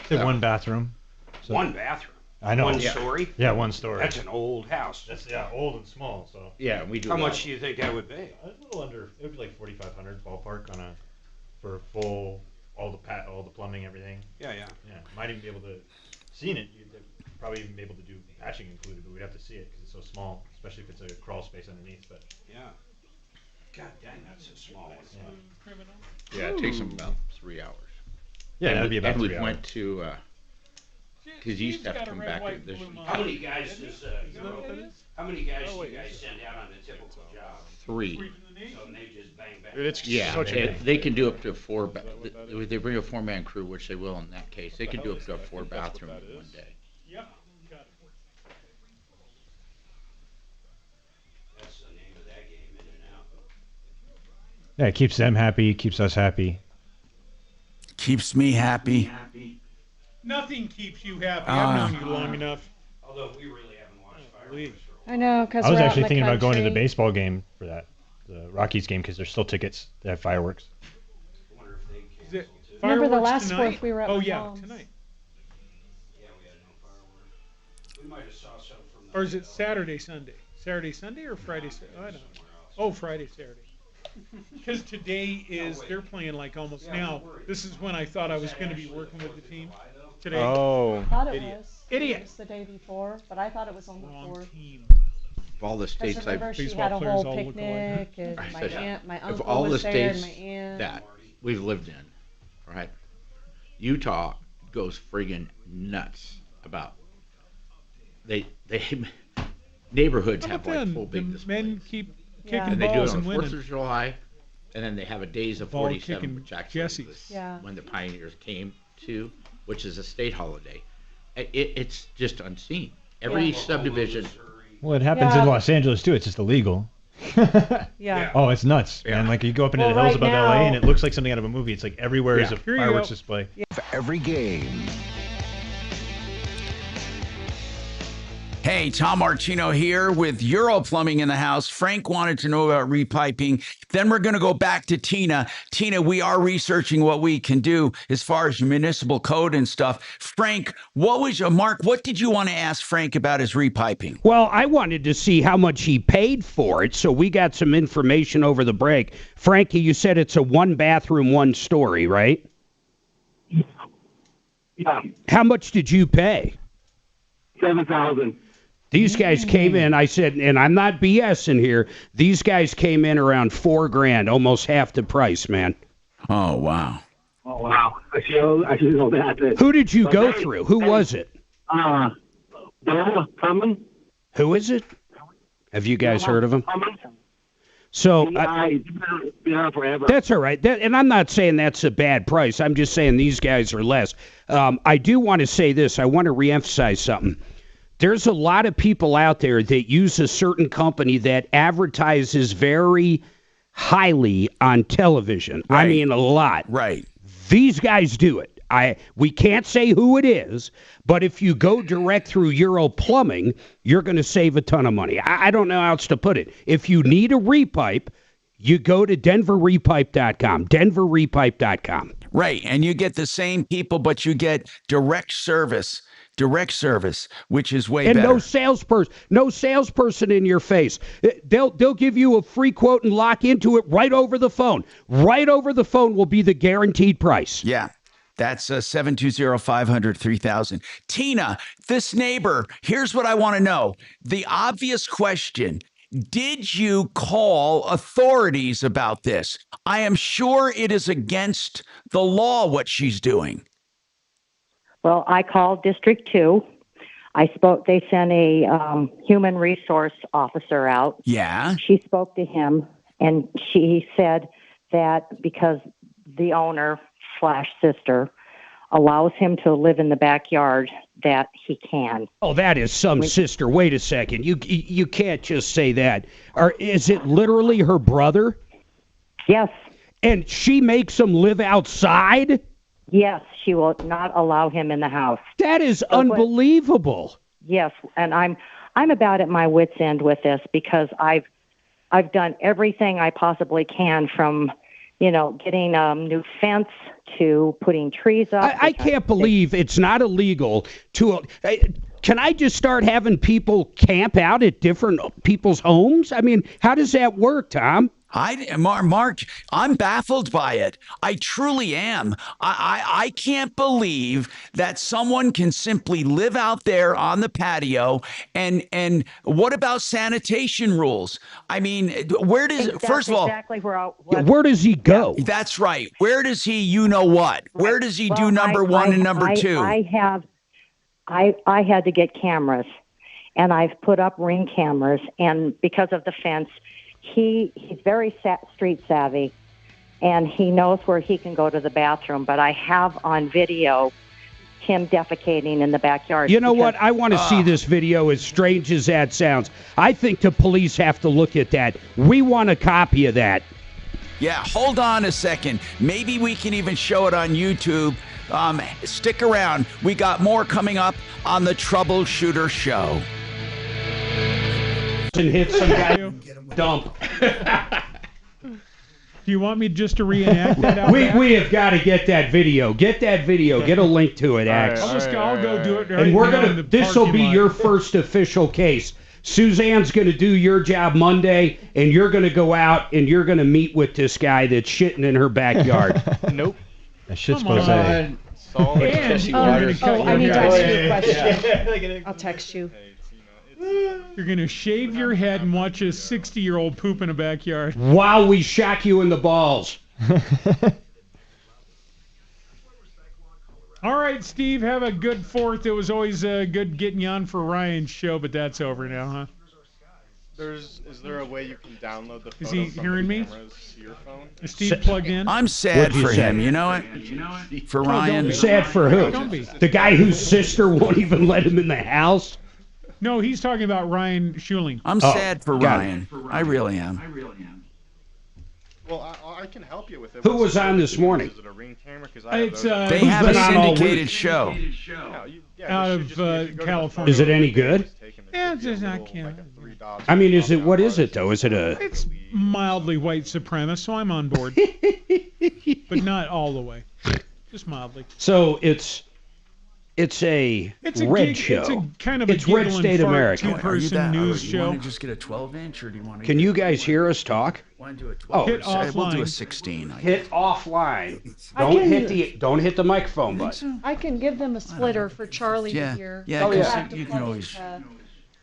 Said 1 bathroom. So 1 bathroom. I know. 1 Yeah. story. Yeah, 1 story. That's an old house. That's old and small. So Yeah, we do. How much do you think that would be? A little under. It would be like 4,500 ballpark for full all the plumbing, everything. Yeah. Yeah, might even be able to seen it. You'd probably even be able to do patching included, but we'd have to see it because it's so small, especially if it's a crawl space underneath. But Yeah. God dang, that's a small one. Yeah, it takes them about 3 hours. Yeah, and that'd be about and 3 we hours. went to because you used to have to come back. How many guys does how many guys do you guys send out on a typical job? 3. So they just bang bang. It's Yeah, such a they can do up to 4. They bring a 4-man crew, which they will in that case. They can do up to 4 bathrooms in 1 day. Yep. That's the name of that game, in and out. yeah, it keeps them happy, keeps us happy. Keeps me happy. Nothing keeps you happy. I've known you long enough. Although we really haven't watched fireworks. I know, because I was actually thinking about going to the baseball game for that, the Rockies game, because there's still tickets that have fireworks. Is it Remember the fireworks last tonight? 4th we were at Oh my yeah, mom's. tonight. Yeah, we had no fireworks. We might have saw some from the Or is it Saturday, Sunday? Saturday, Sunday, or Friday? I don't know. Oh, Friday, Saturday. Because today is they're playing like almost now. This is when I thought I was going to be working with the team today. Oh. I thought it Idiot. was. Idiot. It was the day before, but I thought it was on the Wrong 4th. team. Of all the states Because remember, I've she Baseball had a players whole all look alike. picnic, and I my said, aunt, my of uncle all the was there, and states my aunt. that we've lived in, right? Utah goes friggin' nuts about they neighborhoods How have about like them? full big The displays. men keep Yeah. kicking And they do balls it on and the 4th winning. of July, and then they have a days of Ball 47, kicking which actually Jesse's. was Yeah. when the Pioneers came to, which is a state holiday. It's just unseen. Every subdivision. Well, it happens Yeah. in Los Angeles too. It's just illegal. Yeah. Oh, it's nuts, man. Like you go up into Well, the hills right above now- LA, and it looks like something out of a movie. It's like everywhere is a Here you fireworks go. display. For every game. Hey, Tom Martino here with Euro Plumbing in the house. Frank wanted to know about repiping. Then we're going to go back to Tina. Tina, we are researching what we can do as far as municipal code and stuff. Frank, Mark, what did you want to ask Frank about his repiping? Well, I wanted to see how much he paid for it, so we got some information over the break. Frankie, you said it's a 1 bathroom, 1 story, right? Yeah, How much did you pay? 7,000. These guys came in, I said, and I'm not BSing here, these guys came in around $4,000, almost half the price, man. Oh, wow. Oh wow! I should know that. Who did you go through? Who was it? Bill Cummins. Who is it? Have you guys heard of him? Cummins. So He's been on forever. that's all right. And I'm not saying that's a bad price. I'm just saying these guys are less. I do want to say this. I want to reemphasize something. There's a lot of people out there that use a certain company that advertises very highly on television. Right. I mean, a lot. Right. These guys do it. We can't say who it is, but if you go direct through Euro Plumbing, you're going to save a ton of money. I don't know how else to put it. If you need a repipe, you go to denverrepipe.com, denverrepipe.com. Right, and you get the same people, but you get direct service, which is way and better. no salesperson in your face. They'll give you a free quote and lock into it right over the phone. Right over the phone will be the guaranteed price. Yeah. That's 720-500-3000. Tina, this neighbor, here's what I want to know. The obvious question, did you call authorities about this? I am sure it is against the law what she's doing. Well, I called District 2. They sent a human resource officer out. Yeah. She spoke to him, and she said that because the owner/sister allows him to live in the backyard, that he can. Oh, that is some sister. Wait a second. You can't just say that. Or is it literally her brother? Yes. And she makes him live outside? Yes, she will not allow him in the house. That is unbelievable. Yes, and I'm about at my wit's end with this because I've done everything I possibly can, from getting a new fence to putting trees up. I can't believe it's not illegal to. Can I just start having people camp out at different people's homes? I mean, how does that work, Tom? Mark, I'm baffled by it. I truly am. I can't believe that someone can simply live out there on the patio. And what about sanitation rules? I mean, where does first of all, exactly where does he go? That's right. Where does he? You know what? Where does he do number one and number two? I had to get cameras, and I've put up Ring cameras, and because of the fence. He's very street savvy, and he knows where he can go to the bathroom. But I have on video him defecating in the backyard. You know what? I want to see this video, as strange as that sounds. I think the police have to look at that. We want a copy of that. Yeah, hold on a second. Maybe we can even show it on YouTube. Stick around. We got more coming up on the Troubleshooter Show. And hit some guy. Dump. Do you want me just to reenact that out back? We have got to get that video. Get that video. Get a link to it, Ax. I'll go do it right and we're now gonna. in the This will be parking lot. your first official case. Suzanne's going to do your job Monday, and you're going to go out and you're going to meet with this guy that's shitting in her backyard. Nope. That shit's Come supposed to. on. Salt, And Cheshire you're water. gonna cut I need your to hair. ask you a question. I'll text you. You're going to shave your head and watch a 60-year-old poop in a backyard. While we shack you in the balls. All right, Steve, have a good 4th. It was always good getting you on for Ryan's show, but that's over now, huh? Is there a way you can download the photo Is he from hearing the me? cameras to your phone? Is Steve plugged in? I'm sad What'd you for say? him. You know it? For Ryan. Sad for who? Don't be. The guy whose sister won't even let him in the house? No, he's talking about Ryan Schuling. I'm sad for got Ryan. I really am. Well, I can help you with it. Who What's was the on this photo? morning? Is it a Ring camera? Because I have It's, those. They Who's have been a on all week? syndicated show. No, Out of, California. Is it any good? Yeah, it's just not Canada. I mean, what is it though? Is it a? It's mildly white supremacist, so I'm on board. But not all the way. Just mildly. So it's a red gig, show. It's a kind of a It's Red giggle and State fart America. two-person news You show. want to just get a 12-inch, or do you want to? Can you guys hear us talk? Want to do a 12? Oh, Hit We'll do a offline. 16. Hit offline. I Don't hit the microphone button. I can give them a splitter for Charlie Yeah, to hear. yeah, Oh, because yeah. you can always.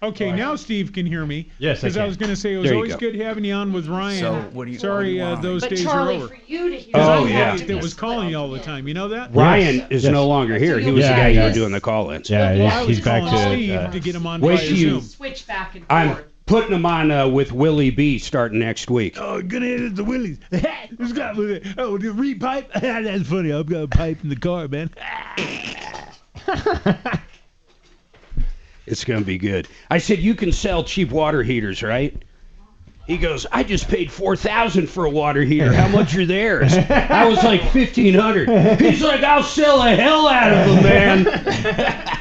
Okay, now Steve can hear me. Yes, I Because I can. was going to say it was There you always go. good having you on with Ryan. So, what do you- Sorry, what do you want? those But days Charlie, are over. for you to hear. Oh, I'm the yeah. guy that was calling you all the time. You know that? Ryan is Yes. no longer here. He was Yeah, the guy you were yes. doing the call-ins. Yeah, Well, I was he's back calling to. Steve to get him on Wait via till you- Zoom. Switch back and I'm forth. putting him on with Willie B starting next week. Oh, gonna hit the Willies. It's got the re-pipe. That's funny. I've got a pipe in the car, man. It's going to be good. I said you can sell cheap water heaters, right? He goes, I just paid $4,000 for a water heater. How much are theirs? I was like $1,500. He's like, I'll sell the hell out of them, man.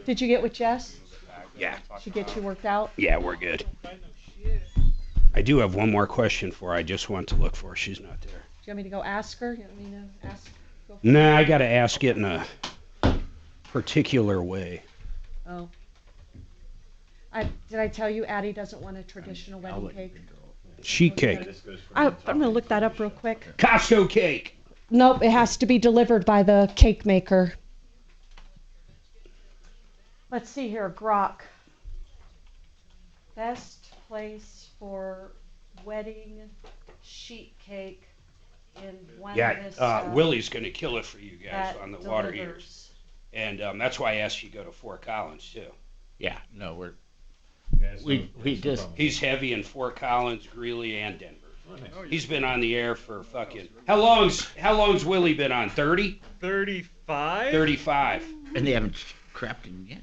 Did you get with Jess? Yeah. She get you worked out? Yeah, we're good. I do have one more question for her. I just want to look for her. She's not there. Do you want me to go ask her? You want me to ask? Go for Nah, I got to ask it in a particular way. Oh. Did I tell you Addie doesn't want a traditional wedding cake? Sheet cake. I'm going to look that up real quick. Costco cake. Nope, it has to be delivered by the cake maker. Let's see here, Grok. Best place for wedding sheet cake in Buena Yeah, Vista Willie's going to kill it for you guys that on the water delivers. heaters. And that's why I asked you to go to Fort Collins, too. Yeah, no, we're Yeah, we just He's heavy in Fort Collins, Greeley, and Denver. He's been on the air for fucking... How long's Willie been on? 30? 35? 35. and they haven't crapped him yet.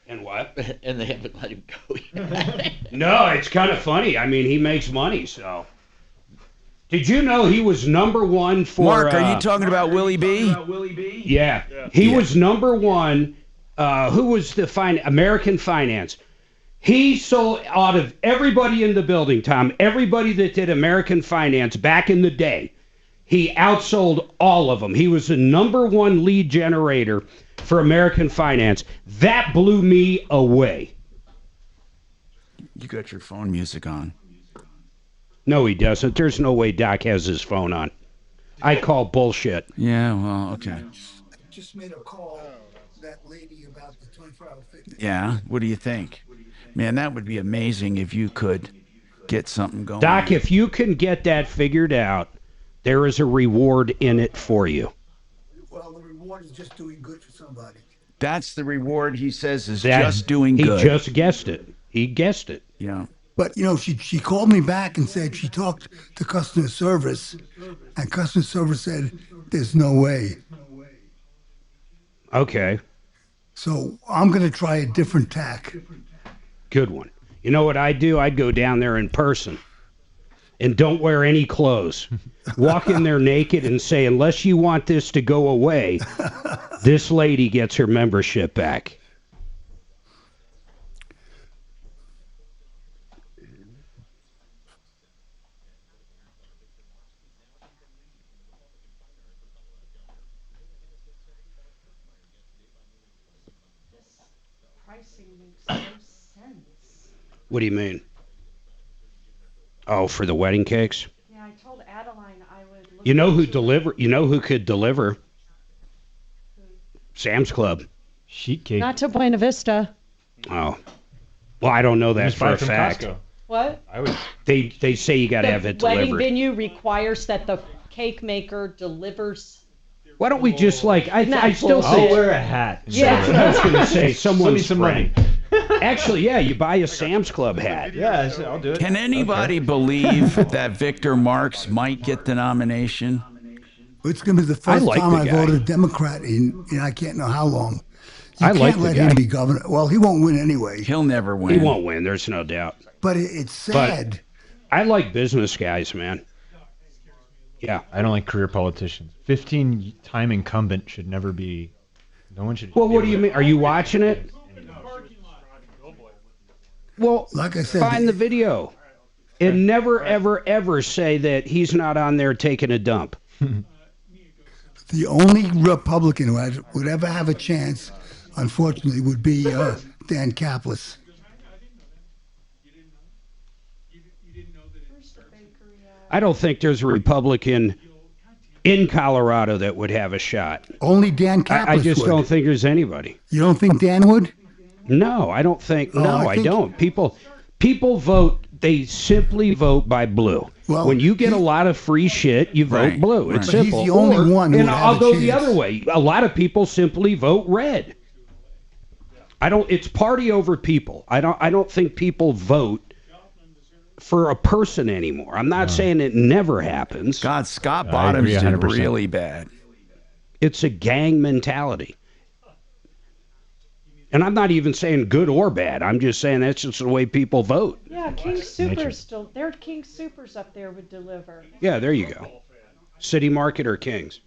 And what? And they haven't let him go yet. No, it's kind of funny. I mean, he makes money, so... Did you know he was number one for... Mark, are you talking about Willie B? Yeah. He was number one. Who was the American Finance? He sold out of everybody in the building, Tom, everybody that did American Finance back in the day, he outsold all of them. He was the number one lead generator for American Finance. That blew me away. You got your phone music on. No, he doesn't. There's no way Doc has his phone on. I call bullshit. Yeah, well, okay. I just made a call that lady about the 24-hour fitness. Yeah, what do you think? Man, that would be amazing if you could get something going. Doc, if you can get that figured out, there is a reward in it for you. Well, the reward is just doing good for somebody. That's the reward, he says, is That- just doing good. He just guessed it. He guessed it. Yeah. But, you know, she called me back and said she talked to customer service, and customer service said, there's no way. Okay. So I'm going to try a different tack. Good one. You know what I'd do? I'd go down there in person and don't wear any clothes. Walk in there naked and say, unless you want this to go away, this lady gets her membership back. Pricing makes no sense. What do you mean? Oh, for the wedding cakes? Yeah, I told Adeline I would look You know who into- deliver? You know who could deliver? Sam's Club. Sheet cake. Not to Buena Vista. Oh. Well, I don't know that Just for buy a it from fact. Costco. What? I would. They say you got to The have it wedding delivered. venue requires that the cake maker delivers. Why don't we just I still I'll say wear a hat. Yeah. That's what I was going to say. Someone me some money. Actually, yeah, you buy a Sam's Club hat. Yeah, I'll do it. Can anybody believe that Victor Marx might get the nomination? It's going to be the first like time the I guy. voted Democrat in I can't know how long. You I can't like the let guy. him be governor. Well, he won't win anyway. He'll never win. He won't win. There's no doubt. But it's But sad. I like business guys, man. Yeah. I don't like career politicians. 15-time incumbent should never be. No one should. Well, be what do able you to- mean? Are you watching it? Well, Like I said, find the video. And never, ever, ever say that he's not on there taking a dump. the only Republican who would ever have a chance, unfortunately, would be Dan Kaplis. I don't think there's a Republican in Colorado that would have a shot. Only Dan Kaplis I just would. don't think there's anybody. You don't think Dan would? No, I don't think. Oh, No, I I think- don't. People vote. They simply vote by blue. Well, when you get a lot of free shit, you vote Right, blue. right. It's But he's simple. the only Or- one who and would have I'll a go the chance. other way. A lot of people simply vote red. I don't. It's party over people. I don't think people vote for a person anymore. I'm not saying it never happens. God, Scott I Bottoms agree did 100%. really bad. It's a gang mentality. And I'm not even saying good or bad. I'm just saying that's just the way people vote. Yeah, King Supers still. Their King Supers up there would deliver. Yeah, there you go. City Market or King's.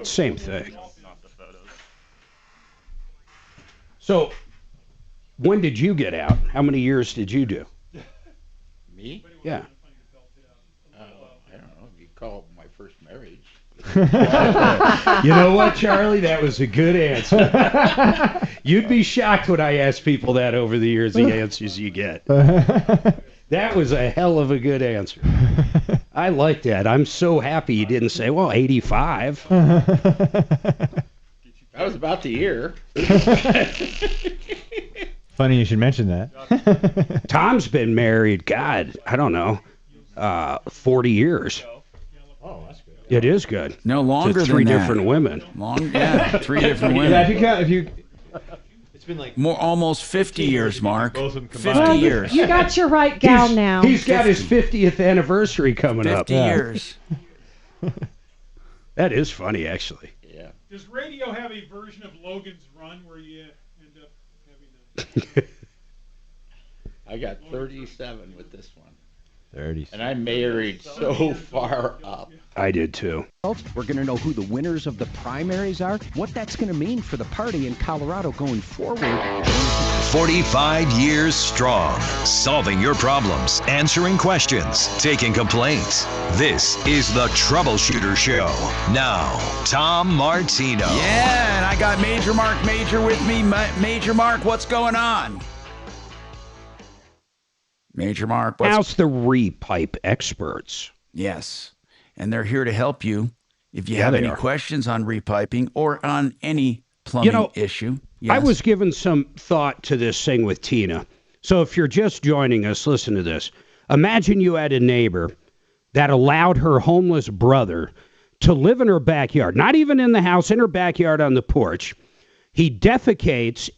Same thing. So, when did you get out? How many years did you do? Me? Yeah. I don't know. You call it my first marriage. You know what, Charlie? That was a good answer. You'd be shocked when I ask people that over the years, the answers you get. That was a hell of a good answer. I like that. I'm so happy you didn't say, well, 85. That was about the year. Funny you should mention that. Tom's been married, God, I don't know, 40 years. Oh, that's good. It is good. No longer to three than that. different women. Three different women. Yeah, if you it's been like almost 50 years, Mark. 50 Well, years. You got your right gal now. He's got his 50th anniversary coming 50 up. years. That is funny, actually. Yeah. Does radio have a version of Logan's Run where you end up having I got 37 with this one. 30. And I married so far up. I did too. We're going to know who the winners of the primaries are, what that's going to mean for the party in Colorado going forward. 45 years strong, solving your problems, answering questions, taking complaints. This is the Troubleshooter Show. Now, Tom Martino. Yeah, and I got Major Marc Mager with me. Major Marc, what's going on? Major Marc, what's... How's the repipe experts? Yes, and they're here to help you if you Yeah, have they any are. questions on repiping or on any plumbing issue. Yes. I was giving some thought to this thing with Tina. So if you're just joining us, listen to this. Imagine you had a neighbor that allowed her homeless brother to live in her backyard, not even in the house, in her backyard on the porch. He defecates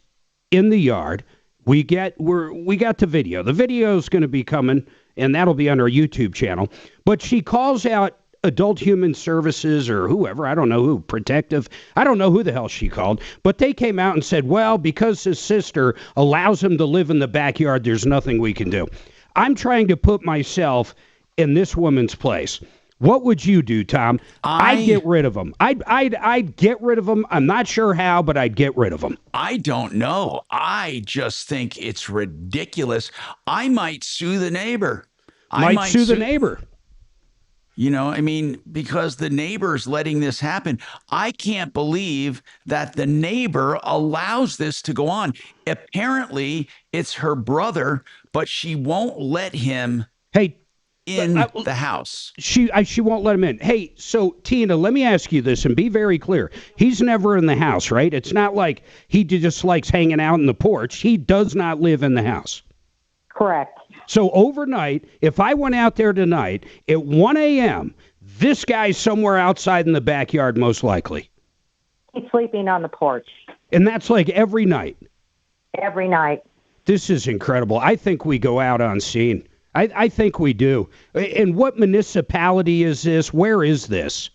in the yard. We got the video. The video is going to be coming, and that'll be on our YouTube channel. But she calls out Adult Human Services or whoever, I don't know who, Protective, I don't know who the hell she called, but they came out and said, well, because his sister allows him to live in the backyard, there's nothing we can do. I'm trying to put myself in this woman's place. What would you do, Tom? I'd get rid of him. I'd get rid of him. I'm not sure how, but I'd get rid of him. I don't know. I just think it's ridiculous. I might sue the neighbor. I might sue the neighbor. You know, I mean, because the neighbor's letting this happen. I can't believe that the neighbor allows this to go on. Apparently, it's her brother, but she won't let him in the house. She won't let him in. Hey, so Tina, let me ask you this and be very clear. He's never in the house, right? It's not like he just likes hanging out in the porch. He does not live in the house. Correct. So overnight, if I went out there tonight at 1 a.m., this guy's somewhere outside in the backyard, most likely. He's sleeping on the porch. And that's like every night. Every night. This is incredible. I think we go out on scene. I think we do. And what municipality is this? Where is this?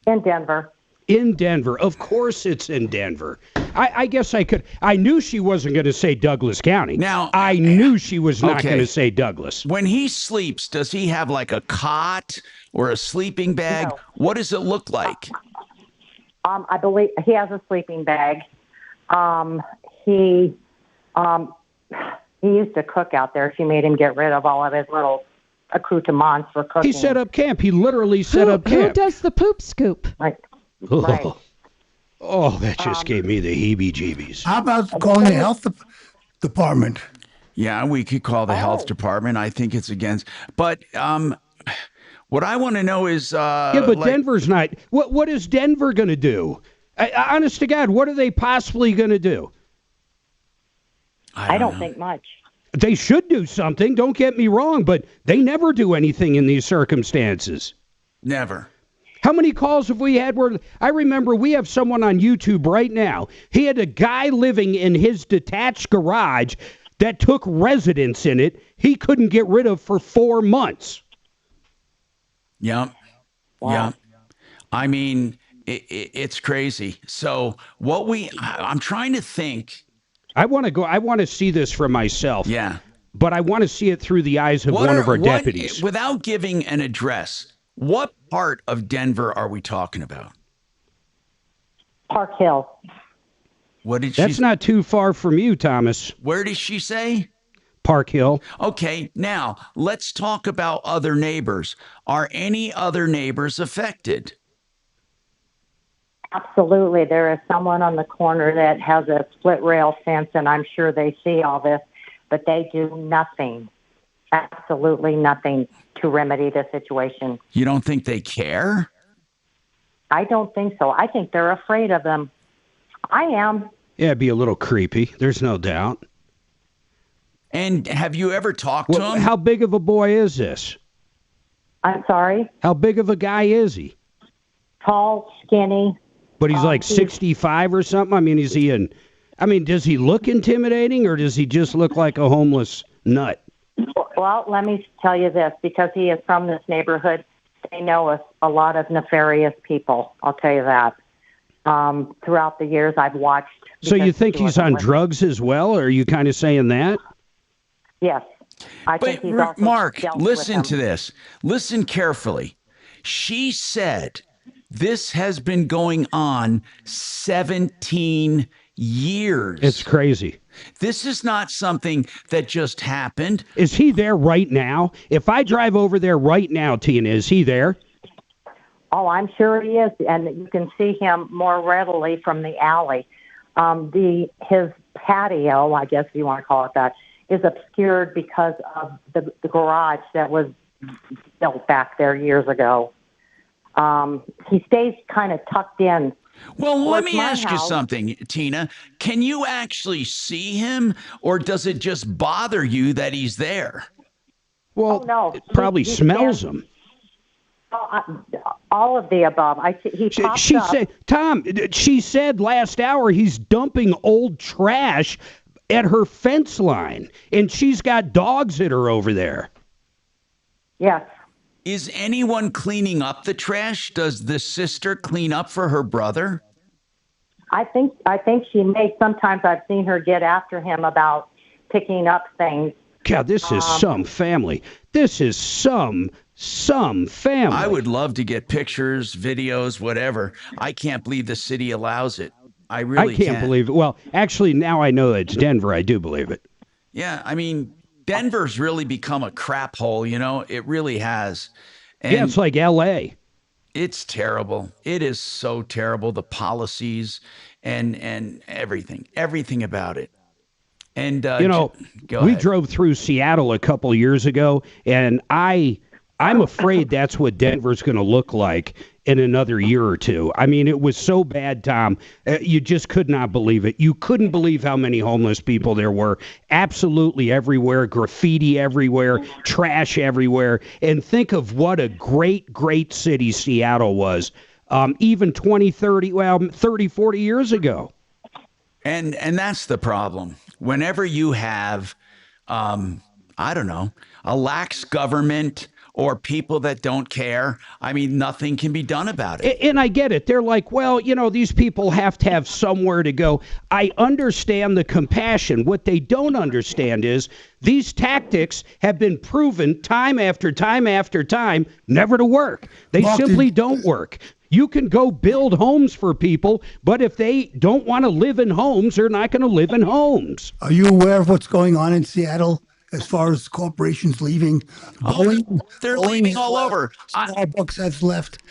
In Denver. In Denver. Of course it's in Denver. I guess I could. I knew she wasn't going to say Douglas County. Now, I knew she was not okay. going to say Douglas. When he sleeps, does he have like a cot or a sleeping bag? No. What does it look like? I believe he has a sleeping bag. He used to cook out there. She made him get rid of all of his little accoutrements for cooking. He set up camp. He literally set up camp. Who does the poop scoop? Right. Oh, oh, that just gave me the heebie-jeebies. How about calling the health department? Yeah, we could call the health department. I think it's against. But what I want to know is... yeah, but Denver's not... What is Denver going to do? Honest to God, what are they possibly going to do? I don't think much. They should do something, don't get me wrong, but they never do anything in these circumstances. Never. How many calls have we had where I remember we have someone on YouTube right now. He had a guy living in his detached garage that took residence in it. He couldn't get rid of for 4 months. Yeah. Wow. Yeah. I mean, It's crazy. So I'm trying to think. I want to see this for myself. Yeah. But I want to see it through the eyes of one of our deputies. Without giving an address, what part of Denver are we talking about? Park Hill. What did she? That's not too far from you, Thomas. Where did she say? Park Hill. Okay, now let's talk about other neighbors. Are any other neighbors affected? Absolutely. There is someone on the corner that has a split rail fence, and I'm sure they see all this, but they do nothing, absolutely nothing to remedy the situation. You don't think they care? I don't think so. I think they're afraid of them. I am. Yeah, it'd be a little creepy. There's no doubt. And have you ever talked to him? How big of a boy is this? I'm sorry? How big of a guy is he? Tall, skinny. But he's like 65 or something? I mean, does he look intimidating, or does he just look like a homeless nut? Well, let me tell you this, because he is from this neighborhood, they know a lot of nefarious people. I'll tell you that. Throughout the years I've watched. So you think he's on drugs as well, or are you kind of saying that? Yes. I think he's also Mark, dealt listen with to them. this. Listen carefully. She said this has been going on 17 years. It's crazy. This is not something that just happened. Is he there right now? If I drive over there right now, Tina, is he there? Oh, I'm sure he is, and you can see him more readily from the alley. His patio, I guess if you want to call it that, is obscured because of the garage that was built back there years ago. He stays kind of tucked in. Well, let Towards me my ask you house. something, Tina. Can you actually see him, or does it just bother you that he's there? Well, no. it probably He smells stands- him. All of the above. He pops up. Said, Tom, she said last hour he's dumping old trash at her fence line, and she's got dogs that are over there. Yes. Is anyone cleaning up the trash? Does the sister clean up for her brother? I think she may. Sometimes I've seen her get after him about picking up things. God, this is some family. This is some family. I would love to get pictures, videos, whatever. I can't believe the city allows it. I really can't believe it. Well, actually, now I know it's Denver. I do believe it. Yeah, I mean, Denver's really become a crap hole, you know? It really has. And yeah, it's like L.A. It's terrible. It is so terrible, the policies and everything about it. And, we drove through Seattle a couple years ago, and I'm afraid that's what Denver's going to look like in another year or two. I mean, it was so bad, Tom. You just could not believe it. You couldn't believe how many homeless people there were. Absolutely everywhere. Graffiti everywhere. Trash everywhere. And think of what a great, great city Seattle was. Even 20, 30, 40 years ago. And that's the problem. Whenever you have, I don't know, a lax government or people that don't care, I mean, nothing can be done about it. And I get it. They're like, well, these people have to have somewhere to go. I understand the compassion. What they don't understand is these tactics have been proven time after time after time never to work. They simply don't work. You can go build homes for people, but if they don't want to live in homes, they're not going to live in homes. Are you aware of what's going on in Seattle as far as corporations leaving? Boeing, They're leaving all over. Starbucks has left.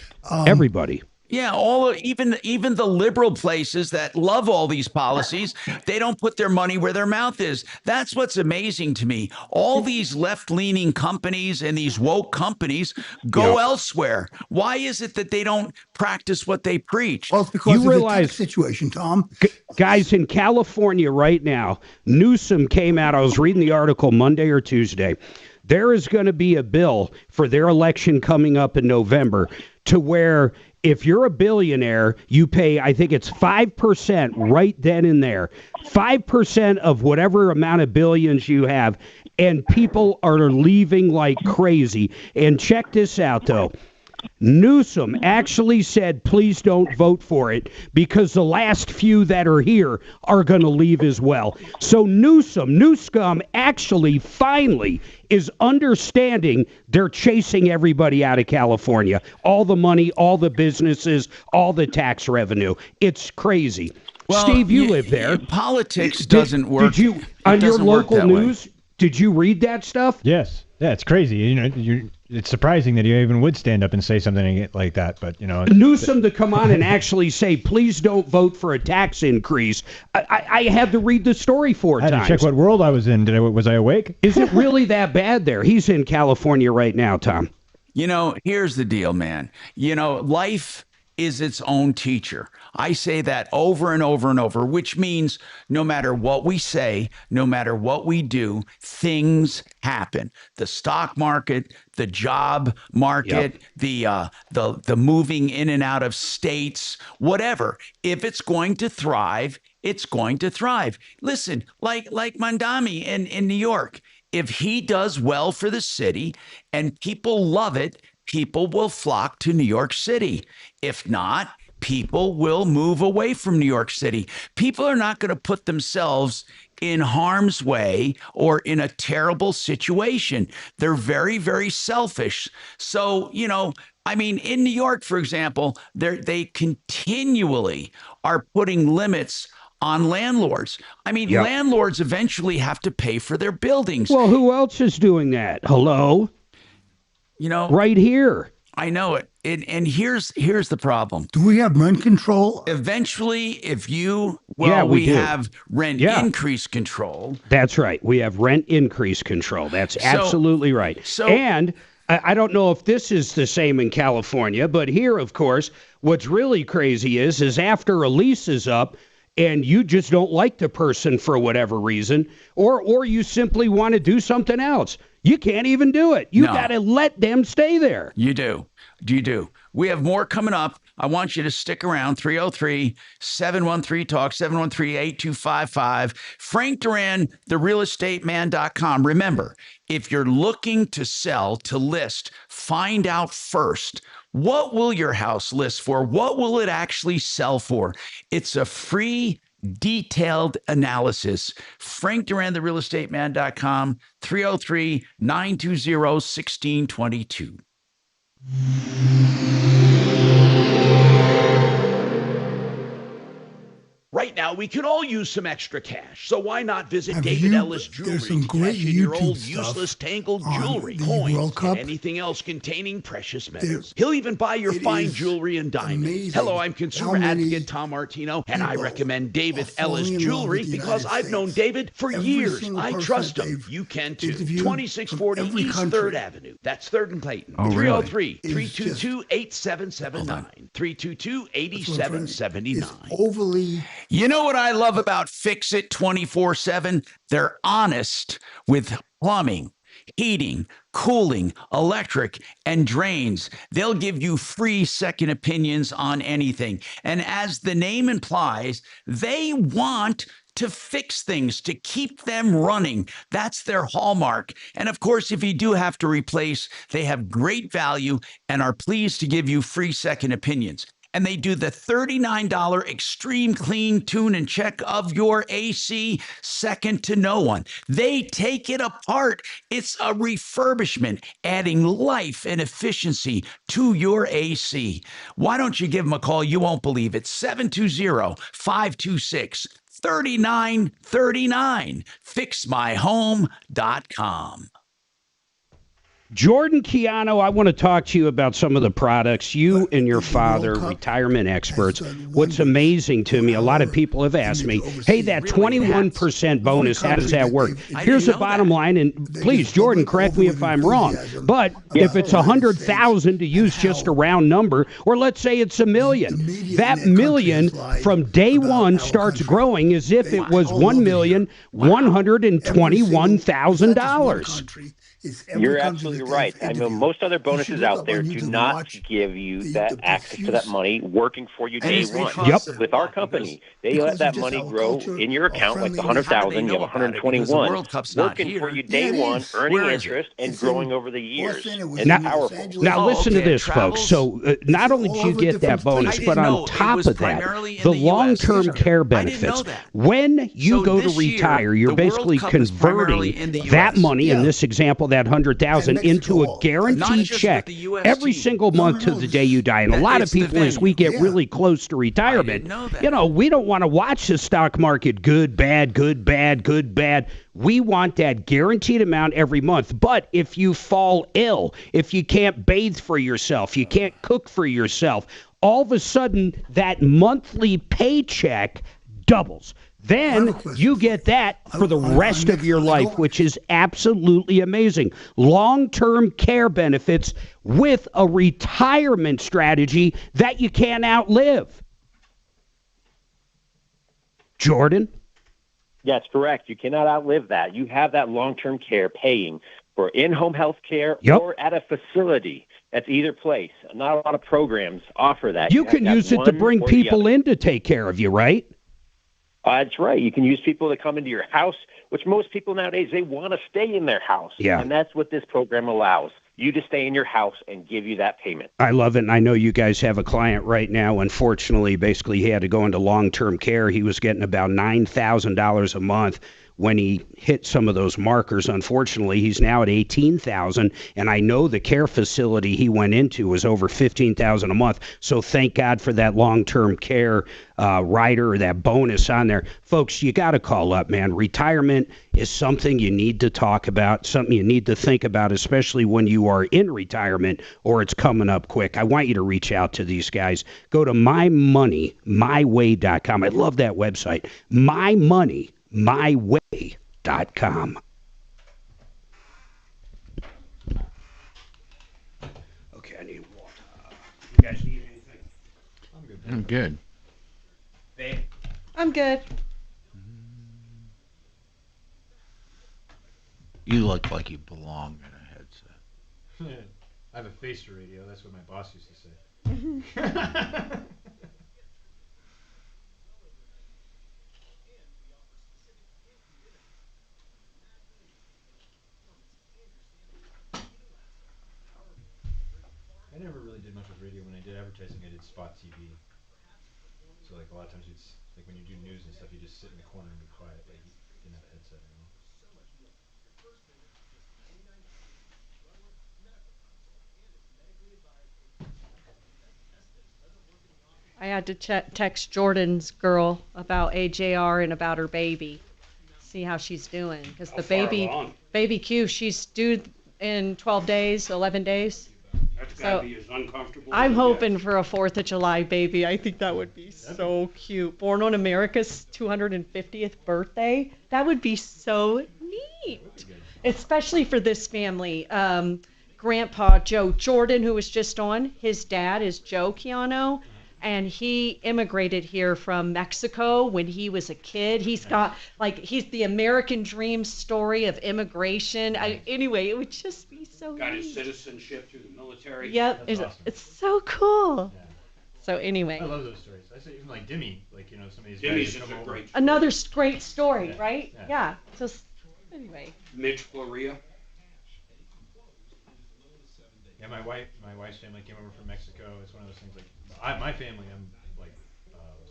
Everybody. Yeah, even the liberal places that love all these policies, they don't put their money where their mouth is. That's what's amazing to me. All these left-leaning companies and these woke companies go elsewhere. Why is it that they don't practice what they preach? Well, it's because of the tax situation, Tom. Guys, in California right now, Newsom came out. I was reading the article Monday or Tuesday. There is going to be a bill for their election coming up in November to where if you're a billionaire, you pay, I think it's 5% right then and there. 5% of whatever amount of billions you have. And people are leaving like crazy. And check this out, though. Newsom actually said, please don't vote for it because the last few that are here are going to leave as well. So Newsom actually finally is understanding they're chasing everybody out of California. All the money, all the businesses, all the tax revenue. It's crazy. Well, Steve, you live there. Politics doesn't work. Did you, it on your doesn't work local that way. news, did you read that stuff? Yes. Yeah, it's crazy. It's surprising that you even would stand up and say something like that. But Newsom to come on and actually say, please don't vote for a tax increase. I had to read the story 4 times. I had to check what world I was in. Was I awake? Is it really that bad there? He's in California right now, Tom. Here's the deal, man. Life is its own teacher. I say that over and over and over, which means no matter what we say, no matter what we do, things happen. The stock market, the job market, the moving in and out of states, whatever. If it's going to thrive, it's going to thrive. Listen, like Mandami in New York, if he does well for the city and people love it, people will flock to New York City. If not, people will move away from New York City. People are not going to put themselves in harm's way or in a terrible situation. They're very, very selfish. So, in New York, for example, they continually are putting limits on landlords. Landlords eventually have to pay for their buildings. Well, who else is doing that? Hello? Right here. I know it. And here's the problem. Do we have rent control? Eventually, if we do. have rent increase control. That's right. We have rent increase control. That's absolutely right. And I don't know if this is the same in California, but here, of course, what's really crazy is after a lease is up, and you just don't like the person for whatever reason, or you simply want to do something else. You can't even do it. You got to let them stay there. You do. You do. We have more coming up. I want you to stick around. 303-713-TALK, 713-8255. Frank Duran, therealestateman.com. Remember, if you're looking to sell, to list, find out first, what will your house list for? What will it actually sell for? It's a free, detailed analysis. Frank Duran, therealestateman.com, 303-920-1622. Right now, we could all use some extra cash, so why not visit David Ellis Jewelry to cash in your old useless tangled jewelry, coins, and anything else containing precious metals. He'll even buy your fine jewelry and diamonds. Hello, I'm consumer advocate Tom Martino, and I recommend David Ellis Jewelry because I've known David for years. I trust him. You can too. 2640 East 3rd Avenue. That's 3rd and Clayton. 303-322-8779. 322-8779. Overly. You know what I love about Fix It 24/7? They're honest with plumbing, heating, cooling, electric, and drains. They'll give you free second opinions on anything. And as the name implies, they want to fix things, to keep them running. That's their hallmark. And of course, if you do have to replace, they have great value and are pleased to give you free second opinions. And they do the $39 extreme clean, tune, and check of your AC, second to no one. They take it apart. It's a refurbishment, adding life and efficiency to your AC. Why don't you give them a call? You won't believe it. 720-526-3939. FixMyHome.com. Jordan Keanu, I want to talk to you about some of the products. You and your father, retirement experts. What's amazing to me, a lot of people have asked me, hey, that 21% bonus, how does that work? Here's the bottom line, and please, Jordan, correct me if I'm wrong, but if it's 100,000 to use just a round number, or let's say it's $1 million, that million from day one starts growing as if it was $1,121,000. You're absolutely right. I mean, most other bonuses out there do not give you that access to that money working for you day one. Yep. With our company, they let that money grow in your account, like the 100,000. You have 121 working for you day one, earning interest and growing over the years. And Now, powerful. now listen to this, folks. So not only do you get that bonus, but on top of that, the long-term care benefits. When you go to retire, you're basically converting that money, in this example, that 100,000, into a guaranteed check every single month to the day you die. And a lot of people, as we get really close to retirement, we don't want to watch the stock market good, bad, good, bad, good, bad. We want that guaranteed amount every month. But if you fall ill, if you can't bathe for yourself, you can't cook for yourself, all of a sudden that monthly paycheck doubles. Then you get that for the rest of your life, which is absolutely amazing. Long-term care benefits with a retirement strategy that you can't outlive. Jordan? That's correct. You cannot outlive that. You have that long-term care paying for in-home health care or at a facility. That's either place. Not a lot of programs offer that. You can use it to bring people in to take care of you, right? That's right. You can use people that come into your house, which most people nowadays, they want to stay in their house. Yeah. And that's what this program allows. You to stay in your house and give you that payment. I love it, and I know you guys have a client right now. Unfortunately, basically, he had to go into long-term care. He was getting about $9,000 a month when he hit some of those markers. Unfortunately, he's now at $18,000, and I know the care facility he went into was over $15,000 a month. So thank God for that long-term care rider or that bonus on there. Folks, you got to call up, man. Retirement is something you need to talk about, something you need to think about, especially when you are in retirement or it's coming up quick. I want you to reach out to these guys. Go to mymoneymyway.com. I love that website. mymoney.myway.com. Okay, I need water. You guys need anything? I'm good. Babe? I'm good. You look like you belong in a headset. I have a face radio. That's what my boss used to say. I never really did much with radio. When I did advertising, I did spot TV. So like a lot of times it's like when you do news and stuff, you just sit in the corner and be quiet. Like you didn't have a headset anymore. I had to text Jordan's girl about AJR and about her baby. See how she's doing. Because the baby Q, she's due in 12 days, 11 days. That's got to be as uncomfortable. I'm hoping for a 4th of July baby. I think that would be so cute. Born on America's 250th birthday. That would be so neat. Especially for this family. Grandpa Joe Jordan, who was just on, his dad is Joe Keano. And he immigrated here from Mexico when he was a kid. He's got, he's the American dream story of immigration. Anyway, it would just be so Got neat. his citizenship through the military. Yep, it's so cool. Yeah. So anyway. I love those stories. I say even like Dimmy, some of these Dimmy's guys is a great story. Another great story, right? Yeah. Just, anyway. Mitch Floria. Yeah, my wife's family came over from Mexico. It's one of those things my family, I'm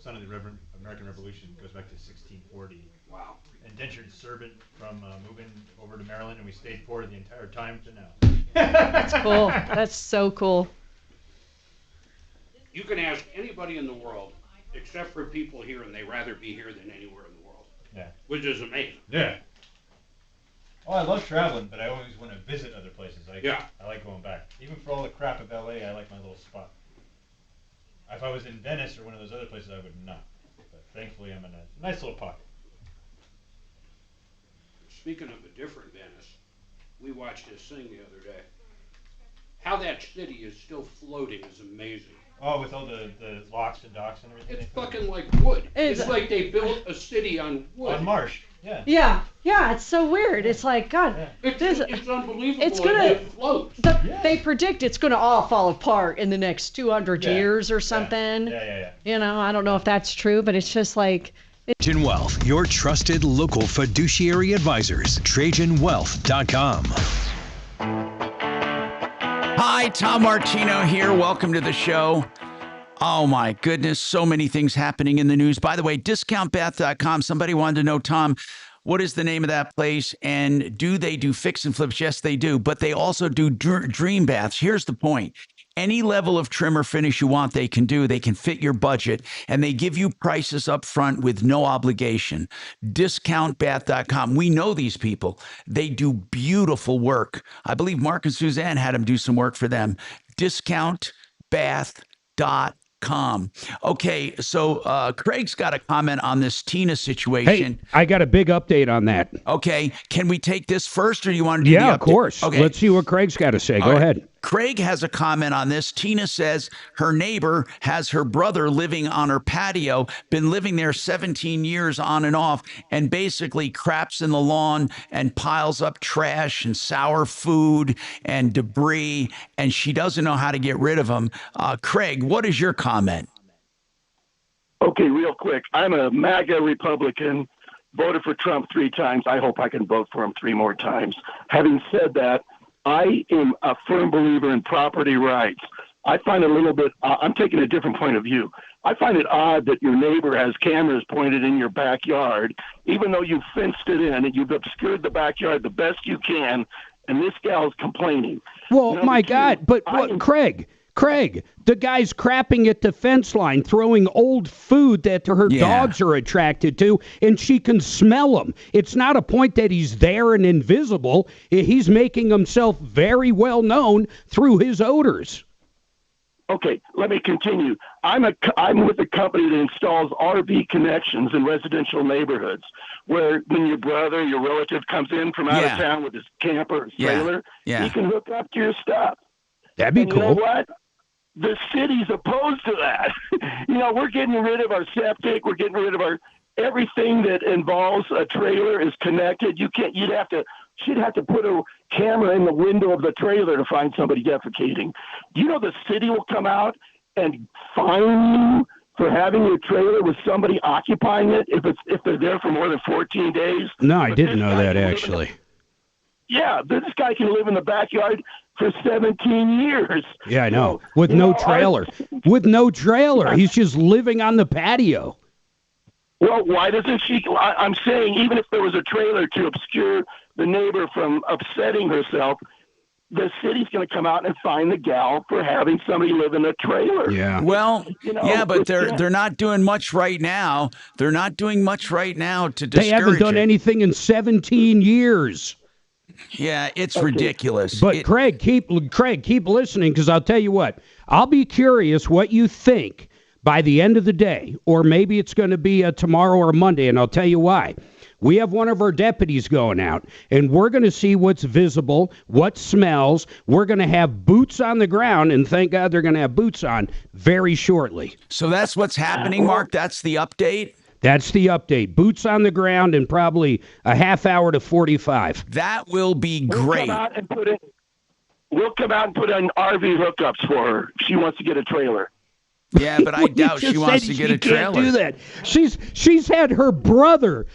son of the American Revolution, goes back to 1640. Wow. Indentured servant from moving over to Maryland, and we stayed poor the entire time to now. That's cool. That's so cool. You can ask anybody in the world, except for people here, and they rather be here than anywhere in the world. Yeah. Which is amazing. Yeah. Oh, I love traveling, but I always want to visit other places. I like going back. Even for all the crap of LA, I like my little spot. If I was in Venice or one of those other places, I would not. But thankfully, I'm in a nice little pocket. Speaking of a different Venice, we watched this thing the other day. How that city is still floating is amazing. Oh, with all the locks and docks and everything. It's fucking like wood. It's like they built a city on wood. On marsh. Yeah. Yeah, it's so weird. It's like, God, It's unbelievable. it's gonna. It floats. They predict it's gonna all fall apart in the next 200 years or something. Yeah. You know, I don't know if that's true, but it's just like. Trajan Wealth, your trusted local fiduciary advisors. TrajanWealth.com. Hi, Tom Martino here. Welcome to the show. Oh my goodness, so many things happening in the news. By the way, discountbath.com. Somebody wanted to know, Tom, what is the name of that place? And do they do fix and flips? Yes, they do. But they also do dream baths. Here's the point. Any level of trim or finish you want, they can do. They can fit your budget, and they give you prices up front with no obligation. Discountbath.com. We know these people. They do beautiful work. I believe Mark and Suzanne had them do some work for them. Discountbath.com. Okay, so Craig's got a comment on this Tina situation. Hey, I got a big update on that. Okay, can we take this first, or do you want to do the update? Yeah, of course. Okay. Let's see what Craig's got to say. Go ahead. Craig has a comment on this. Tina says her neighbor has her brother living on her patio, been living there 17 years on and off, and basically craps in the lawn and piles up trash and sour food and debris, and she doesn't know how to get rid of them. Craig, what is your comment? Okay, real quick. I'm a MAGA Republican, voted for Trump 3 times. I hope I can vote for him 3 more times. Having said that, I am a firm believer in property rights. I find it a little bit, I'm taking a different point of view. I find it odd that your neighbor has cameras pointed in your backyard, even though you've fenced it in and you've obscured the backyard the best you can, and this gal's complaining. Well, my God, but what, Craig, the guy's crapping at the fence line, throwing old food that her dogs are attracted to, and she can smell them. It's not a point that he's there and invisible. He's making himself very well known through his odors. Okay, let me continue. I'm with a company that installs RV connections in residential neighborhoods, where when your brother, your relative comes in from out of town with his camper or trailer, he can hook up to your stuff. That'd be cool. You know what? The city's opposed to that. We're getting rid of our septic. We're getting rid of everything that involves a trailer is connected. She'd have to put a camera in the window of the trailer to find somebody defecating. Do you know the city will come out and fine you for having your trailer with somebody occupying it if they're there for more than 14 days? No, I didn't know that, actually. Yeah, this guy can live in the backyard for 17 years. Yeah, I know. With no trailer. He's just living on the patio. Well, why doesn't she? I'm saying even if there was a trailer to obscure the neighbor from upsetting herself, the city's going to come out and fine the gal for having somebody live in a trailer. Yeah. Well, but they're not doing much right now. They're not doing much right now to discourage They haven't done anything in 17 years. Yeah, it's ridiculous. But Craig, keep listening, because I'll tell you what. I'll be curious what you think by the end of the day, or maybe it's going to be tomorrow or Monday, and I'll tell you why. We have one of our deputies going out, and we're going to see what's visible, what smells. We're going to have boots on the ground, and thank God they're going to have boots on very shortly. So that's what's happening, Mark? That's the update? That's the update. Boots on the ground in probably a half hour to 45. That will be great. We'll come out and put in RV hookups for her. She wants to get a trailer. Yeah, but I doubt she wants to get a trailer. Can't do that. She's had her brother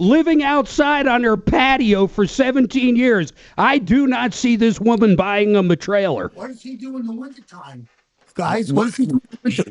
living outside on her patio for 17 years. I do not see this woman buying him a trailer. What does he do in the wintertime? Guys, what does he do?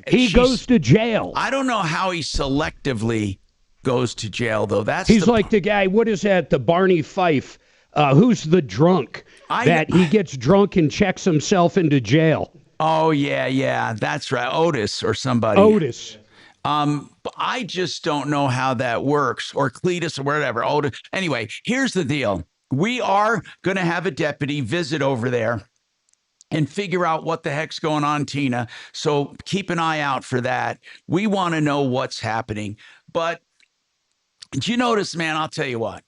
He goes to jail. I don't know how he selectively goes to jail, though. He's like the guy, what is that, the Barney Fife, who's the drunk, that he gets drunk and checks himself into jail. Oh, yeah, that's right. Otis or somebody. Otis. I just don't know how that works, or Cletus or whatever. Otis. Anyway, here's the deal. We are going to have a deputy visit over there and figure out what the heck's going on, Tina. So keep an eye out for that. We want to know what's happening. But do you notice, man, I'll tell you what.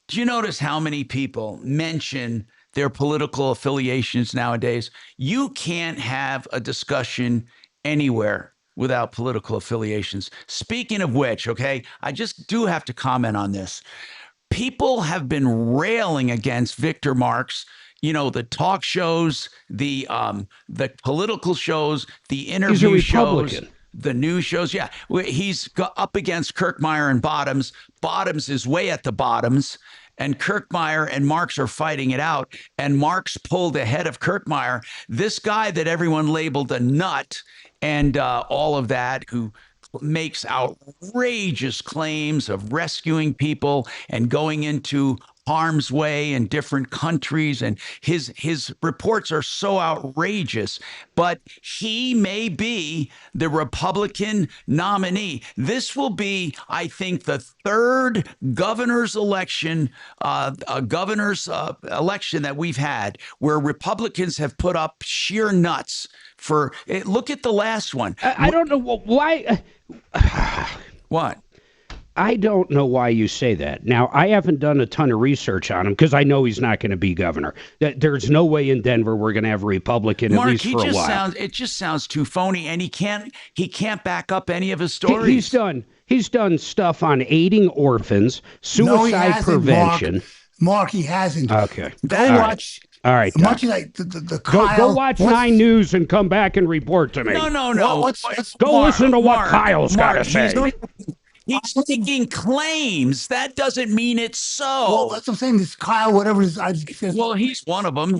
Do you notice how many people mention their political affiliations nowadays. You can't have a discussion anywhere without political affiliations. Speaking of which, okay, I just do have to comment on this. People have been railing against Victor Marx, the talk shows, the political shows, the interview shows, the news shows. Yeah, he's up against Kirkmeyer and Bottoms. Bottoms is way at the bottoms, and Kirkmeyer and Marx are fighting it out. And Marx pulled ahead of Kirkmeyer. This guy that everyone labeled a nut and all of that, who makes outrageous claims of rescuing people and going into harm's way in different countries, and his reports are so outrageous, but he may be the Republican nominee. This will be, I think, the third governor's election that we've had where Republicans have put up sheer nuts for it. Look at the last one. I don't know why. What? I don't know why you say that. Now, I haven't done a ton of research on him because I know he's not going to be governor. There's no way in Denver we're going to have a Republican, Mark, at least for a while. It just sounds too phony, and he can't back up any of his stories. He's done stuff on aiding orphans, suicide prevention. Mark, he hasn't. Okay. Watch. All right. Much like the Kyle. Go watch 9 News and come back and report to me. No. Go listen to what Kyle's got to say. He's making claims. That doesn't mean it's so. Well, that's what I'm saying. This Kyle, whatever his. Well, he's one of them.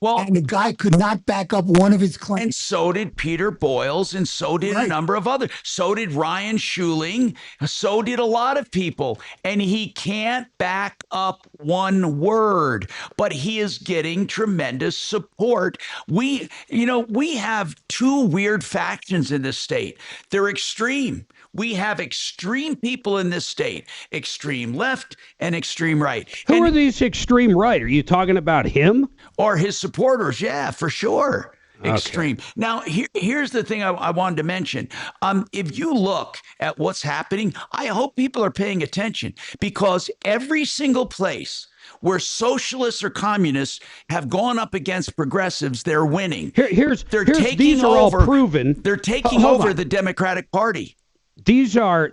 And the guy could not back up one of his claims. And so did Peter Boyles, and so did a number of others. So did Ryan Schuling. So did a lot of people. And he can't back up one word, but he is getting tremendous support. We have two weird factions in this state. They're extreme. We have extreme people in this state, extreme left and extreme right. Who are these extreme right? Are you talking about him? Or his supporters? Yeah, for sure. Extreme. Okay. Now, here's the thing I wanted to mention. If you look at what's happening, I hope people are paying attention, because every single place where socialists or communists have gone up against progressives, they're winning. These are all proven. They're taking over the Democratic Party. These are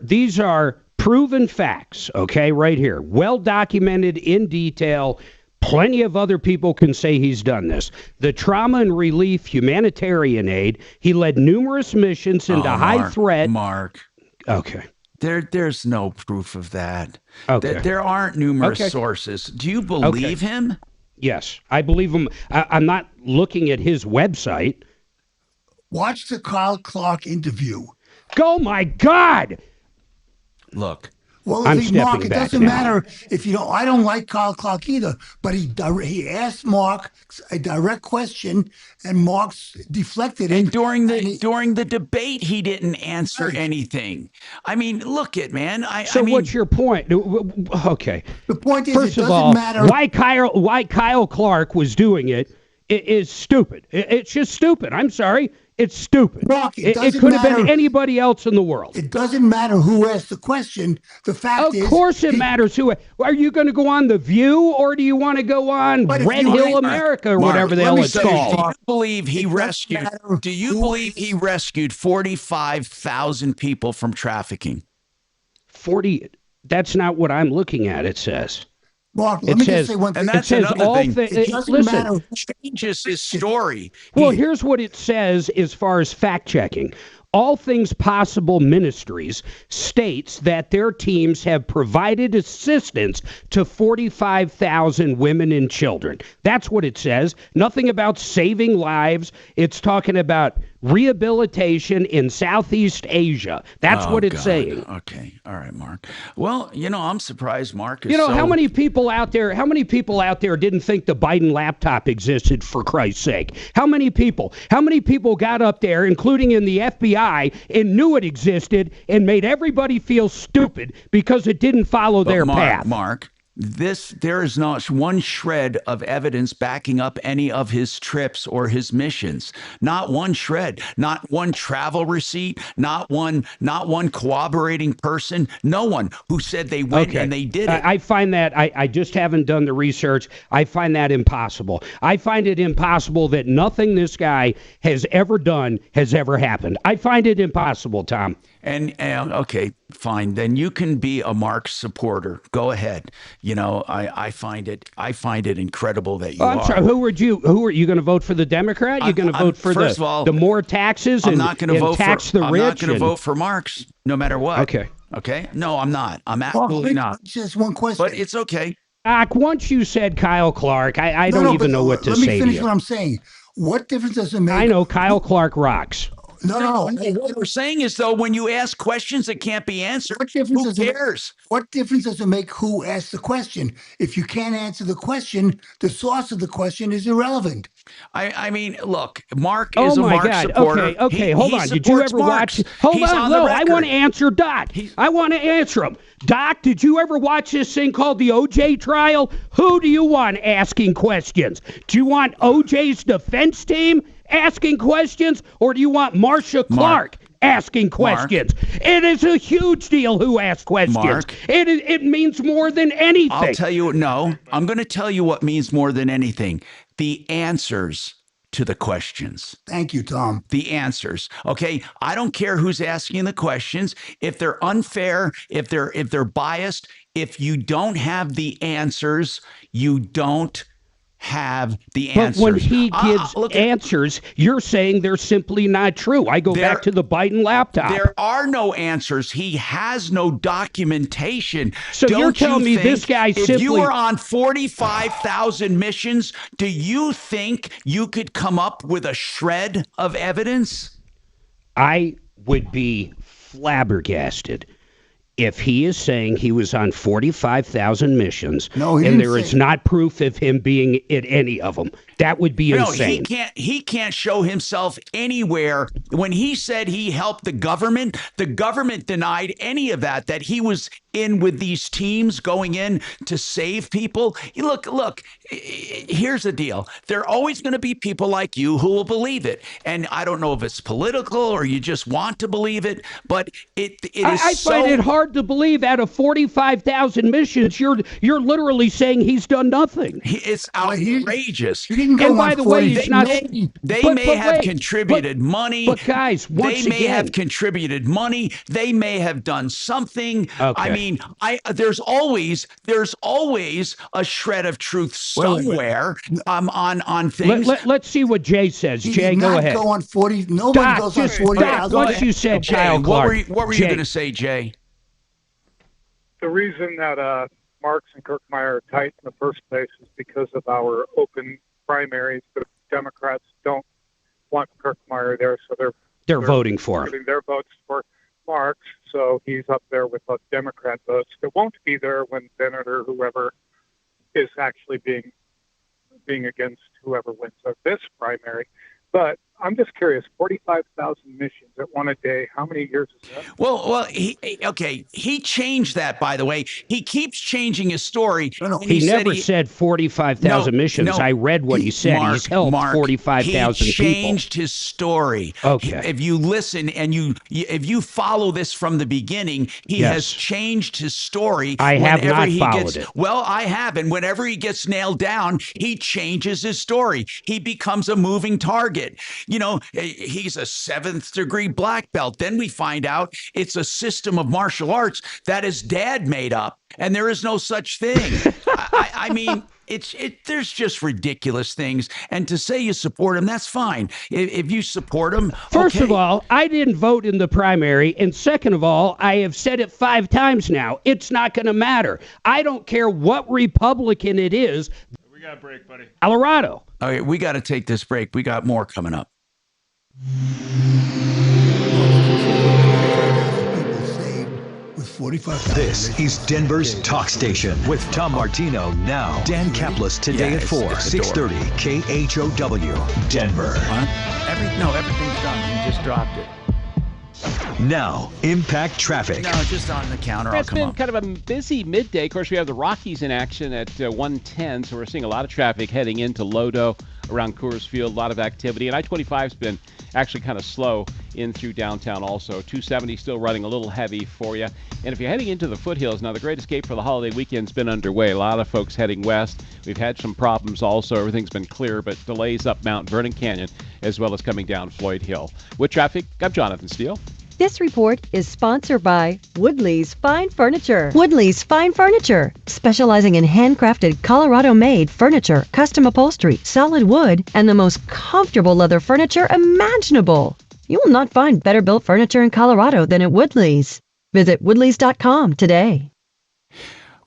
proven facts, okay, right here. Well documented in detail. Plenty of other people can say he's done this. The trauma and relief humanitarian aid. He led numerous missions into high threat. Mark. Okay. There's no proof of that. Okay. There aren't numerous sources. Do you believe him? Yes, I believe him. I'm not looking at his website. Watch the Kyle Clark interview. Oh, my God. Look. Well, I'm Mark, stepping it back doesn't now. matter if you don't. I don't like Kyle Clark either, but he asked Mark a direct question, and Mark deflected it. And during the debate, he didn't answer anything. I mean, look it, man. What's your point? Okay. The point is, first it of doesn't all, matter why Kyle Clark was doing it is stupid. It's just stupid. I'm sorry. It's stupid. Mark, it could have been anybody else in the world. It doesn't matter who asked the question. The fact is... Of course it matters who... Are you going to go on The View, or do you want to go on Red Hill America, or whatever the hell it's called? Do you believe he rescued 45,000 people from trafficking? 40... That's not what I'm looking at, it says. Mark, let me just say one thing. And that's another thing. It doesn't matter. Changes his story. Well, here's what it says as far as fact-checking. All Things Possible Ministries states that their teams have provided assistance to 45,000 women and children. That's what it says. Nothing about saving lives. It's talking about rehabilitation in Southeast Asia. That's what it's saying. Okay. All right, Mark. Well, I'm surprised Mark is how many people out there didn't think the Biden laptop existed, for Christ's sake? How many people got up there, including in the FBI, and knew it existed and made everybody feel stupid because it didn't follow their path? Mark, There is not one shred of evidence backing up any of his trips or his missions. Not one shred. Not one travel receipt. Not one corroborating person. No one who said they went and they did it. I find that I just haven't done the research. I find that impossible. I find it impossible that nothing this guy has ever done has ever happened. I find it impossible, Tom. And okay, fine. Then you can be a Marc supporter. Go ahead. You know, I find it incredible that you are. I'm sorry. Who are you going to vote for the Democrat? You're going to vote for the more taxes and tax the rich? I'm not going to vote for Marx, no matter what. Okay. No, I'm not. I'm absolutely not. Just one question. But it's okay. Doc, once you said Kyle Clark, I don't even know what to say to you. Let me finish what I'm saying. What difference does it make? I know Kyle Clark rocks. No. What we're saying is, though, when you ask questions that can't be answered, who cares? What difference does it make who asks the question? If you can't answer the question, the source of the question is irrelevant. I mean, look, Marc is a Marc God. supporter. Okay, hold on. Did you ever watch? Hold on, no, I want to answer Doc. I want to answer him. Doc, did you ever watch this thing called the OJ trial? Who do you want asking questions? Do you want OJ's defense team asking questions, or do you want Marcia Clark asking questions? It is a huge deal who asks questions. It means more than anything. I'll tell you, no, I'm going to tell you what means more than anything. The answers to the questions. Thank you, Tom. The answers. Okay, I don't care who's asking the questions. If they're unfair, if they're biased, if you don't have the answers, you don't have the answers. But when he gives answers, you're saying they're simply not true. I go back to the Biden laptop. There are no answers. He has no documentation. So you're telling me this guy simply... If you were on 45,000 missions, do you think you could come up with a shred of evidence? I would be flabbergasted if he is saying he was on 45,000 missions and there is not proof of him being in any of them. That would be insane. He can't show himself anywhere. When he said he helped the government denied any of that he was in with these teams going in to save people. Look, here's the deal. There are always going to be people like you who will believe it. And I don't know if it's political or you just want to believe it, but it is I find it hard to believe out of 45,000 missions, you're literally saying he's done nothing. It's outrageous. And by the way, it's not. They may have contributed money. But guys, once they may have contributed money. They may have done something. Okay. I mean, there's always a shred of truth somewhere on things. Let's see what Jay says. Jay, go ahead. Go on 40. Nobody goes on 40,000. Once you said Kyle Clark, what were you going to say, Jay? The reason that Marx and Kirkmeyer are tight in the first place is because of our open primaries. The Democrats don't want Kirkmeyer there, so they're voting for him. Putting their votes for Marx, so he's up there with those Democrat votes. It won't be there when Senator whoever is actually being against whoever wins this primary. But I'm just curious, 45,000 missions at one a day, how many years is that? Well, he changed that, by the way. He keeps changing his story. He never said 45,000 missions. I read what he said. He's helped 45,000 people. He changed his story. Okay. If you listen and if you follow this from the beginning, he has changed his story. I have not followed it. Well, I have. And whenever he gets nailed down, he changes his story. He becomes a moving target. You know, he's a 7th degree black belt. Then we find out it's a system of martial arts that his dad made up, and there is no such thing. I mean, there's just ridiculous things. And to say you support him, that's fine. If you support him, First of all, I didn't vote in the primary. And second of all, I have said it 5 times now. It's not going to matter. I don't care what Republican it is. We got a break, buddy. Colorado. All right, we got to take this break. We got more coming up. This is Denver's talk station with Tom Martino now. Dan Kaplis today at 4, 630 KHOW, Denver. Everything's done. He just dropped it. Now, impact traffic. No, just on the counter. It's been kind of a busy midday. Of course, we have the Rockies in action at 110, so we're seeing a lot of traffic heading into Lodo around Coors Field, a lot of activity. And I-25's been actually kind of slow in through downtown also. 270 still running a little heavy for you. And if you're heading into the foothills, now the Great Escape for the holiday weekend's been underway. A lot of folks heading west. We've had some problems also. Everything's been clear, but delays up Mount Vernon Canyon as well as coming down Floyd Hill. With traffic, I'm Jonathan Steele. This report is sponsored by Woodley's Fine Furniture. Woodley's Fine Furniture, specializing in handcrafted Colorado-made furniture, custom upholstery, solid wood, and the most comfortable leather furniture imaginable. You will not find better built furniture in Colorado than at Woodley's. Visit woodleys.com today.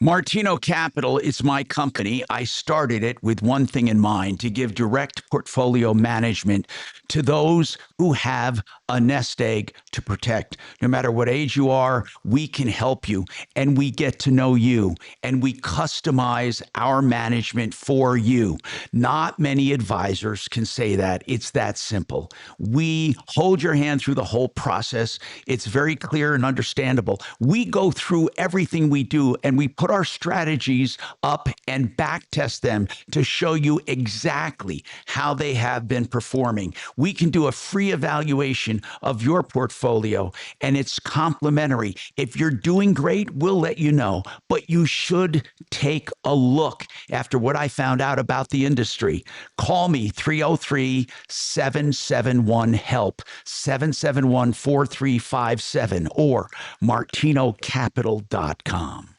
Martino Capital is my company. I started it with one thing in mind, to give direct portfolio management to those who have a nest egg to protect. No matter what age you are, we can help you, and we get to know you, and we customize our management for you. Not many advisors can say that. It's that simple. We hold your hand through the whole process. It's very clear and understandable. We go through everything we do, and we put our strategies up and back test them to show you exactly how they have been performing. We can do a free evaluation of your portfolio, and it's complimentary. If you're doing great, we'll let you know, but you should take a look after what I found out about the industry. Call me 303-771-HELP, 771-4357, or martinocapital.com.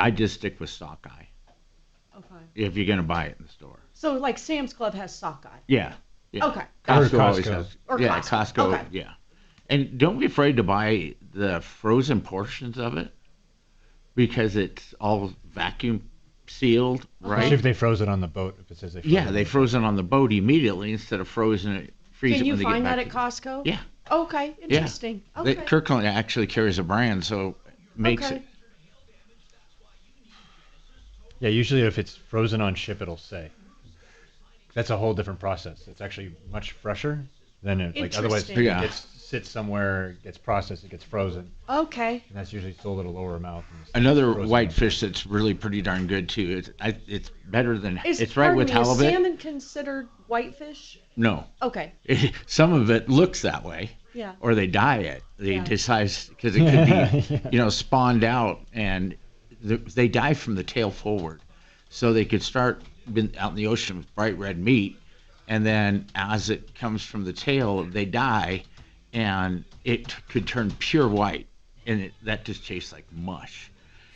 I just stick with sockeye. Okay. If you're going to buy it in the store. So like Sam's Club has sockeye. Yeah. Okay. Costco always has. Or yeah, Costco. Costco. Okay. Yeah. And don't be afraid to buy the frozen portions of it, because it's all vacuum sealed, right? Especially if they froze it on the boat. If it says they froze Yeah, they froze it on the boat immediately instead of freeze Can it you when they get find back that to at Costco? Yeah. Okay. Interesting. Yeah. Okay. Kirkland actually carries a brand, so makes Okay. it. Yeah, usually if it's frozen on ship, it'll say. That's a whole different process. It's actually much fresher than it. Like otherwise, Interesting. it sits somewhere, gets processed, it gets frozen. Okay. And that's usually sold at a lower amount. Another whitefish that's really pretty darn good too. It's better than it's right pardon with me, halibut. Is salmon considered whitefish? No. Okay. Some of it looks that way. Yeah. Or they dye it. They Yeah. decide because it could be, spawned out, and they die from the tail forward, so they could start out in the ocean with bright red meat, and then as it comes from the tail, they die, and it could turn pure white, and that just tastes like mush.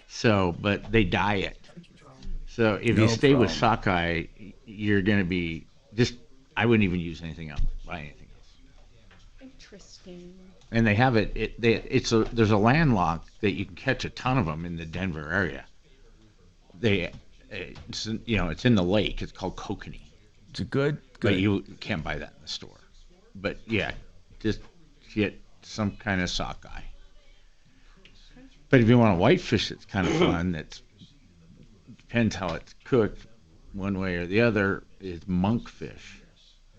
So, but they dye it. So if you stay with sockeye, you're going to be I wouldn't even use anything else. Buy anything else. Interesting. And they have it. There's a landlocked that you can catch a ton of them in the Denver area. It's in the lake. It's called kokanee. It's a good. But you can't buy that in the store. But yeah, just get some kind of sockeye. But if you want a whitefish, that's kind of fun. Depends how it's cooked, one way or the other. Is monkfish.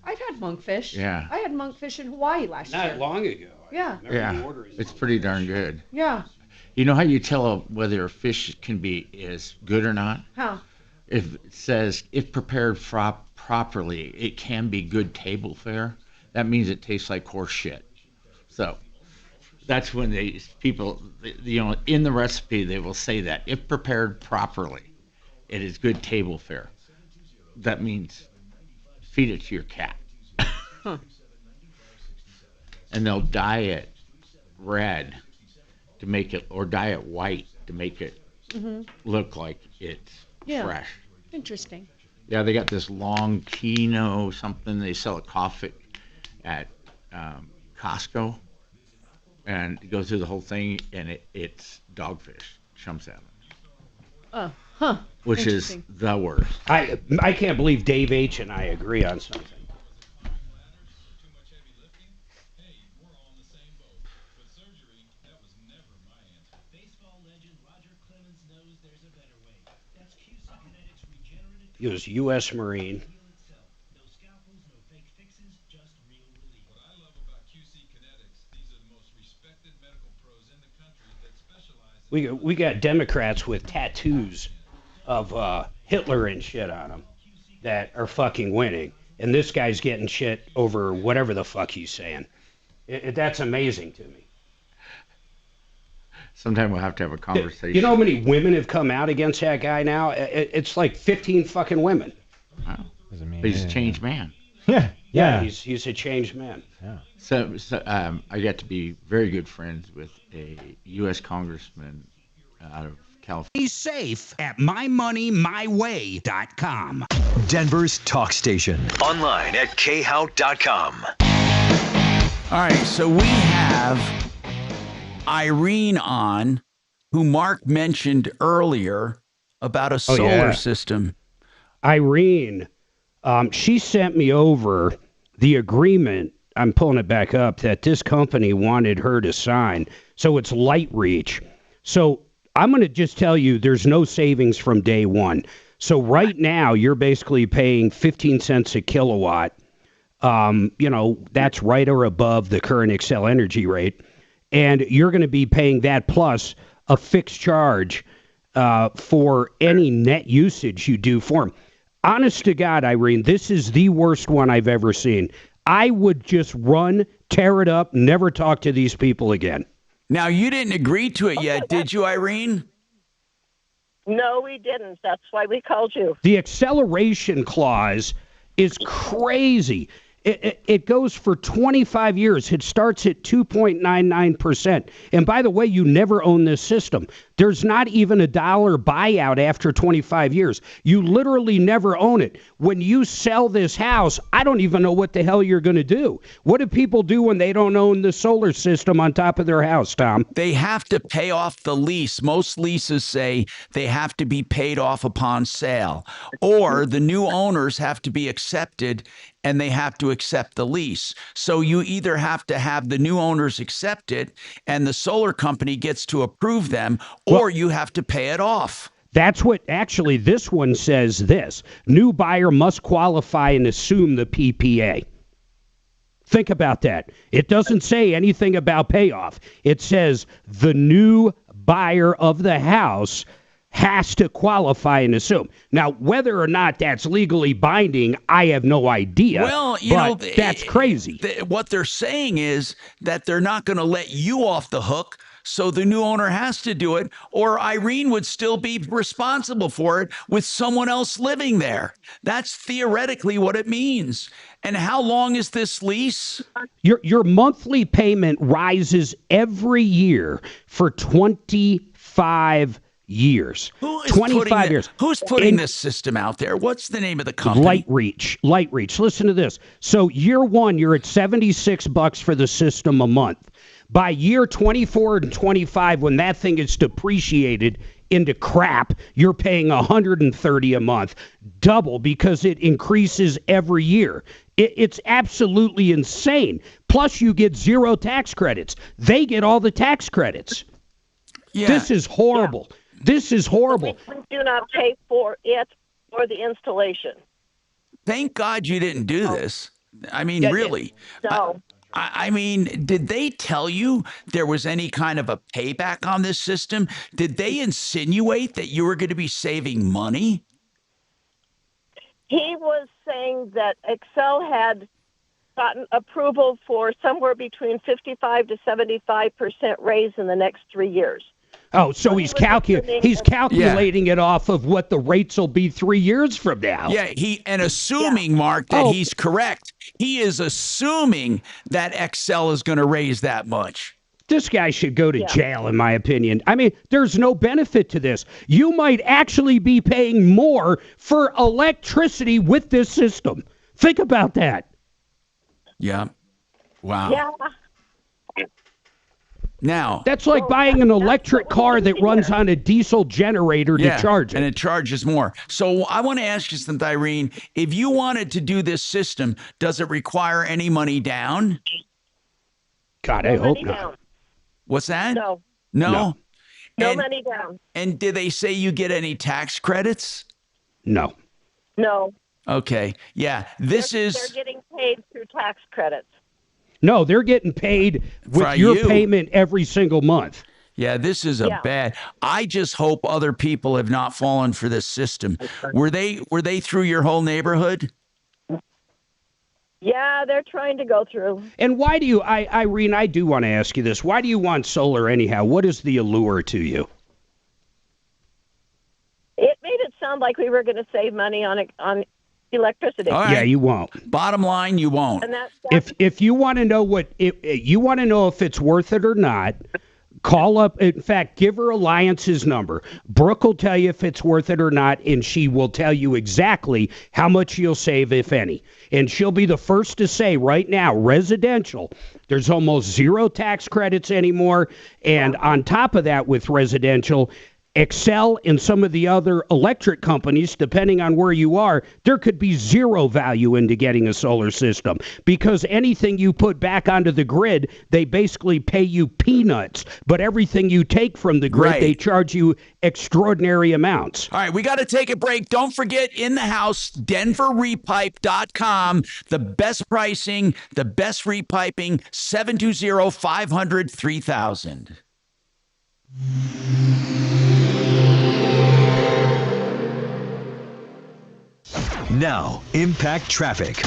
I've had monkfish. Yeah. I had monkfish in Hawaii last year. Not long ago. Yeah. Yeah, it's pretty darn good. Yeah. You know how you tell whether a fish can be as good or not? How? If it says, if prepared properly, it can be good table fare, that means it tastes like horse shit. So that's when people, in the recipe, they will say that. If prepared properly, it is good table fare. That means feed it to your cat. Huh. And they'll dye it red to make it, or dye it white to make it look like it's fresh. Interesting. Yeah, they got this long Kino something. They sell a coffee at Costco, and it goes through the whole thing, and it's dogfish, chum salmon. Which is the worst. I can't believe Dave H. and I agree on something. He was U.S. Marine. We got Democrats with tattoos of Hitler and shit on them that are fucking winning, and this guy's getting shit over whatever the fuck he's saying. That's amazing to me. Sometime we'll have to have a conversation. You know how many women have come out against that guy now? It's like 15 fucking women. Wow. He's a changed man. Yeah, he's a changed man. Yeah. So I got to be very good friends with a U.S. congressman out of California. Be safe at mymoneymyway.com. Denver's talk station. Online at khout.com. All right, so we have Irene on, who Mark mentioned earlier about a solar system. Irene, she sent me over the agreement. I'm pulling it back up that this company wanted her to sign. So it's LightReach. So I'm going to just tell you there's no savings from day one. So right now you're basically paying 15 cents a kilowatt. That's right or above the current Xcel Energy rate. And you're going to be paying that plus a fixed charge for any net usage you do for them. Honest to God, Irene, this is the worst one I've ever seen. I would just run, tear it up, never talk to these people again. Now, you didn't agree to it yet, did you, Irene? No, we didn't. That's why we called you. The acceleration clause is crazy. It goes for 25 years. It starts at 2.99%. And by the way, you never own this system. There's not even $1 buyout after 25 years. You literally never own it. When you sell this house, I don't even know what the hell you're going to do. What do people do when they don't own the solar system on top of their house, Tom? They have to pay off the lease. Most leases say they have to be paid off upon sale, or the new owners have to be accepted and they have to accept the lease. So you either have to have the new owners accept it and the solar company gets to approve them, or you have to pay it off. That's what actually this one says this. New buyer must qualify and assume the PPA. Think about that. It doesn't say anything about payoff. It says the new buyer of the house has to qualify and assume. Now, whether or not that's legally binding, I have no idea. Well, that's crazy. What they're saying is that they're not going to let you off the hook, so the new owner has to do it, or Irene would still be responsible for it with someone else living there. That's theoretically what it means. And how long is this lease? Your monthly payment rises every year for 25 years. 25 years. Who's putting this system out there? What's the name of the company? LightReach. Listen to this. So year one, you're at $76 for the system a month. By year 24 and 25, when that thing is depreciated into crap, you're paying $130 a month, double, because it increases every year. It's absolutely insane. Plus, you get 0 tax credits. They get all the tax credits. Yeah. This is horrible. Yeah. This is horrible. We do not pay for it or the installation. Thank God you didn't do this. I mean, really. No. I mean, did they tell you there was any kind of a payback on this system? Did they insinuate that you were going to be saving money? He was saying that Xcel had gotten approval for somewhere between 55 to 75% raise in the next 3 years. Oh, so he's calculating it off of what the rates will be 3 years from now. Yeah, assuming, Mark, that he's correct. He is assuming that Xcel is going to raise that much. This guy should go to jail, in my opinion. I mean, there's no benefit to this. You might actually be paying more for electricity with this system. Think about that. Yeah. Wow. Yeah. Now, that's like buying an electric car that runs on a diesel generator to charge it. And it charges more. So I want to ask you something, Irene. If you wanted to do this system, does it require any money down? God, I hope not. Down. What's that? No. No? No money down. And did they say you get any tax credits? No. No. Okay. Yeah. They're getting paid through tax credits. No, they're getting paid with your payment every single month. Yeah, this is a Yeah. bad. I just hope other people have not fallen for this system. Were they through your whole neighborhood? Yeah, they're trying to go through. And why do you, Irene, I do want to ask you this. Why do you want solar anyhow? What is the allure to you? It made it sound like we were going to save money on electricity. All right. Yeah, you won't. Bottom line, you won't. And that's If you want to know if it's worth it or not, call up. In fact, give her Alliance's number. Brooke will tell you if it's worth it or not, and she will tell you exactly how much you'll save, if any. And she'll be the first to say right now, residential, there's almost zero tax credits anymore. And on top of that, with residential, Excel and some of the other electric companies, depending on where you are, there could be zero value into getting a solar system because anything you put back onto the grid, they basically pay you peanuts. But everything you take from the grid, they charge you extraordinary amounts. All right, we got to take a break. Don't forget, in the house, denverrepipe.com. The best pricing, the best repiping, 720-500-3000. Now, impact traffic.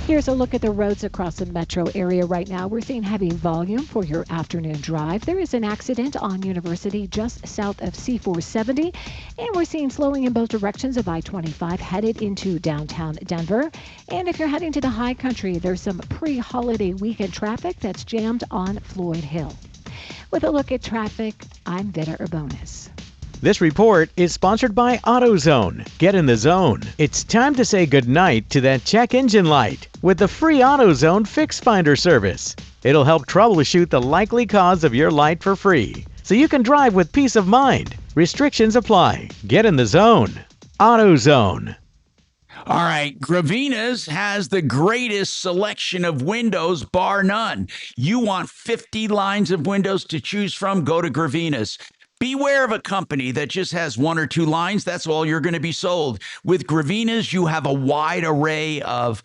Here's a look at the roads across the metro area right now. We're seeing heavy volume for your afternoon drive. There is an accident on University just south of C470, and we're seeing slowing in both directions of I-25 headed into downtown Denver. And if you're heading to the high country, there's some pre-holiday weekend traffic that's jammed on Floyd Hill. With a look at traffic, I'm Vita Urbonis. This report is sponsored by AutoZone. Get in the zone. It's time to say goodnight to that check engine light with the free AutoZone Fix Finder service. It'll help troubleshoot the likely cause of your light for free, so you can drive with peace of mind. Restrictions apply. Get in the zone. AutoZone. All right, Gravina's has the greatest selection of windows, bar none. You want 50 lines of windows to choose from? Go to Gravina's. Beware of a company that just has one or two lines. That's all you're going to be sold. With Gravina's, you have a wide array of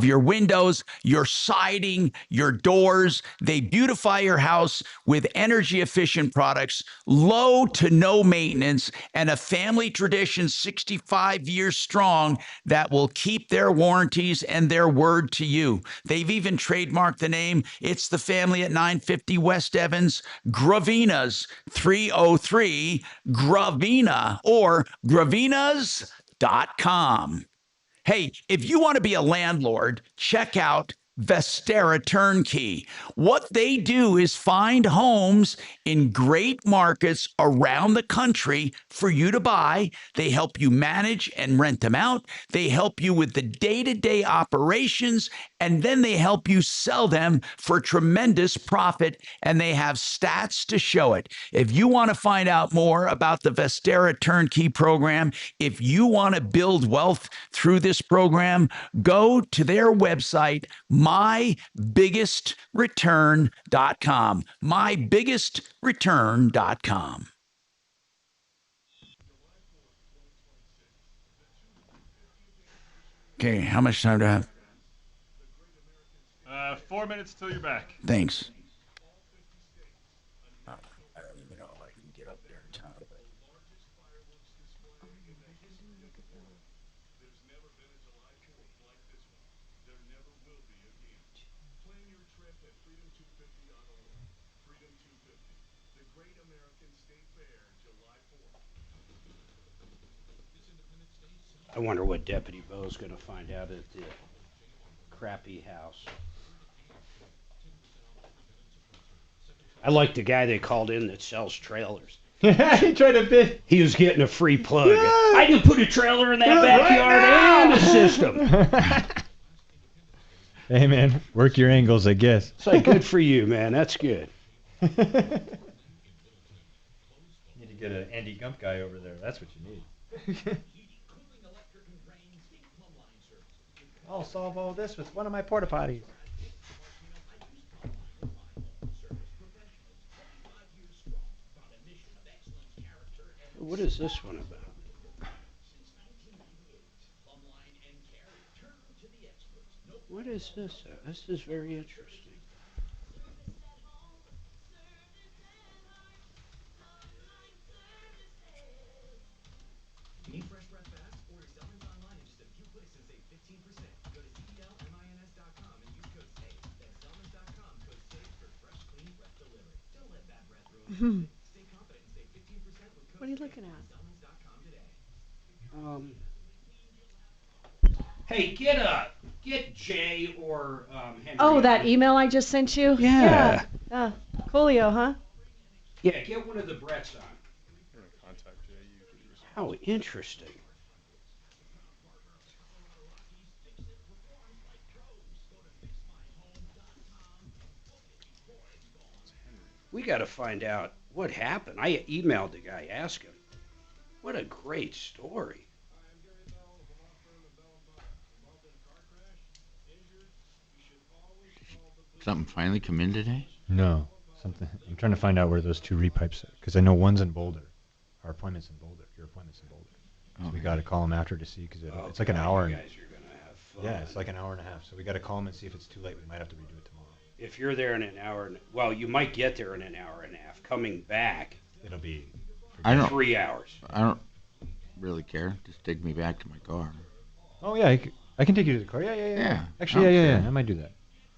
your windows, your siding, your doors. They beautify your house with energy-efficient products, low to no maintenance, and a family tradition 65 years strong that will keep their warranties and their word to you. They've even trademarked the name. It's the family at 950 West Evans. Gravina's, 303 Gravina or gravinas.com. Hey, if you want to be a landlord, check out Vestera Turnkey. What they do is find homes in great markets around the country for you to buy. They help you manage and rent them out. They help you with the day-to-day operations, and then they help you sell them for tremendous profit, and they have stats to show it. If you want to find out more about the Vestera Turnkey program, if you want to build wealth through this program, go to their website, mybiggestreturn.com. mybiggestreturn.com. Okay, how much time do I have? 4 minutes till you're back. Thanks. I don't even know if I can get up there in time. I wonder what Deputy Bo's going to find out at the crappy house. I like the guy they called in that sells trailers. He tried to bid. He was getting a free plug. I can put a trailer in that backyard and a system. Hey, man, work your angles, I guess. It's like, good for you, man. That's good. You need to get an Andy Gump guy over there. That's what you need. I'll solve all this with one of my porta potties. What is this one about? What is this? This is very interesting. Hmm. What are you looking at? Hey, get Jay or Henry. Oh, that email I just sent you? Yeah. Coolio, huh? Yeah, get one of the Bretts on. How interesting. We got to find out what happened. I emailed the guy, asked him. What a great story. Something finally come in today? No, something. I'm trying to find out where those two repipes are because I know one's in Boulder. Our appointment's in Boulder. Your appointment's in Boulder. So we got to call him after to see because it's like an hour. Yeah, it's like an hour and a half. So we got to call him and see if it's too late. We might have to redo it tomorrow. If you're there in an hour, well, you might get there in an hour and a half. Coming back, it'll be 3 hours. I don't really care. Just take me back to my car. Oh yeah, I can take you to the car. Yeah. Yeah. Actually, yeah. I might do that.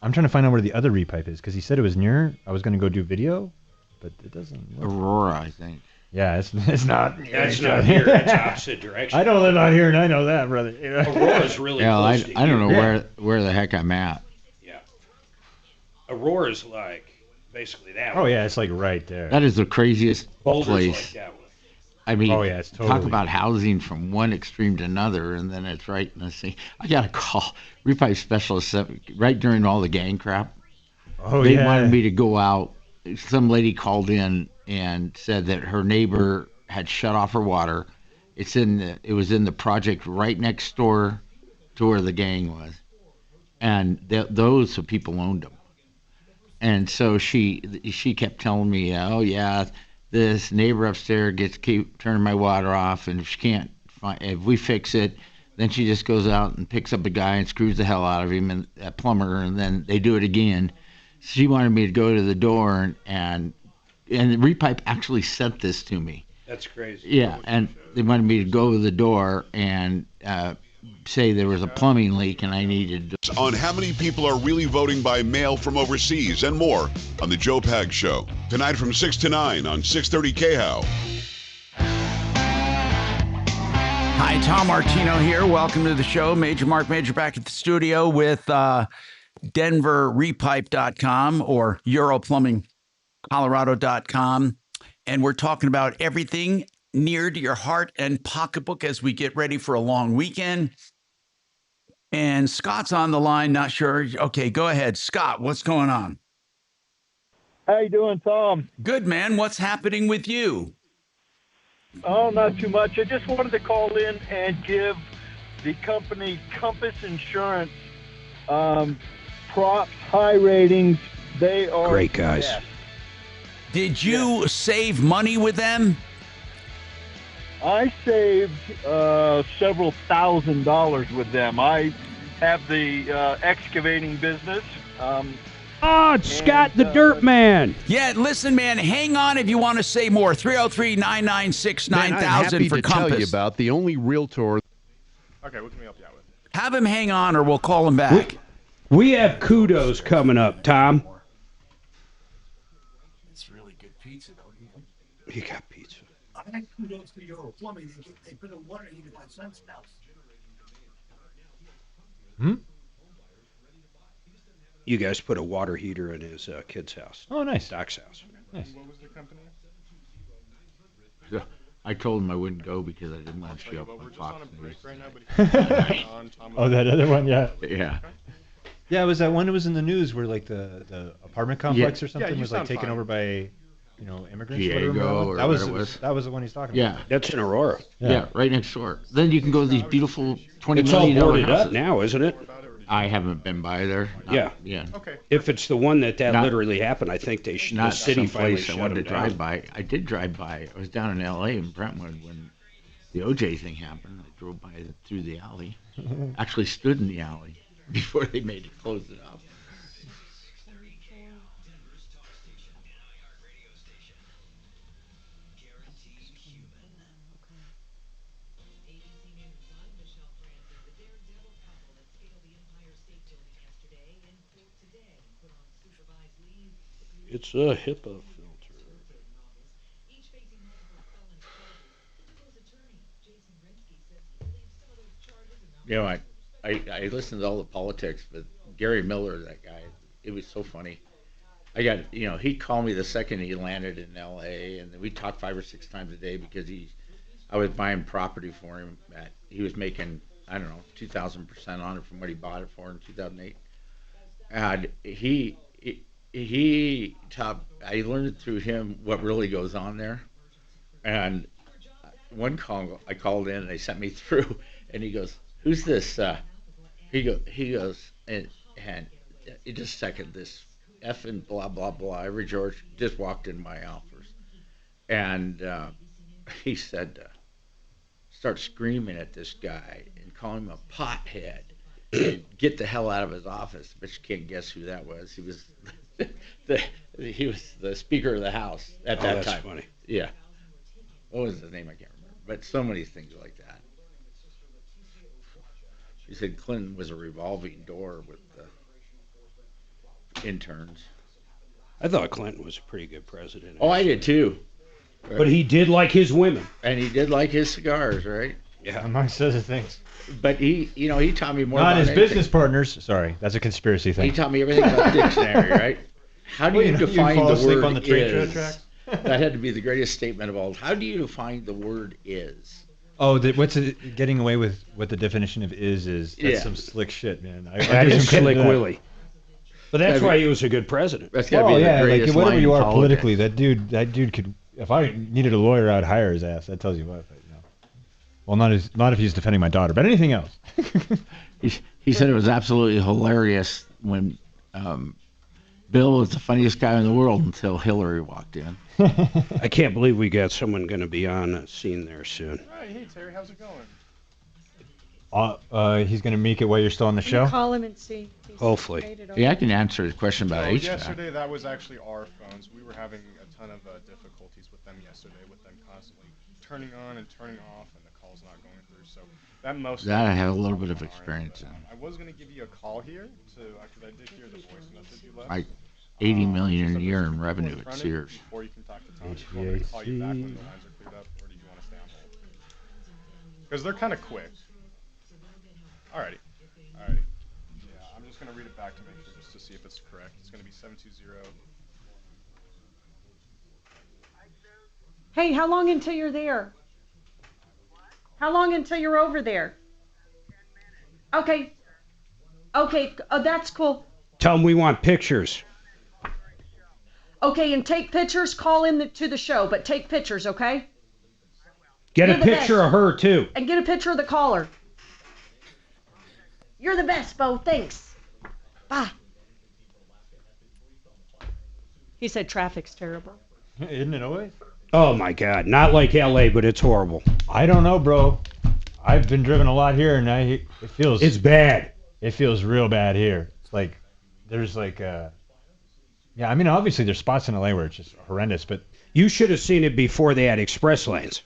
I'm trying to find out where the other repipe is because he said it was near. I was going to go do video, but it doesn't. Look. Aurora, I think. Yeah, it's not. That's not here. It's opposite direction. I don't live out here, and I know that, brother. Aurora's really close to I don't know here. where the heck I'm at. Yeah. Aurora's like basically that. Oh yeah, it's like right there. That is the craziest Boulder's place. like that one. I mean, it's totally. Talk about housing from one extreme to another, and then it's right in the same. I got a call, repipe specialist, right during all the gang crap. Oh, they wanted me to go out. Some lady called in and said that her neighbor had shut off her water. It was in the project right next door to where the gang was, and those people owned them. And so she kept telling me, oh yeah, this neighbor upstairs keep turning my water off, and if we fix it, then she just goes out and picks up a guy and screws the hell out of him, and a plumber, and then they do it again. She wanted me to go to the door, and the repipe actually sent this to me. That's crazy. Yeah, and they wanted me to go to the door and say there was a plumbing leak and I needed to. On how many people are really voting by mail from overseas and more on the Joe Pag Show. Tonight from 6 to 9 on 630 KHOW. Hi, Tom Martino here. Welcome to the show. Marc Mager back at the studio with DenverRepipe.com or EuroPlumbingColorado.com. And we're talking about everything near to your heart and pocketbook as we get ready for a long weekend. And Scott's on the line, not sure. Okay, go ahead. Scott, what's going on? How you doing, Tom? Good, man. What's happening with you? Oh, not too much. I just wanted to call in and give the company Compass Insurance props, high ratings. They are great guys. Best. Did you save money with them? I saved several $1,000s with them. I have the excavating business. It's Scott the Dirt Man. Yeah, listen, man, hang on if you want to say more. 303-996-9000 for Compass. Tell you about the only realtor. Okay, what can we help you out with? Have him hang on or we'll call him back. We have kudos coming up, Tom. It's really good pizza, though. You got pizza. I like kudos to Euro Plumbing. They put a water heater in my son's house. You guys put a water heater in his kid's house. Oh, nice. Doc's house. Nice. What was the company? I told him I wouldn't go because I didn't want to show up on Fox News. Oh, that other one, yeah. Yeah. Yeah, it was that one that was in the news where like the apartment complex or something you was like sound taken fine. over by, immigrants. Diego or that was whatever it was. That was the one he's talking Yeah. about. That's in Aurora. Yeah, right next door. Then you can go to these beautiful $20 It's all million boarded houses. up now, isn't it? I haven't been by there. Yeah. Yeah. Okay. If it's the one that Not- literally happened, I think the Not city finally someplace I shut wanted them to drive down. by. I did drive by. I was down in L.A. in Brentwood when the OJ thing happened. I drove by through the alley. Actually stood in the alley before they made it close it up. It's a HIPAA filter. You know, I listened to all the politics, but Gary Miller, that guy, it was so funny. He called me the second he landed in L.A. and we talked 5 or 6 times a day because I was buying property for him. He was making, I don't know, 2,000% on it from what he bought it for in 2008. And I learned through him what really goes on there. And one call, I called in and they sent me through, and he goes, "Who's this?" He goes, and just a second, this effing blah blah blah. Every George just walked in my office, and he said, start screaming at this guy and call him a pothead and get the hell out of his office. But you can't guess who that was. He was he was the Speaker of the House at that that's time. Funny. Yeah. What was his name? I can't remember. But so many things like that. He said Clinton was a revolving door with the interns. I thought Clinton was a pretty good president. Oh, I did too. But he did like his women. And he did like his cigars, right? Yeah. Amongst other things. But he taught me more Not about his anything. business partners. Sorry, that's a conspiracy thing. He taught me everything about dictionary, right? How do Well, you you know, you define fall the asleep word on the train is? tracks? That had to be the greatest statement of all. How do you define the word is? Oh, what's it? Getting away with what the definition of is? That's Yeah. some slick shit, man. That is Slick that. Willie. But that's why he was a good president. That's gotta Oh be the yeah, greatest like whatever line you in are politics. politically, that dude could. If I needed a lawyer, I'd hire his ass. That tells you what. But, no. Well, not if he's defending my daughter, but anything else. He said it was absolutely hilarious when Bill was the funniest guy in the world until Hillary walked in. I can't believe we got someone going to be on the scene there soon. All right, hey Terry, how's it going? He's gonna make it while you're still on the show. Call him and see. if he's Hopefully. made it over. Yeah, I can answer the question about So HVAC. yesterday, that was actually our phones. We were having a ton of difficulties with them yesterday, with them constantly turning on and turning off, and the calls not going through. So that most That I have a little bit of experience in. I was going to give you a call here because I did hear the voice message you left. Like 80 million a So year if in you revenue want to at run it Sears. Before you can talk to Tom, do you want me to call you back when the lines are cleared up, or do you want to stay on hold? Because they're kind of quick. Alrighty. Yeah, I'm just going to read it back to make sure just to see if it's correct. It's going to be 720. Hey, how long until you're there? How long until you're over there? Okay. Okay, that's cool. Tell him we want pictures. Okay, and take pictures. Call in to the show, but take pictures, okay? Get You're a the picture best. of her, too. And get a picture of the caller. You're the best, Bo. Thanks. Bye. He said traffic's terrible. Isn't it always? Oh, my God. Not like L.A., but it's horrible. I don't know, bro. I've been driven a lot here, and it feels. It's bad. It feels real bad here. It's like there's yeah. I mean, obviously there's spots in LA where it's just horrendous, but You should have seen it before they had express lanes.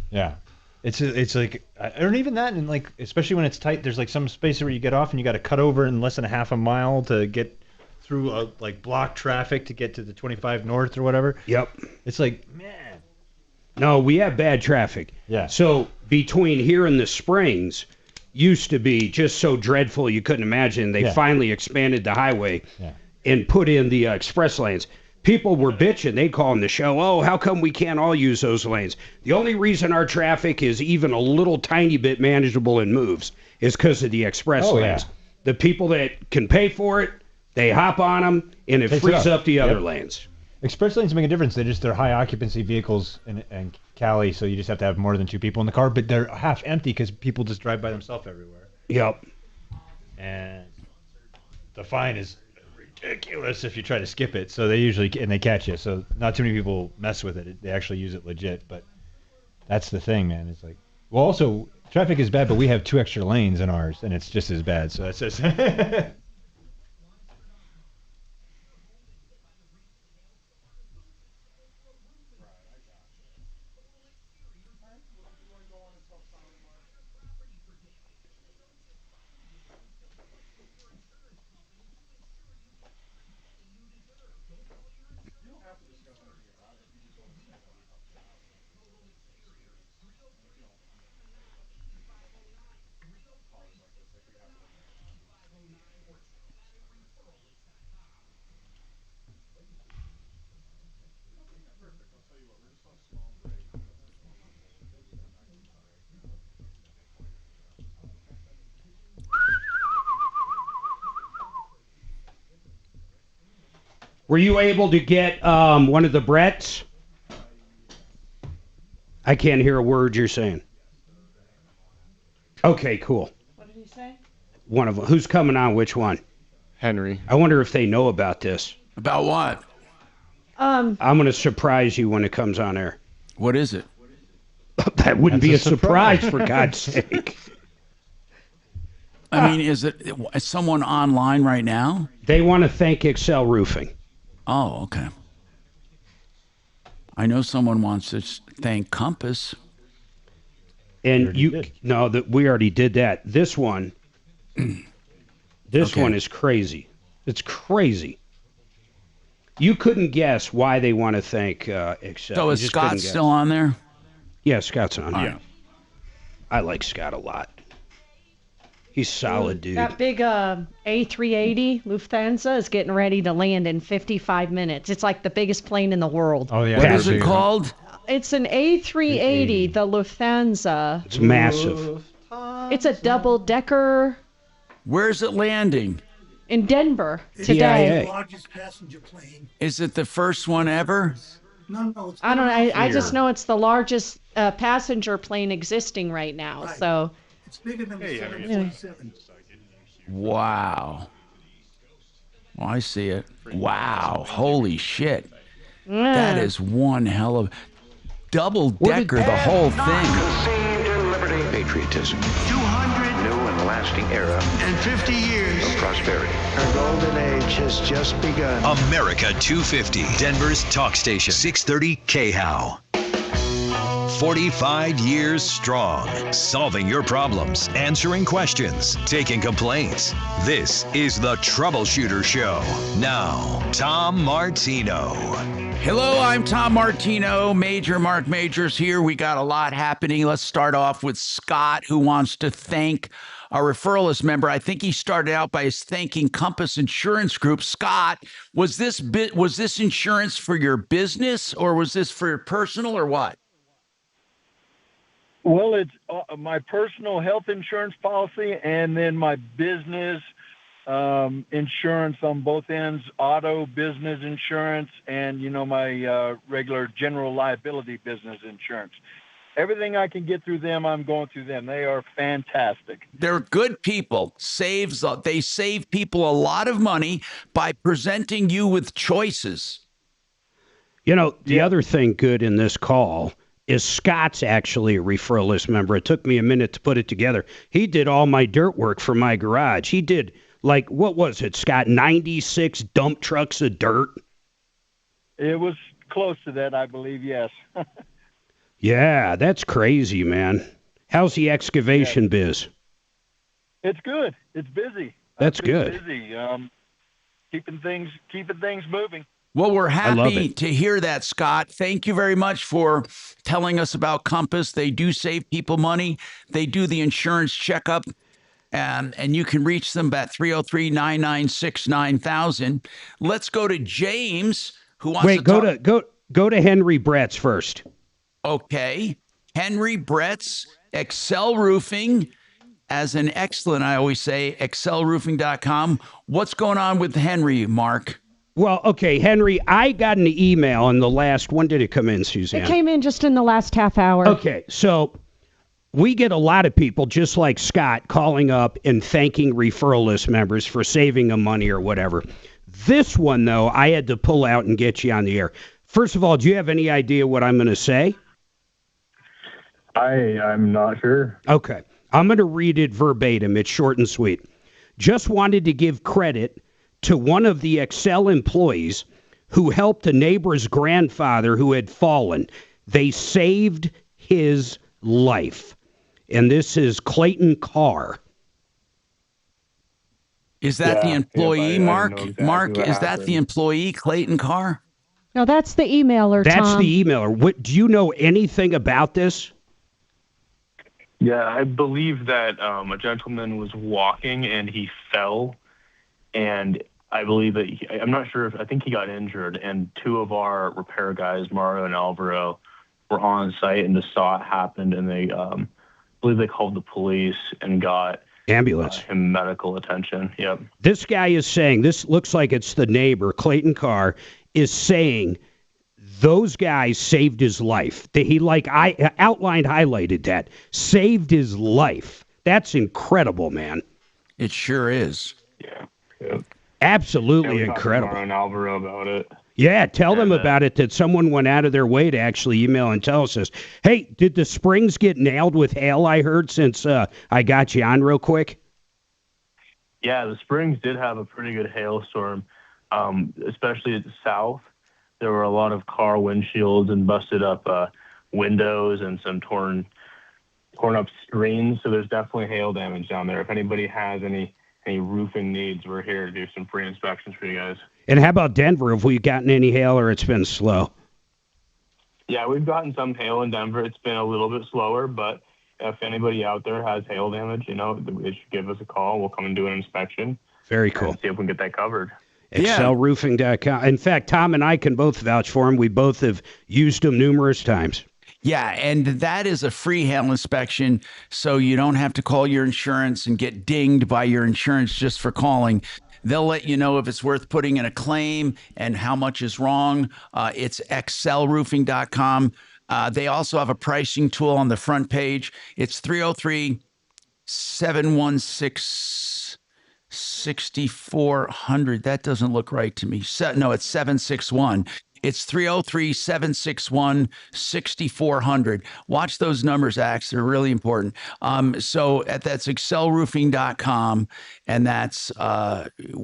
yeah, it's like, or even that, and like especially when it's tight, there's like some space where you get off and you got to cut over in less than a half a mile to get through like block traffic to get to the 25 north or whatever. Yep. It's like, man. No, we have bad traffic. Yeah. So between here and the Springs used to be just so dreadful you couldn't imagine. They Yeah. finally expanded the highway Yeah. and put in the express lanes. People were bitching. They call on the show, oh, how come we can't all use those lanes? The only reason our traffic is even a little tiny bit manageable and moves is because of the express Oh, lanes. yeah. The people that can pay for it, they hop on them, and it Takes it frees up. up the other Yep. lanes. Express lanes make a difference. They're high occupancy vehicles in Cali, so you just have to have more than 2 people in the car. But they're half empty because people just drive by themselves everywhere. Yep. And the fine is ridiculous if you try to skip it. So they catch you. So not too many people mess with it. They actually use it legit. But that's the thing, man. It's like, well, also traffic is bad, but we have 2 extra lanes in ours, and it's just as bad. So that's just. Were you able to get one of the Bretts? I can't hear a word you're saying. Okay, cool. What did he say? One of them. Who's coming on? Which one? Henry. I wonder if they know about this. About what? I'm going to surprise you when it comes on air. What is it? That wouldn't That's be a a surprise, for God's sake. I mean, is someone online right now? They want to thank Excel Roofing. Oh, okay. I know someone wants to thank Compass. And we already did that. This one, one is crazy. It's crazy. You couldn't guess why they want to thank Excel. So is Scott still on there? Yeah, Scott's on. All Yeah, right. I like Scott a lot. He's solid, dude. That big A380 Lufthansa is getting ready to land in 55 minutes. It's like the biggest plane in the world. Oh yeah. What is it called? It's an A380, the Lufthansa. It's massive. It's a double-decker Where's it landing? in Denver It's today. the largest passenger plane. Is it the first one ever? No, it's I don't know. I just know it's the largest passenger plane existing right now. Right. So It's bigger than the 747. Wow. Well, I see it. Wow. Holy shit. That is one hell of double decker, the whole thing. Conceived in liberty, patriotism, 200 new and lasting era, and 50 years of prosperity. Our golden age has just begun. America 250, Denver's talk station, 630 KHOW. 45 years strong, solving your problems, answering questions, taking complaints. This is the Troubleshooter Show. Now, Tom Martino. Hello, I'm Tom Martino. Marc Mager's here. We got a lot happening. Let's start off with Scott, who wants to thank our referral member. I think he started out by thanking Compass Insurance Group. Scott, was this insurance for your business, or was this for your personal, or what? Well, it's my personal health insurance policy and then my business insurance on both ends, auto business insurance, and, my regular general liability business insurance. Everything I can get through them, I'm going through them. They are fantastic. They're good people. They save people a lot of money by presenting you with choices. The other thing good in this call is Scott's actually a referral list member. It took me a minute to put it together. He did all my dirt work for my garage. He did, what was it, Scott, 96 dump trucks of dirt? It was close to that, I believe, yes. Yeah, that's crazy, man. How's the excavation biz? It's good. It's busy. That's good. Busy. Keeping things moving. Well, we're happy to hear that, Scott. Thank you very much for telling us about Compass. They do save people money. They do the insurance checkup, and you can reach them at 303-996-9000. Let's go to James, who wants to go to Henry Brett's first. Okay. Henry Brett's Excel Roofing, as an excellent, I always say, excelroofing.com. What's going on with Henry, Mark? Well, okay, Henry, I got an email in the last, when did it come in, Suzanne? it came in just in the last half hour. Okay, so we get a lot of people, just like Scott, calling up and thanking referral list members for saving them money or whatever. This one, though, I had to pull out and get you on the air. First of all, do you have any idea what I'm going to say? I'm not sure. Okay, I'm going to read it verbatim. It's short and sweet. Just wanted to give credit to one of the Excel employees who helped a neighbor's grandfather who had fallen. They saved his life. And this is Clayton Carr. Is that the employee, Mark? exactly Mark, what is that happened. the employee, Clayton Carr? No, that's the emailer, That's Tom. the emailer. What, do you know anything about this? Yeah, I believe that a gentleman was walking and he fell, and I believe that I'm not sure I think he got injured, and two of our repair guys, Mario and Alvaro, were on site and just saw it happened, and they believe they called the police and got Ambulance. him medical attention. Yep. This guy is saying, this looks like it's the neighbor, Clayton Carr, is saying those guys saved his life. He highlighted that. Saved his life. That's incredible, man. It sure is. Yeah. Yep. Absolutely we talked to incredible. Mara and Alvaro about it. Yeah, tell them about it, that someone went out of their way to actually email and tell us this. Hey, did the Springs get nailed with hail, I heard, since I got you on real quick? Yeah, the Springs did have a pretty good hailstorm, especially at the south. There were a lot of car windshields and busted up windows and some torn up screens. So there's definitely hail damage down there. If anybody has any roofing needs, we're here to do some free inspections for you guys. And how about Denver? Have we gotten any hail or it's been slow? Yeah, we've gotten some hail in Denver. It's been a little bit slower, but if anybody out there has hail damage, they should give us a call. We'll come and do an inspection. Very cool. And see if we can get that covered. ExcelRoofing.com. In fact, Tom and I can both vouch for him. We both have used them numerous times. Yeah, and that is a free hail inspection, so you don't have to call your insurance and get dinged by your insurance just for calling. They'll let you know if it's worth putting in a claim and how much is wrong. It's excelroofing.com. They also have a pricing tool on the front page. It's 303-716-6400. That doesn't look right to me. No, it's 761. It's 303-761-6400. Watch those numbers, Axe. They're really important. So that's excelroofing.com, and that's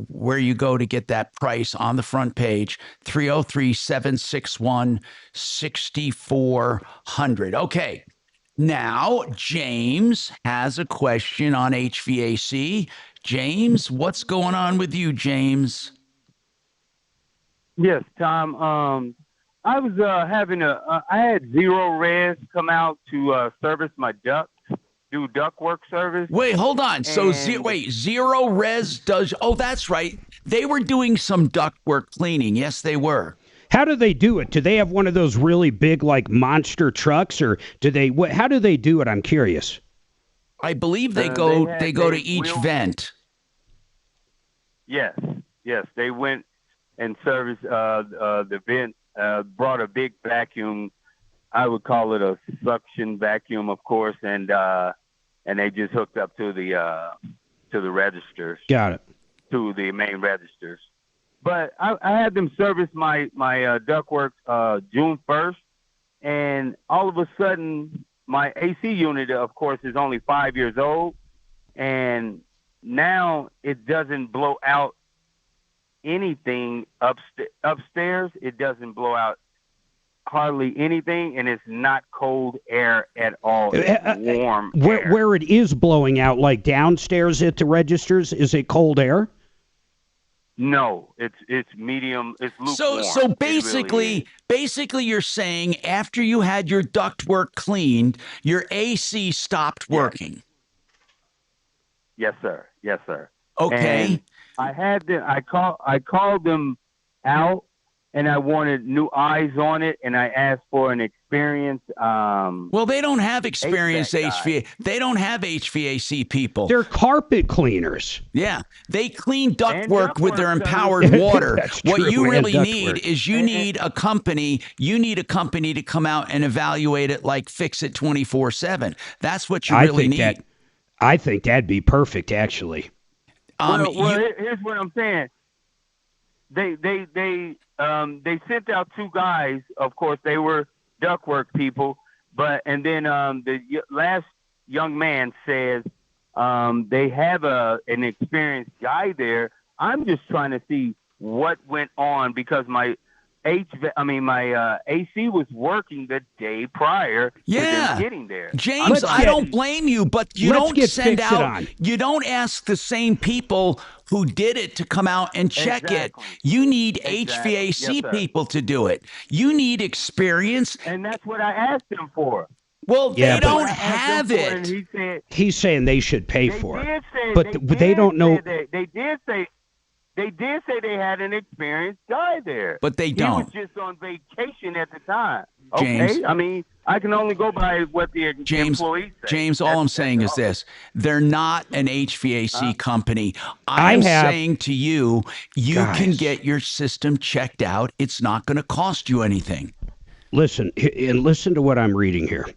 where you go to get that price on the front page, 303-761-6400. Okay. Now, James has a question on HVAC. James, what's going on with you, James? Yes, Tom. I was I had Zero Res come out to service my ducts, do duct work service. Wait, hold on. So, Zero Res does. Oh, that's right. They were doing some duct work cleaning. Yes, they were. How do they do it? Do they have one of those really big, like, monster trucks, or do they? How do they do it? I'm curious. I believe they go to each vent. Yes, they went and serviced the vent. Brought a big vacuum. I would call it a suction vacuum, of course, and they just hooked up to the registers. Got it. To the main registers. But I had them service my ductwork June 1st, and all of a sudden my AC unit, of course, is only 5 years old, and now it doesn't blow out anything upstairs. It doesn't blow out hardly anything, and it's not cold air at all. It's warm air. Where it is blowing out, like downstairs at the registers, is it cold air? No, it's medium. It's lukewarm. So basically, you're saying after you had your ductwork cleaned, your AC stopped working. Yes, sir. Okay. And I had them. I called them out, and I wanted new eyes on it, and I asked for an experienced. Well, they don't have experienced HVAC. They don't have HVAC people. They're carpet cleaners. Yeah, they clean ductwork with their empowered water. What true, you really and need ductwork. is you need a company. You need a company to come out and evaluate it, like fix it 24/7. That's what you really need. I think that'd be perfect, actually. Here's what I'm saying. They sent out two guys. Of course, they were ductwork people. And then the last young man says they have an experienced guy there. I'm just trying to see what went on because my AC was working the day prior to them getting there. James, I don't blame you, but you don't send out. You don't ask the same people who did it to come out and check it. You need HVAC people to do it. You need experience. And that's what I asked them for. Well, they don't have it. He's saying they should pay for it, but they don't know. They did say they had an experienced guy there. But they don't. He was just on vacation at the time. James. Okay? I mean, I can only go by what the James, employees say. James, all I'm saying is this. They're not an HVAC company. I'm saying to you, you can get your system checked out. It's not going to cost you anything. Listen, and listen to what I'm reading here.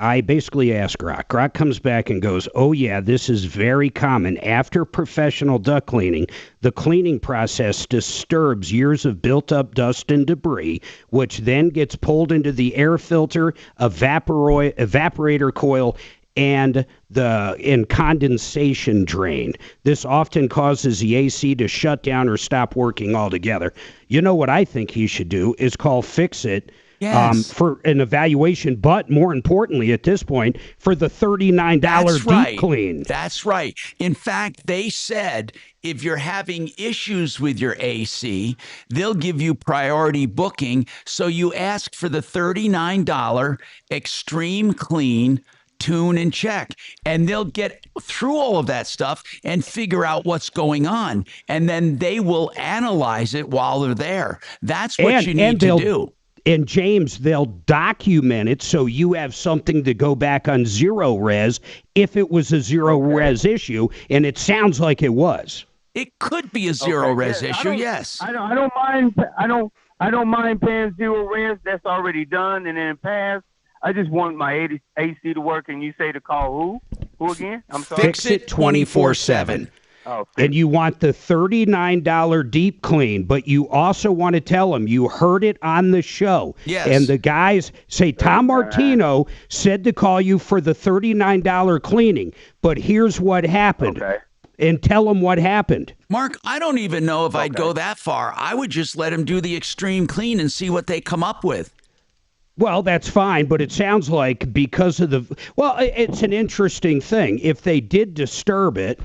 I basically ask Grok. Grok comes back and goes, oh, yeah, this is very common. After professional duct cleaning, the cleaning process disturbs years of built-up dust and debris, which then gets pulled into the air filter, evaporator coil, and condensation drain. This often causes the AC to shut down or stop working altogether. You know what I think he should do is call Fix-It. Yes. For an evaluation, but more importantly at this point, for the $39 deep clean. That's right. In fact, they said if you're having issues with your AC, they'll give you priority booking. So you ask for the $39 extreme clean, tune and check, and they'll get through all of that stuff and figure out what's going on. And then they will analyze it while they're there. That's what you need to do. And James, they'll document it so you have something to go back on zero res if it was a zero res issue, and it sounds like it was. It could be a zero res issue, yes. I don't mind paying zero res. That's already done and in the past. I just want my AC to work, and you say to call who? Who again? I'm sorry. Fix It 24/7. And you want the $39 deep clean, but you also want to tell them you heard it on the show. Yes. And the guys say, Tom Martino said to call you for the $39 cleaning, but here's what happened. Okay. And tell them what happened. Mark, I don't even know if I'd go that far. I would just let them do the extreme clean and see what they come up with. Well, that's fine, but it sounds like because of it's an interesting thing. If they did disturb it,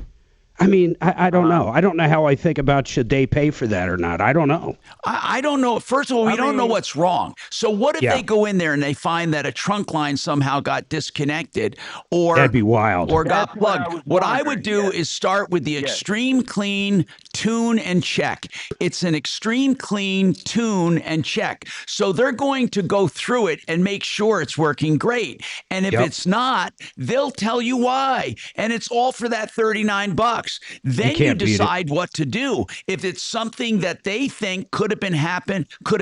I mean, I don't know. I don't know how I think about should they pay for that or not. I don't know. I don't know. First of all, we don't know what's wrong. So what if they go in there and they find that a trunk line somehow got disconnected or that'd be wild. Or got plugged? What I would do is start with the extreme clean, tune, and check. It's an extreme clean, tune, and check. So they're going to go through it and make sure it's working great. And if it's not, they'll tell you why. And it's all for that $39. Then you decide what to do. If it's something that they think could have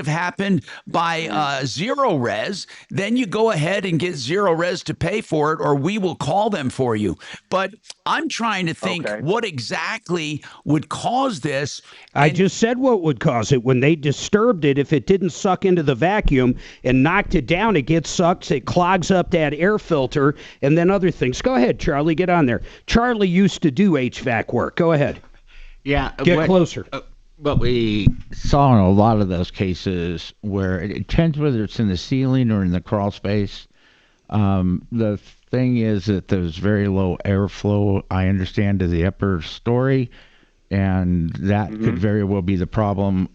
happened by zero res, then you go ahead and get zero res to pay for it, or we will call them for you. But I'm trying to think what exactly would cause this. I just said what would cause it. When they disturbed it, if it didn't suck into the vacuum and knocked it down, it gets sucked, it clogs up that air filter, and then other things. Go ahead, Charlie, get on there. Charlie used to do HVAC work. Go ahead. Yeah. Get closer. What we saw in a lot of those cases where it depends whether it's in the ceiling or in the crawl space. The thing is that there's very low airflow, I understand, to the upper story, and that could very well be the problem.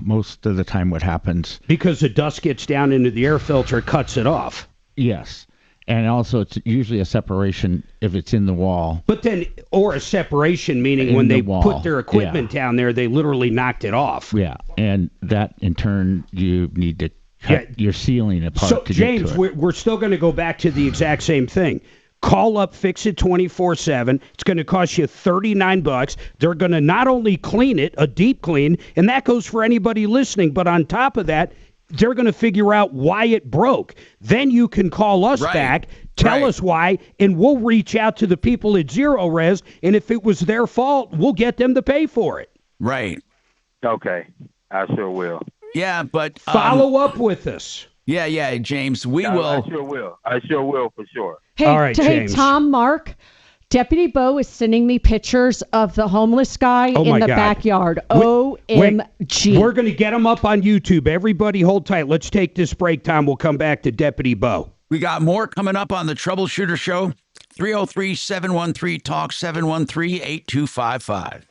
Most of the time what happens... Because the dust gets down into the air filter, cuts it off. Yes. And also, it's usually a separation if it's in the wall. But then, or a separation, meaning when they put their equipment down there, they literally knocked it off. Yeah, and that, in turn, you need to cut your ceiling apart so, to James, get to it. we're still going to go back to the exact same thing. Call up Fix It 24/7. It's going to cost you $39. They're going to not only clean it, a deep clean, and that goes for anybody listening, but on top of that, they're going to figure out why it broke. Then you can call us back, tell us why, and we'll reach out to the people at Zero Res, and if it was their fault, we'll get them to pay for it. Right. Okay. I sure will. Yeah, but... Follow up with us. Yeah, James, we will. I sure will. I sure will, for sure. Hey, all right, hey James. Tom, Mark, Deputy Bo is sending me pictures of the homeless guy in the backyard. OMG. We're going to get him up on YouTube. Everybody hold tight. Let's take this break time. We'll come back to Deputy Bo. We got more coming up on the Troubleshooter Show. 303-713-TALK, 713-8255.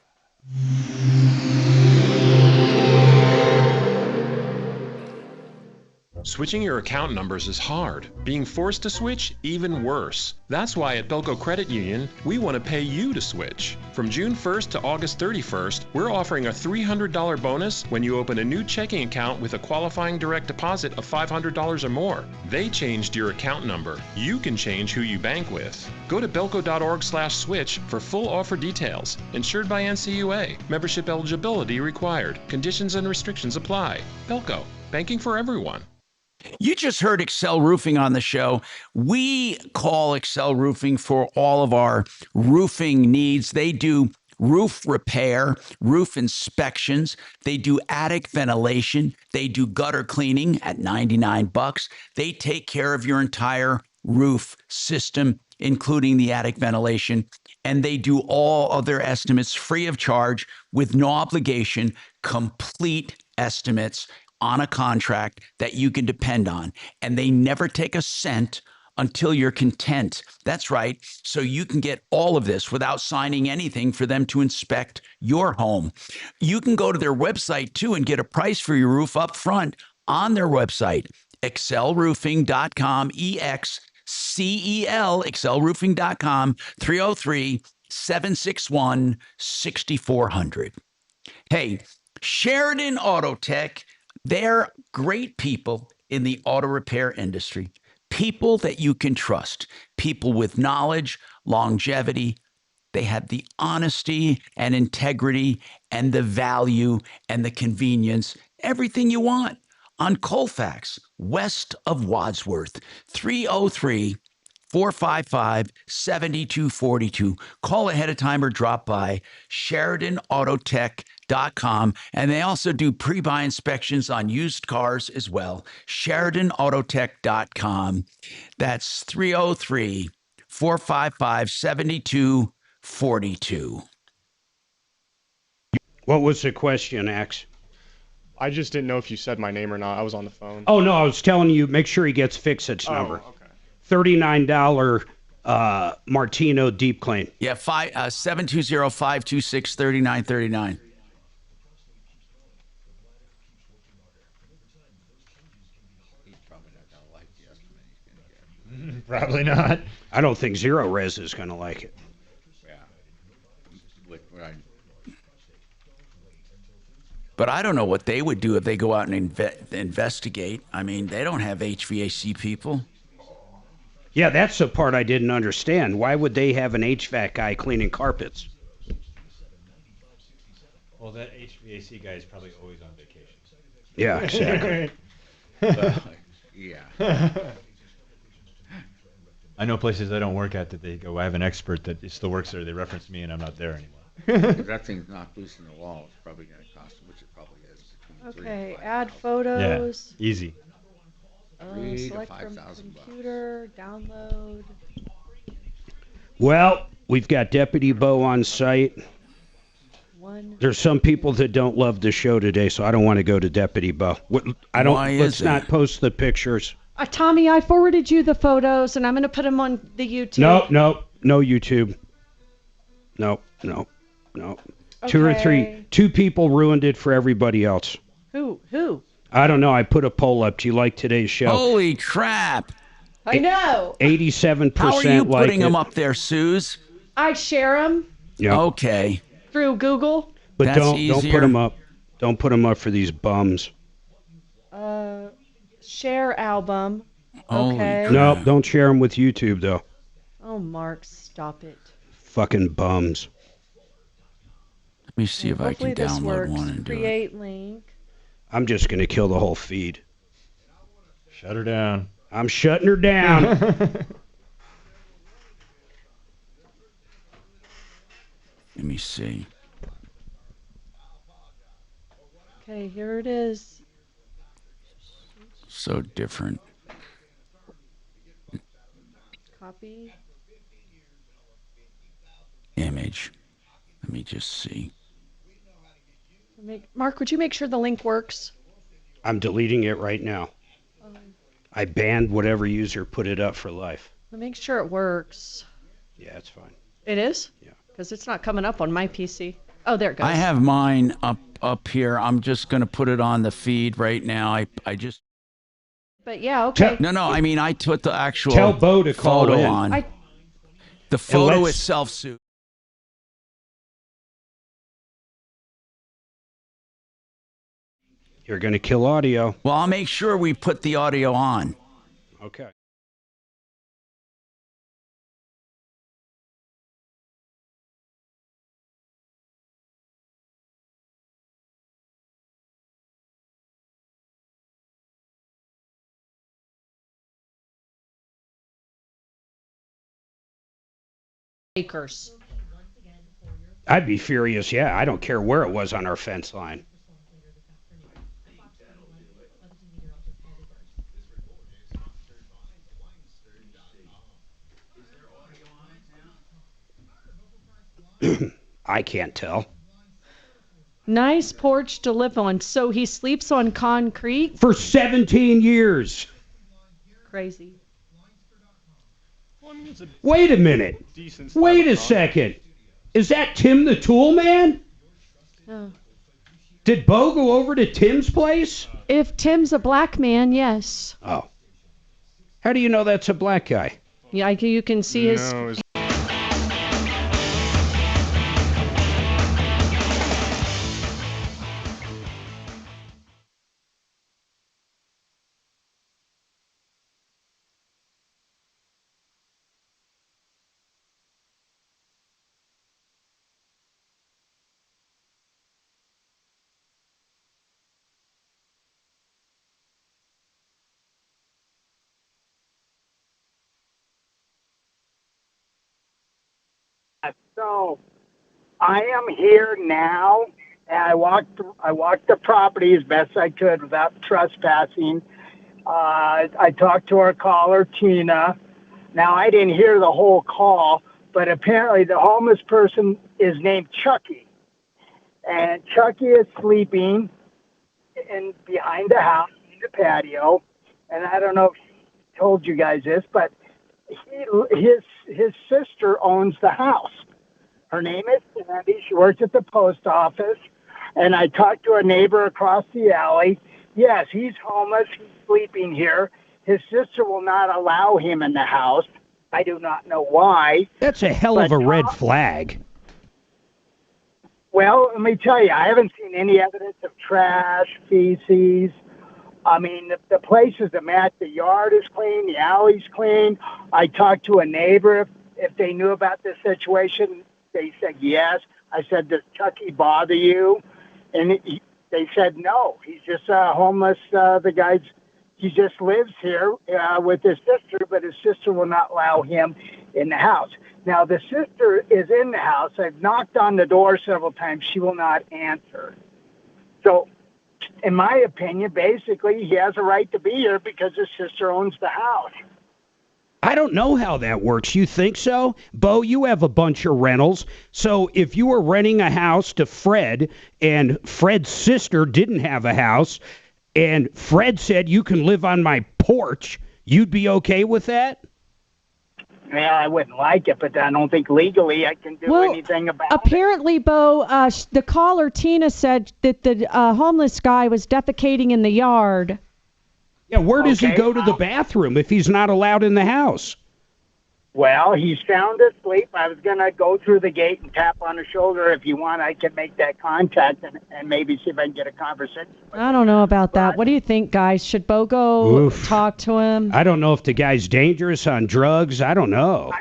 Switching your account numbers is hard. Being forced to switch, even worse. That's why at Belco Credit Union, we want to pay you to switch. From June 1st to August 31st, we're offering a $300 bonus when you open a new checking account with a qualifying direct deposit of $500 or more. They changed your account number. You can change who you bank with. Go to belco.org/switch for full offer details. Insured by NCUA. Membership eligibility required. Conditions and restrictions apply. Belco. Banking for everyone. You just heard Excel Roofing on the show. We call Excel Roofing for all of our roofing needs. They do roof repair, roof inspections. They do attic ventilation. They do gutter cleaning at $99. They take care of your entire roof system, including the attic ventilation. And they do all other estimates free of charge with no obligation, complete estimates on a contract that you can depend on. And they never take a cent until you're content. That's right. So you can get all of this without signing anything for them to inspect your home. You can go to their website too and get a price for your roof up front on their website, excelroofing.com, EXCEL, excelroofing.com, 303-761-6400. Hey, Sheridan Auto Tech, they're great people in the auto repair industry, people that you can trust, people with knowledge, longevity. They have the honesty and integrity and the value and the convenience, everything you want on Colfax, west of Wadsworth, 303-455-7242. Call ahead of time or drop by SheridanAutotech.com. And they also do pre-buy inspections on used cars as well. SheridanAutotech.com. That's 303-455-7242. What was the question, Axe? I just didn't know if you said my name or not. I was on the phone. Oh, no, I was telling you, make sure he gets Fix-It's number. Okay. $39 Martino deep clean. Yeah, 720-526-3939. Probably not. I don't think Zero Res is going to like it. But I don't know what they would do if they go out and investigate. I mean, they don't have HVAC people. Yeah, that's the part I didn't understand. Why would they have an HVAC guy cleaning carpets? Well, that HVAC guy is probably always on vacation. Yeah, exactly. Yeah. I know places I don't work at that they go, I have an expert that still works there. They reference me and I'm not there anymore. If that thing's not loose in the wall, it's probably going to cost them, which it probably is. Okay, add photos. Yeah, easy. Select from computer, download. Well, we've got Deputy Bo on site. There's some people that don't love the show today, so I don't want to go to Deputy Bo. Let's not post the pictures. Tommy, I forwarded you the photos, and I'm going to put them on the YouTube. No YouTube. No. Okay. Two people ruined it for everybody else. Who? I don't know. I put a poll up. Do you like today's show? Holy crap. I know. 87% How are you like putting it. them up there, Suze? I share them Yeah. Okay. through Google. But That's don't easier. put them up. Don't put them up for these bums. Share album. Holy Okay. crap. No, don't share them with YouTube, though. Oh, Mark, stop it. Fucking bums. Let me see if I Hopefully can this download works. one and do it. Create link. I'm just going to kill the whole feed. Shut her down. I'm shutting her down. Let me see. Okay, here it is. So different. Copy. Image. Let me just see. Mark, would you make sure the link works? I'm deleting it right now. I banned whatever user put it up for life. Make sure it works. Yeah, it's fine. It is? Yeah. Because it's not coming up on my PC. Oh, there it goes. I have mine up here. I'm just going to put it on the feed right now. I just But yeah, okay. No, I mean I put the actual Tell Bo to call photo in. on. The photo let's- itself, Sue. You're going to kill audio. Well, I'll make sure we put the audio on. Okay. Acres. I'd be furious. Yeah, I don't care where it was on our fence line. I can't tell. Nice porch to live on. So he sleeps on concrete? For 17 years. Crazy. Wait a minute. Wait a second. Is that Tim the Tool Man? Oh. Did Bo go over to Tim's place? If Tim's a black man, yes. Oh. How do you know that's a black guy? Yeah, you can see his... So I am here now, and I walked the property as best I could without trespassing. I talked to our caller, Tina. Now, I didn't hear the whole call, but apparently the homeless person is named Chucky. And Chucky is sleeping behind the house in the patio. And I don't know if he told you guys this, but his sister owns the house. Her name is Sandy. She works at the post office. And I talked to a neighbor across the alley. Yes, he's homeless. He's sleeping here. His sister will not allow him in the house. I do not know why. That's a hell of a red flag. Well, let me tell you, I haven't seen any evidence of trash, feces. I mean, the place is a mess. The yard is clean. The alley's clean. I talked to a neighbor if they knew about this situation. They said yes. I said, does Chucky bother you? And they said no. He's just homeless. He just lives here with his sister, but his sister will not allow him in the house. Now, the sister is in the house. I've knocked on the door several times. She will not answer. So, in my opinion, basically, he has a right to be here because his sister owns the house. I don't know how that works. You think so? Bo, you have a bunch of rentals. So if you were renting a house to Fred and Fred's sister didn't have a house and Fred said you can live on my porch, you'd be okay with that? Yeah, I wouldn't like it, but I don't think legally I can do anything about it. Apparently, Bo, the caller, Tina, said that the homeless guy was defecating in the yard. Yeah, where does he go to the bathroom if he's not allowed in the house? Well, he's sound asleep. I was going to go through the gate and tap on his shoulder. If you want, I can make that contact and maybe see if I can get a conversation. I don't know about that. What do you think, guys? Should Bo go talk to him? I don't know if the guy's dangerous on drugs. I don't know.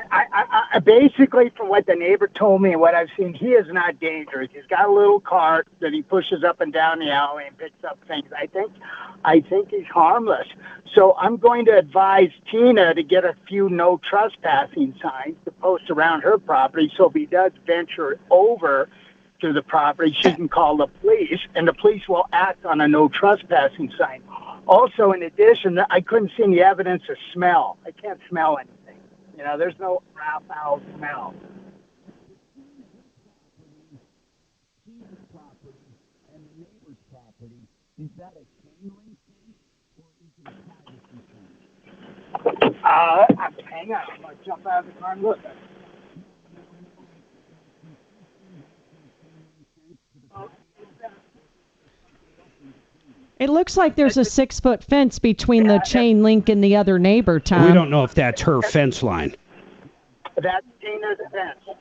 I basically, from what the neighbor told me and what I've seen, he is not dangerous. He's got a little cart that he pushes up and down the alley and picks up things. I think he's harmless. So I'm going to advise Tina to get a few no trespassing signs to post around her property. So if he does venture over to the property, she can call the police, and the police will act on a no trespassing sign. Also, in addition, I couldn't see any evidence of smell. I can't smell anything. You know, there's no foul smell. Is that a chain link fence or is it a privacy fence? Hang on, I'm going to jump out of the car and look. It looks like there's a 6-foot fence between the chain link and the other neighbor, Tom. We don't know if that's her fence line. That's Tina's fence.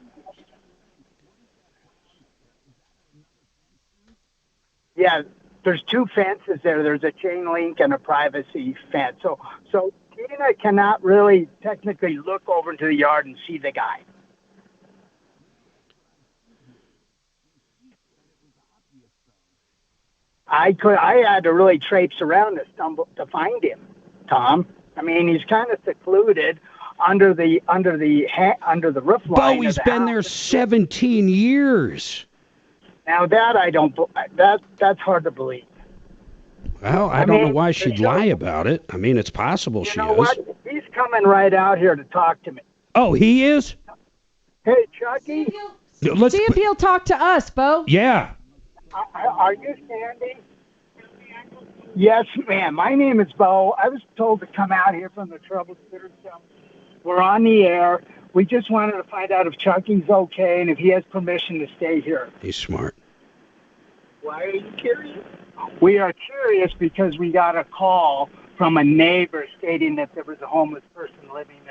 Yeah, there's 2 fences there. There's a chain link and a privacy fence. So Tina cannot really technically look over into the yard and see the guy. I had to really traipse around to find him, Tom. I mean, he's kind of secluded under the roof line. Bo, he's been there 17 years. Now that's hard to believe. Well, I don't know why she'd lie about it. I mean, it's possible she is. You know what? He's coming right out here to talk to me. Oh, he is? Hey, Chucky. See if he'll talk to us, Bo. Yeah. Are you Sandy? Yes, ma'am. My name is Bo. I was told to come out here from the Troubleshooter Show. We're on the air. We just wanted to find out if Chucky's okay and if he has permission to stay here. He's smart. Why are you curious? We are curious because we got a call from a neighbor stating that there was a homeless person living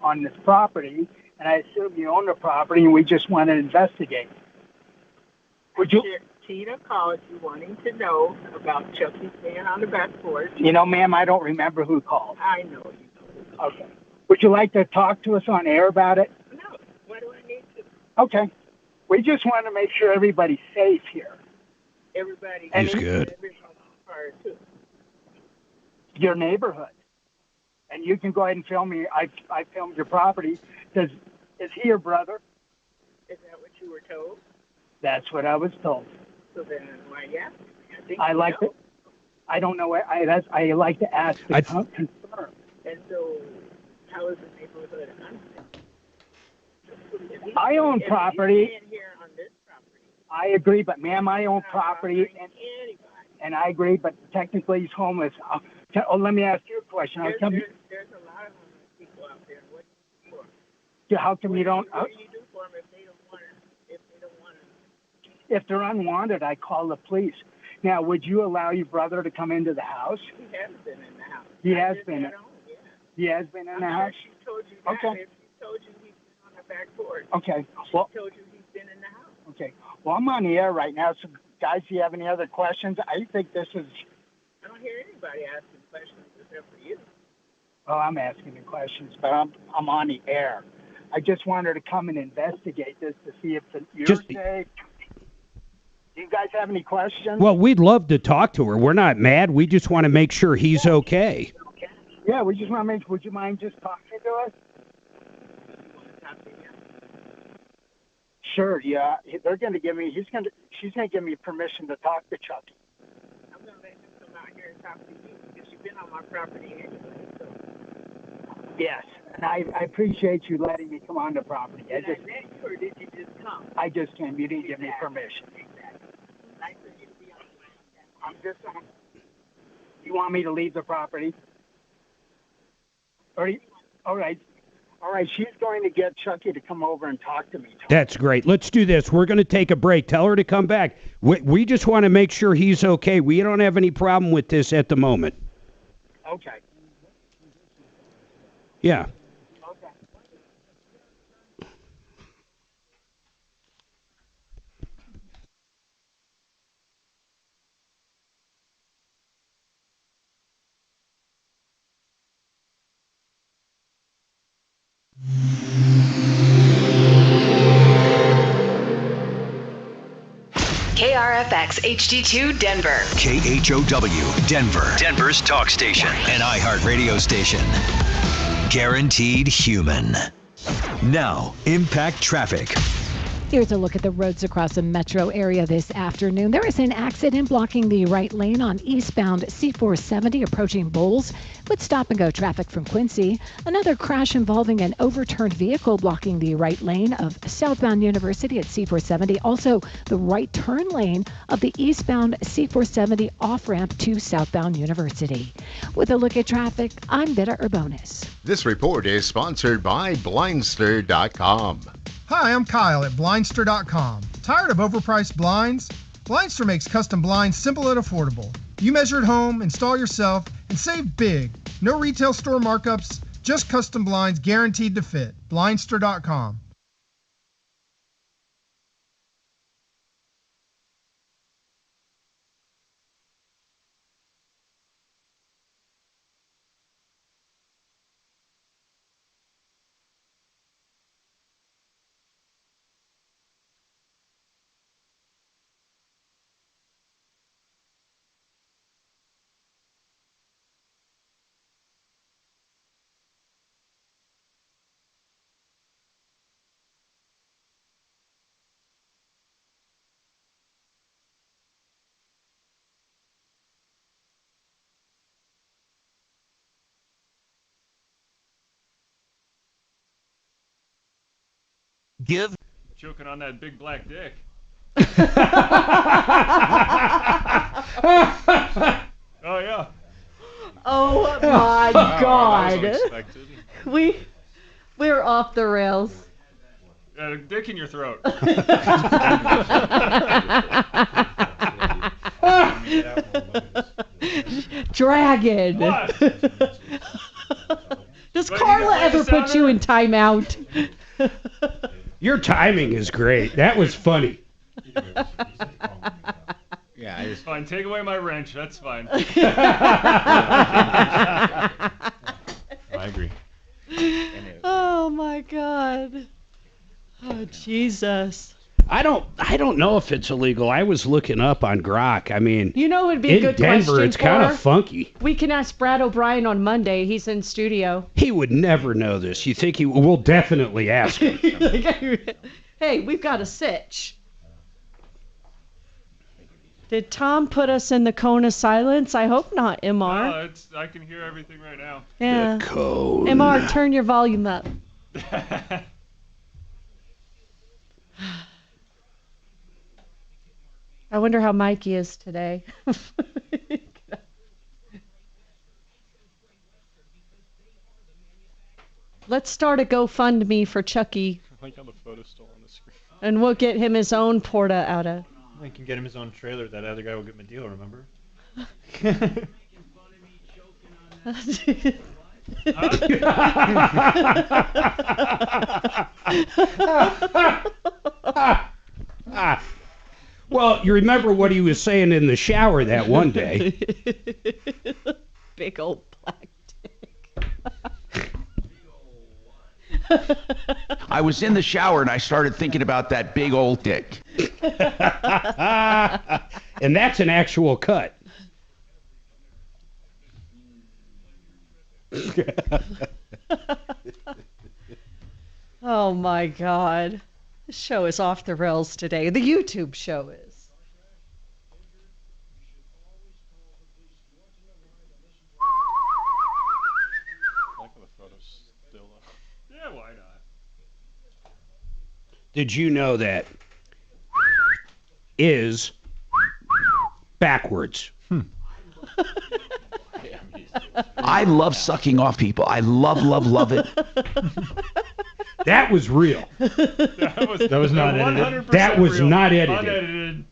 on this property, and I assume you own the property, and we just want to investigate. Would you? Tina called you wanting to know about Chucky staying on the back porch. You know, ma'am, I don't remember who called. I know you know. Okay. Would you like to talk to us on air about it? No. Why do I need to? Okay. We just want to make sure everybody's safe here. Everybody. He's good. Your neighborhood. And you can go ahead and film me. I filmed your property. Is he your brother? Is that what you were told? That's what I was told. So then why you ask me? I like to. I don't know. I like to ask to confirm. And so, how is the neighborhood unsafe? I own property. Here on this property. I agree, but ma'am, I own property, and I agree, but technically he's homeless. Let me ask you a question. There's a lot of homeless people out there. What do you do for? How come you don't? What do you do for them if they don't want to? If they're unwanted, I call the police. Now, would you allow your brother to come into the house? He hasn't been in the house. He has been. He has been in the house? She told you that. Okay. If she told you he's been on the back porch. Okay. Well, she told you he's been in the house. Okay. Well, I'm on the air right now, so guys, do you have any other questions? I think this is... I don't hear anybody asking questions except for you. Well, I'm asking the questions, but I'm on the air. I just wanted to come and investigate this to see if you're safe. Do you guys have any questions? Well, we'd love to talk to her. We're not mad. We just want to make sure he's okay. Yeah, we just want to make. Would you mind just talking to us? Sure. Yeah, they're going to give me. She's going to give me permission to talk to Chucky. I'm going to let him come out here and talk to you because you've been on my property anyway. So. Yes, and I appreciate you letting me come on the property. Did I let you or did you just come? I just came. You didn't give me permission. Exactly. Nice of you to be on the way. I'm just. You want me to leave the property? All right. She's going to get Chucky to come over and talk to me. That's great. Let's do this. We're going to take a break. Tell her to come back. We just want to make sure he's okay. We don't have any problem with this at the moment. Okay. Yeah. Okay. KRFX HD2 Denver. KHOW Denver. Denver's talk station. An iHeartRadio station. Guaranteed human. Now, impact traffic. Here's a look at the roads across the metro area this afternoon. There is an accident blocking the right lane on eastbound C470 approaching Bowles with stop-and-go traffic from Quincy. Another crash involving an overturned vehicle blocking the right lane of southbound University at C470. Also, the right turn lane of the eastbound C470 off-ramp to southbound University. With a look at traffic, I'm Vita Urbonis. This report is sponsored by Blindster.com. Hi, I'm Kyle at Blindster.com. Tired of overpriced blinds? Blindster makes custom blinds simple and affordable. You measure at home, install yourself, and save big. No retail store markups, just custom blinds guaranteed to fit. Blindster.com. Give. Choking on that big black dick. Oh yeah. Oh my Wow, that God. was unexpected. We're off the rails. Dick in your throat. Dragon. What? Does Do I need to Carla play ever the put you sounder? in timeout? Your timing is great. That was funny. Yeah, It's fine. Take away my wrench. That's fine. I agree. Oh my God. Oh Jesus. I don't know if it's illegal. I was looking up on Grok. I mean, You know what would be a in good Denver, question it's kind for? of funky. We can ask Brad O'Brien on Monday. He's in studio. He would never know this. You think he? We'll definitely ask him. Hey, we've got a sitch. Did Tom put us in the cone of silence? I hope not, MR. No, I can hear everything right now. Yeah. Cone. MR, turn your volume up. I wonder how Mikey is today. Let's start a GoFundMe for Chucky, I like how the photo's still on the screen. and we'll get him his own Porta out of. I can get him his own trailer. That other guy will get him a deal, remember? Well, you remember what he was saying in the shower that one day. Big old black I was in the shower and I started thinking about that big old dick. And that's an actual cut. Oh my God. This show is off the rails today. The YouTube show is. I like how the photo's still up. Yeah, why not? Did you know that is backwards? I love sucking off people. I love it. That was real. That was not edited. That was real. not edited. Unedited.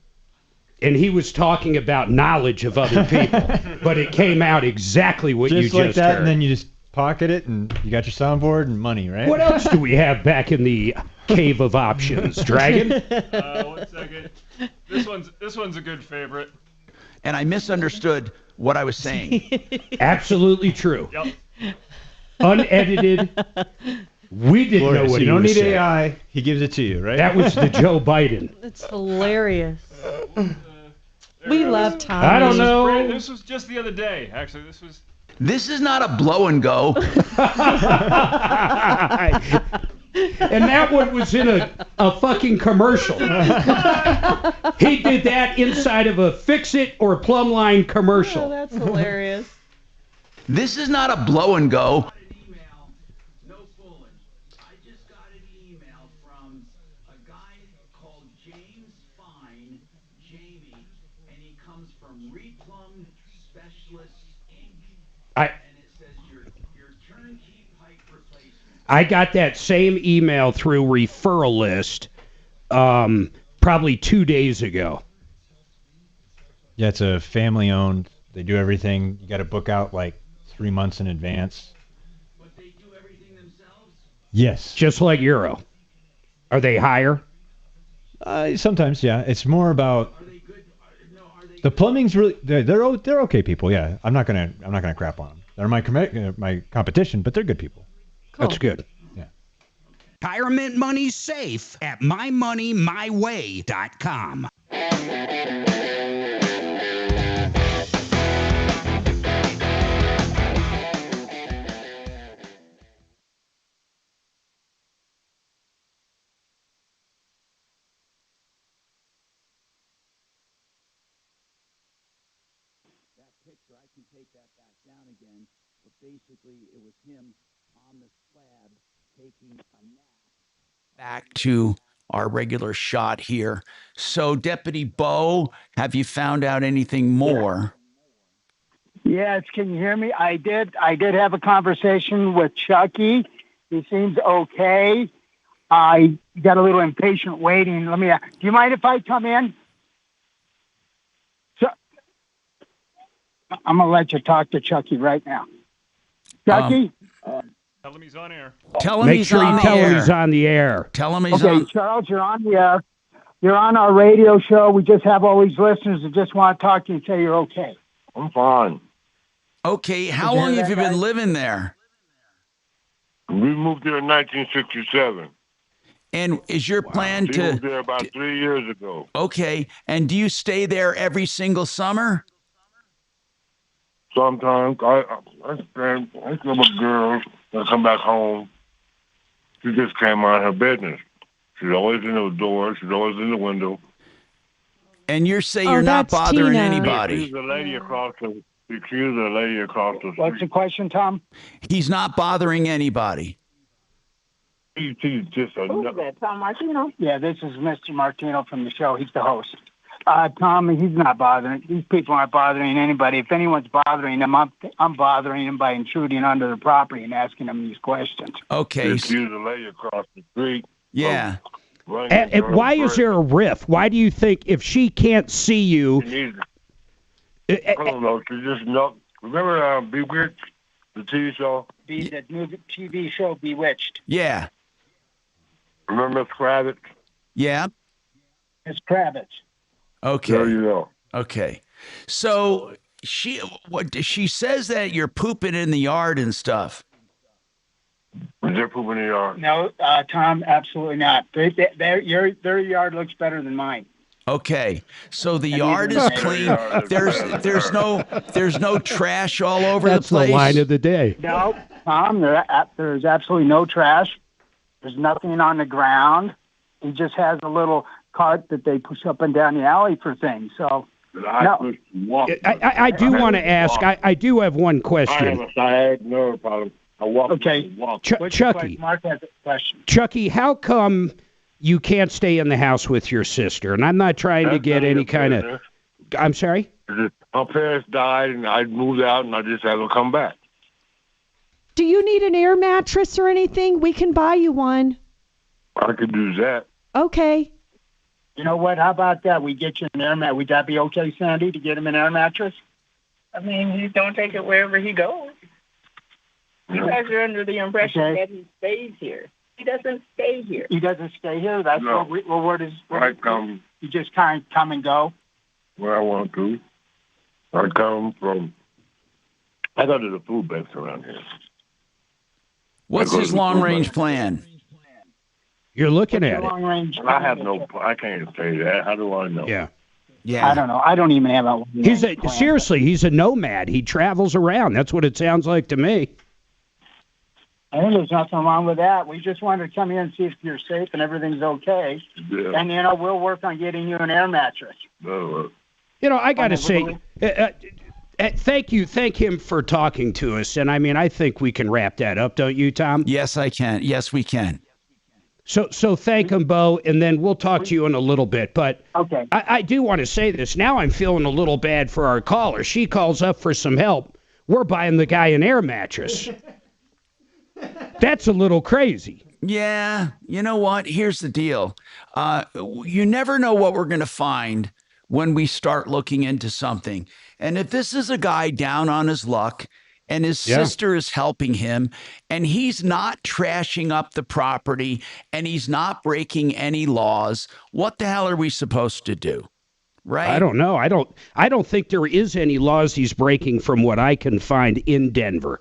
And he was talking about knowledge of other people, but it came out exactly what you Just like just that, heard. and then you just pocket it, and you got your soundboard and money, right? What else do we have back in the cave of options, Dragon? 1 second. This one's a good favorite. And I misunderstood what I was saying. Absolutely true. Yep. Unedited. We didn't know Glorious. what You he don't was need saying. AI. He gives it to you, right? That was the Joe Biden. It's hilarious. We love Tom. I don't know. This was just the other day. Actually, this was. This is not a blow and go. And that one was in a fucking commercial. He did that inside of a Fix-It or Plumline commercial. Oh, that's hilarious. This is not a blow and go. I got that same email through referral list probably 2 days ago. Yeah, it's a family owned. They do everything. You got to book out like 3 months in advance. But they do everything themselves? Yes. Just like Euro. Are they higher? Sometimes, yeah. It's more about the plumbing's really they're okay people. Yeah, I'm not gonna crap on them. They're my competition, but they're good people. That's good. Retirement money's safe at mymoneymyway.com. Picture, I can take that back down again, but basically it was him on the slab taking a nap. Back to our regular shot here. So, Deputy Bo, have you found out anything more? Yes, can you hear me? I did have a conversation with Chucky. He seems okay. I got a little impatient waiting. Do you mind if I come in? I'm going to let you talk to Chucky right now. Chucky? Tell him he's on air. Tell him he's on the air. Tell him he's on. Charles, you're on the air. You're on our radio show. We just have all these listeners that just want to talk to you and say you're okay. I'm fine. Okay, how long have you been living there? We moved there in 1967. And is your plan We to... moved there about 3 years ago. Okay, and do you stay there every single summer? Sometimes I have a girl that come back home. She just came out of her business. She's always in the door. She's always in the window. And you say you're not bothering anybody. She's a lady across the. She's a lady across the street. What's the question, Tom? He's not bothering anybody. He's just a. Who's that, Tom Martino? Yeah, this is Mr. Martino from the show. He's the host. Tom, he's not bothering. These people aren't bothering anybody. If anyone's bothering them, I'm bothering them by intruding onto the property and asking them these questions. Okay. She's a lady across the street. Yeah. And why is there a rift? Why do you think if she can't see you? I don't know. She just know. Remember Bewitched, the TV show? The new TV show Bewitched. Yeah. Remember Miss Kravitz? Yeah. Miss Kravitz. Okay. There you go. Okay. So she says that you're pooping in the yard and stuff. They're pooping in the yard. No, Tom, absolutely not. Their yard looks better than mine. Okay. So the yard is clean. There's no trash all over the place. That's the line of the day. No, Tom, there's absolutely no trash. There's nothing on the ground. He just has a little cart that they push up and down the alley for things. So, no. I do want to ask. I do have one question. I had no problem. I walk. Okay. Chucky. Mark has a question. Chucky, how come you can't stay in the house with your sister? And I'm not trying to get any kind of. I'm sorry? My parents died, and I moved out, and I just haven't come back. Do you need an air mattress or anything? We can buy you one. I could do that. Okay. You know what? How about that? We get you an air mattress. Would that be okay, Sandy, to get him an air mattress? I mean, you don't take it wherever he goes. You guys are under the impression that he stays here. He doesn't stay here. He doesn't stay here? That's No. where you just kind of come and go? Where I want to. I come from. I go to the food banks around here. What's his long-range plan? You're looking at it. Long-range I have no. I can't say that. How do I know? Yeah. I don't know. I don't even have a. Seriously, he's a nomad. He travels around. That's what it sounds like to me. I think there's nothing wrong with that. We just wanted to come in and see if you're safe and everything's okay. Yeah. And, we'll work on getting you an air mattress. I got to say, thank him for talking to us. And, I think we can wrap that up, don't you, Tom? Yes, I can. Yes, we can. So thank him, Bo, and then we'll talk to you in a little bit. But okay. I do want to say this. Now I'm feeling a little bad for our caller. She calls up for some help. We're buying the guy an air mattress. That's a little crazy. Yeah. You know what? Here's the deal. You never know what we're going to find when we start looking into something. And if this is a guy down on his luck and his sister is helping him and he's not trashing up the property and he's not breaking any laws, what the hell are we supposed to do? Right? I don't know. I don't think there is any laws he's breaking from what I can find in Denver.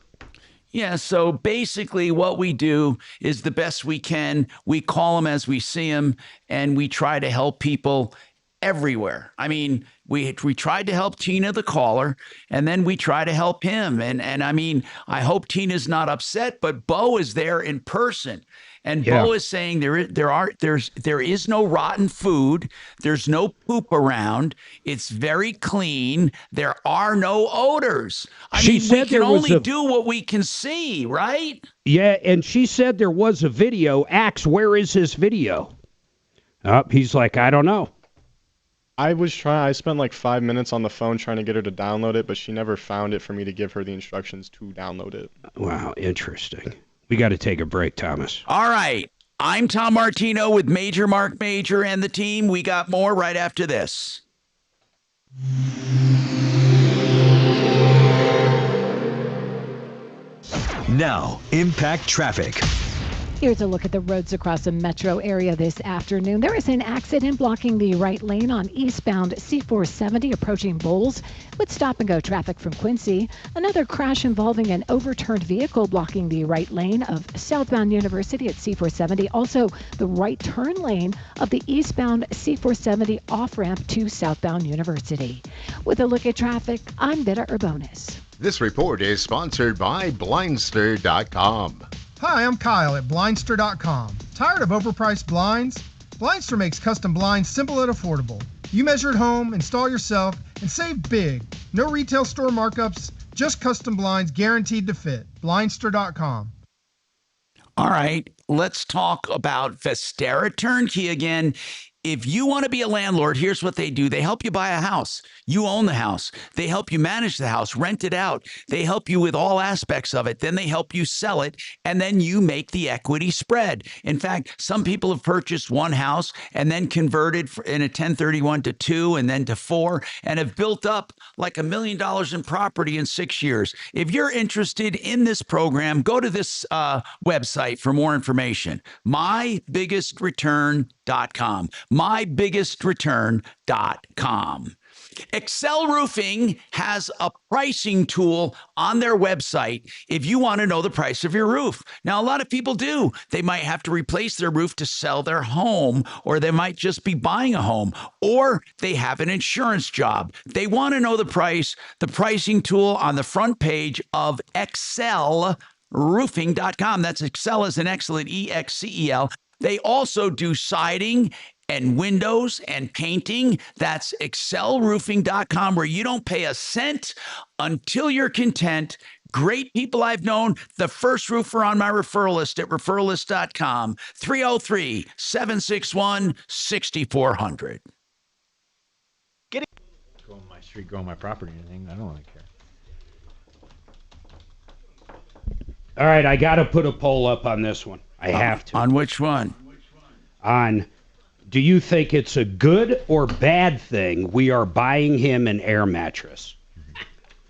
Yeah, so basically what we do is the best we can. We call them as we see them, and we try to help people everywhere. I mean, we tried to help Tina, the caller, and then we try to help him. And I mean, I hope Tina's not upset, but Bo is there in person. And Bo is saying there is no rotten food. There's no poop around. It's very clean. There are no odors. I mean, we can only do what we can see, right? Yeah, and she said there was a video. Axe, where is his video? He's like, I don't know. I spent like 5 minutes on the phone trying to get her to download it, but she never found it for me to give her the instructions to download it. Wow, interesting. We got to take a break, Thomas. All right. I'm Tom Martino with Major Marc Mager and the team. We got more right after this. Now, Impact Traffic. Here's a look at the roads across the metro area this afternoon. There is an accident blocking the right lane on eastbound C470 approaching Bowles with stop-and-go traffic from Quincy. Another crash involving an overturned vehicle blocking the right lane of southbound University at C470. Also, the right turn lane of the eastbound C470 off-ramp to southbound University. With a look at traffic, I'm Vita Urbonis. This report is sponsored by Blindster.com. Hi, I'm Kyle at Blindster.com. Tired of overpriced blinds? Blindster makes custom blinds simple and affordable. You measure at home, install yourself, and save big. No retail store markups, just custom blinds guaranteed to fit. Blindster.com. All right, let's talk about Vestera Turnkey again. If you want to be a landlord, here's what they do. They help you buy a house. You own the house. They help you manage the house, rent it out. They help you with all aspects of it. Then they help you sell it, and then you make the equity spread. In fact, some people have purchased one house and then converted in a 1031 to 2 and then to 4 and have built up like $1 million in property in 6 years. If you're interested in this program, go to this website for more information, mybiggestrureturn.com. mybiggestrureturn.com. Excel Roofing has a pricing tool on their website if you want to know the price of your roof. Now, a lot of people do. They might have to replace their roof to sell their home, or they might just be buying a home, or they have an insurance job. They want to know the price. The pricing tool on the front page of excelroofing.com. That's Excel as an excellent EXCEL. They also do siding and windows and painting. That's excelroofing.com, where you don't pay a cent until you're content. Great people I've known. The first roofer on my referral list at referralist.com, 303-761-6400. Go on my street, go on my property, anything. I don't really care. All right, I got to put a poll up on this one. I have to. On which one? On, do you think it's a good or bad thing we are buying him an air mattress?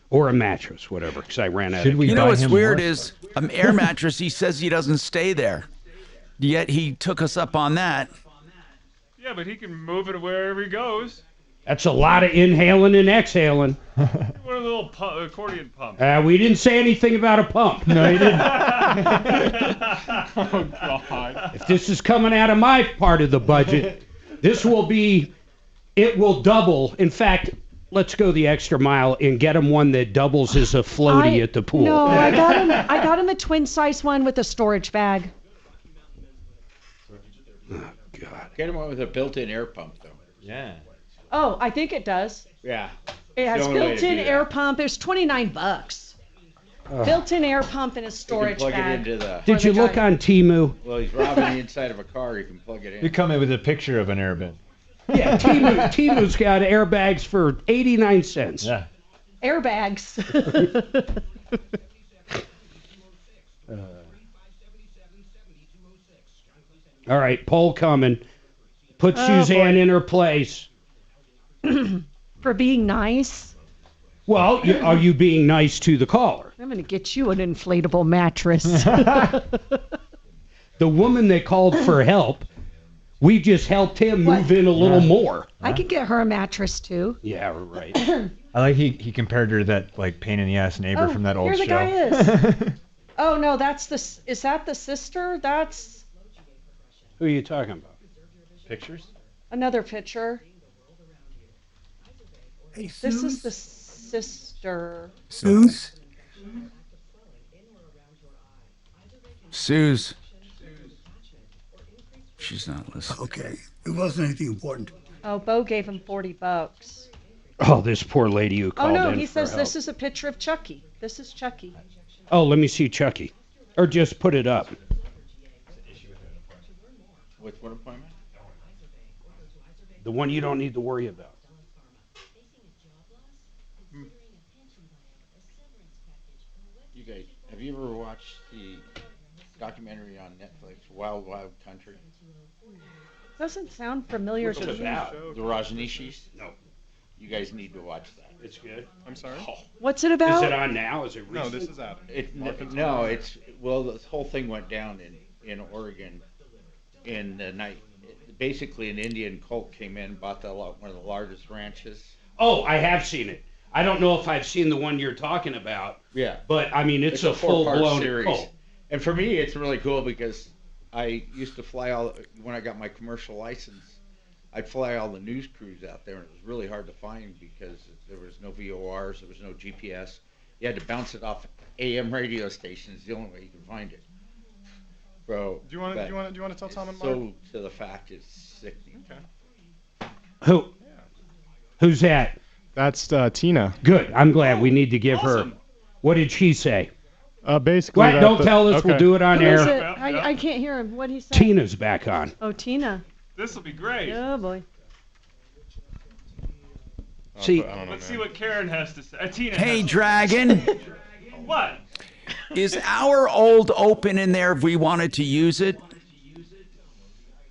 Or a mattress, whatever, because I ran out of... You know what's weird is an air mattress, he says he doesn't stay there. Yet he took us up on that. Yeah, but he can move it wherever he goes. That's a lot of inhaling and exhaling. One of the little accordion pumps. We didn't say anything about a pump. No, you didn't. Oh, God. If this is coming out of my part of the budget, it will double. In fact, let's go the extra mile and get him one that doubles as a floaty at the pool. No, I got him a twin size one with a storage bag. Oh, God. Get him one with a built-in air pump, though. Yeah. Oh, I think it does. Yeah. It has built-in air pump. It's $29. Built-in air pump and a storage plug bag. it into the... Did you look on Temu? Well, he's robbing the inside of a car. You can plug it in. You come in with a picture of an airbed. Yeah, Temu's got airbags for 89 cents. Yeah. Airbags. All right, poll coming. Put Suzanne in her place. For being nice? Well, are you being nice to the caller? I'm going to get you an inflatable mattress. The woman that called for help, we just helped him move in a little more. I could get her a mattress too. Yeah, right. I like he compared her to that like pain in the ass neighbor from that old here show. Here the guy is. Oh no, is that the sister? That's Who are you talking about? Pictures? another picture. Hey, This is the sister. Suze? Suze. She's not listening. Okay. It wasn't anything important. Oh, Bo gave him $40. Oh, this poor lady who Oh called no, in he for says help. this is a picture of Chucky. This is Chucky. Oh, let me see Chucky. Or just put it up. With what appointment? The one you don't need to worry about. You guys, have you ever watched the documentary on Netflix, Wild Wild Country? Doesn't sound familiar What's to it me. about? The Rajneeshis? No. You guys need to watch that. It's good. I'm sorry? What's it about? Is it on now? Is it No, recent? this is Adam. No, it's, well, the whole thing went down in Oregon in the night. Basically, an Indian cult came in, bought one of the largest ranches. Oh, I have seen it. I don't know if I've seen the one you're talking about. Yeah. But, I mean, it's a four-part full-blown series. cult. And for me, it's really cool because I used to fly when I got my commercial license, I'd fly all the news crews out there, and it was really hard to find because there was no VORs, there was no GPS. You had to bounce it off AM radio stations, the only way you could find it. Bro. Do you want to tell Tom and Mark? So to the fact, it's sickening. Okay. Who's that? That's Tina. Good. I'm glad. We need to give her. What did she say? Basically. What? Don't tell us. We'll do it on Who air. is it? I can't hear him. What'd he say? Tina's back on. Oh, Tina. This will be great. Oh boy. See, Let's see what Karen has to say. Tina. Hey, Dragon. What? Is our old open in there if we wanted to use it?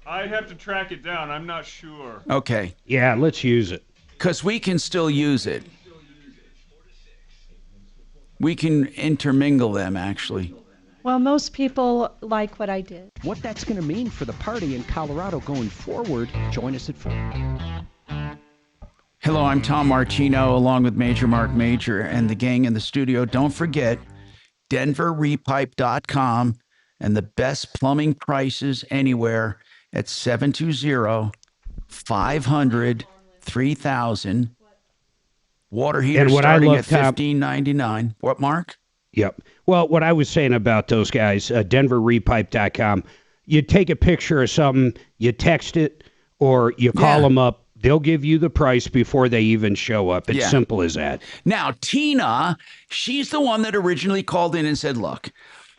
I'd have to track it down. I'm not sure. Okay. Yeah, let's use it. Because we can still use it. We can intermingle them, actually. Well, most people like what I did. What that's going to mean for the party in Colorado going forward, join us at 4. Hello, I'm Tom Martino, along with Major Marc Mager and the gang in the studio. Don't forget, denverrepipe.com and the best plumbing prices anywhere at 720-500-3000. Water heater And what I starting love, at Tom- $15.99. What, Mark? Yep. Well, what I was saying about those guys, denverrepipe.com, you take a picture of something, you text it, or you call them up. They'll give you the price before they even show up. It's simple as that. Now, Tina, she's the one that originally called in and said, look,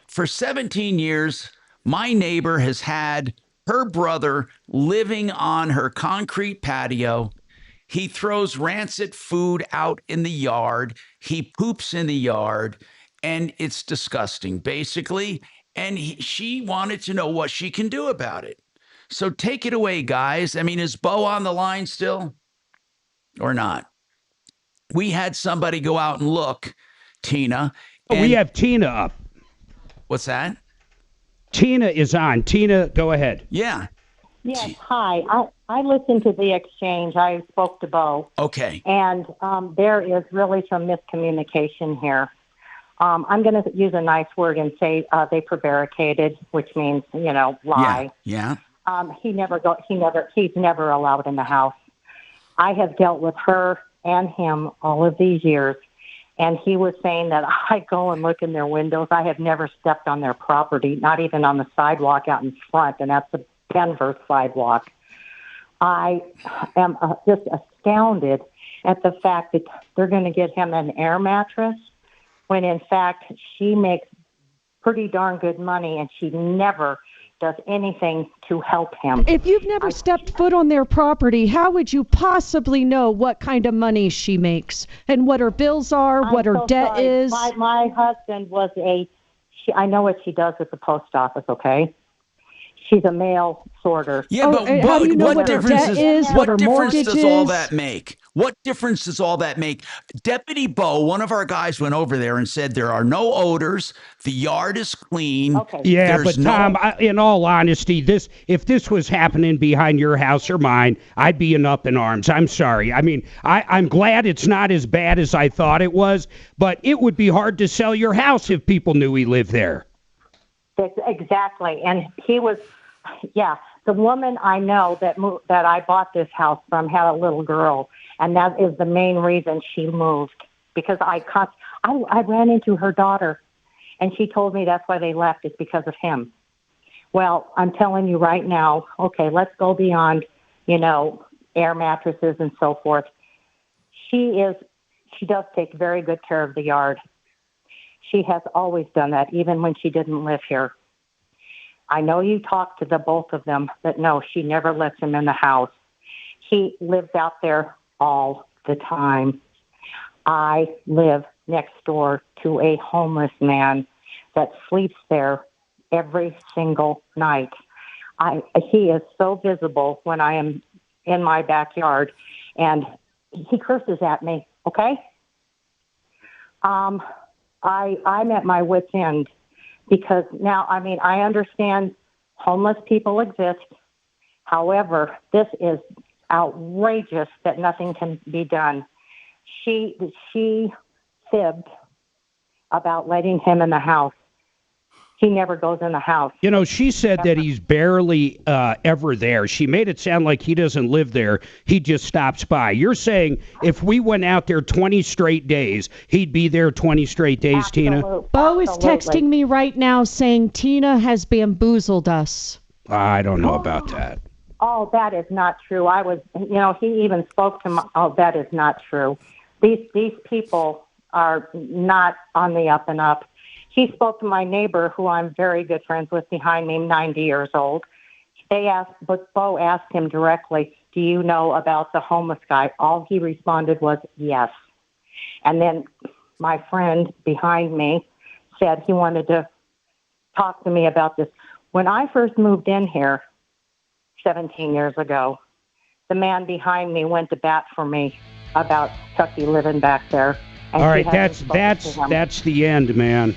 for 17 years, my neighbor has had her brother living on her concrete patio. He throws rancid food out in the yard. He poops in the yard, and it's disgusting, basically. And she wanted to know what she can do about it. So take it away, guys. I mean, is Bo on the line still or not? We had somebody go out and look, Tina. We have Tina up. What's that? Tina is on. Tina, go ahead. Yeah. Yes, hi. I listened to the exchange. I spoke to Bo. Okay. And there is really some miscommunication here. I'm going to use a nice word and say they prevaricated, which means, lie. Yeah. He's never allowed in the house. I have dealt with her and him all of these years, and he was saying that I go and look in their windows. I have never stepped on their property, not even on the sidewalk out in front, and that's the Denver sidewalk. I am just astounded at the fact that they're going to get him an air mattress when, in fact, she makes pretty darn good money, and she never does anything to help him. If you've never stepped foot on their property, how would you possibly know what kind of money she makes and what her bills are, what her debt is? My husband was I know what she does at the post office, okay? She's a mail sorter. Yeah, but how do you know what what her difference debt is, what her what difference mortgage does all is? that make? What difference does all that make? Deputy Bo, one of our guys, went over there and said there are no odors. The yard is clean. Okay. Yeah, There's but Tom, in all honesty, if this was happening behind your house or mine, I'd be up in arms. I'm sorry. I mean, I'm glad it's not as bad as I thought it was, but it would be hard to sell your house if people knew he lived there. Exactly. And he was, yeah, the woman I know that I bought this house from had a little girl, and that is the main reason she moved, because I ran into her daughter, and she told me that's why they left, is because of him. Well, I'm telling you right now, okay, let's go beyond, air mattresses and so forth. She does take very good care of the yard. She has always done that, even when she didn't live here. I know you talked to the both of them, but no, she never lets him in the house. He lives out there all the time. I live next door to a homeless man that sleeps there every single night. He is so visible when I am in my backyard, and he curses at me, okay? I'm at my wit's end, because now, I understand homeless people exist. However, this is outrageous that nothing can be done. She fibbed about letting him in the house. He never goes in the house. She said that he's barely ever there. She made it sound like he doesn't live there. He just stops by. You're saying if we went out there 20 straight days, he'd be there 20 straight days, Tina? Bo is texting me right now saying Tina has bamboozled us. I don't know about that. Oh, that is not true. He even spoke to my, oh, that is not true. These people are not on the up and up. He spoke to my neighbor, who I'm very good friends with behind me, 90 years old. But Bo asked him directly, do you know about the homeless guy? All he responded was yes. And then my friend behind me said he wanted to talk to me about this. When I first moved in here 17 years ago, the man behind me went to bat for me about Chucky living back there. All right, that's the end, man.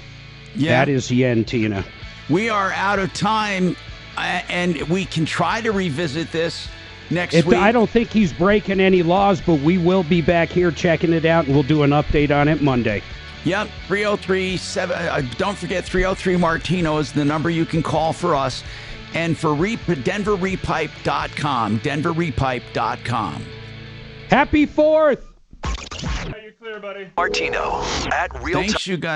Yeah. That is the end, Tina. We are out of time, and we can try to revisit this next week. I don't think he's breaking any laws, but we will be back here checking it out, and we'll do an update on it Monday. Yep, 303-7. Don't forget, 303 Martino is the number you can call for us. And for DenverRepipe.com, DenverRepipe.com. Happy 4th! You're clear, buddy. Martino at Real Thanks, you guys.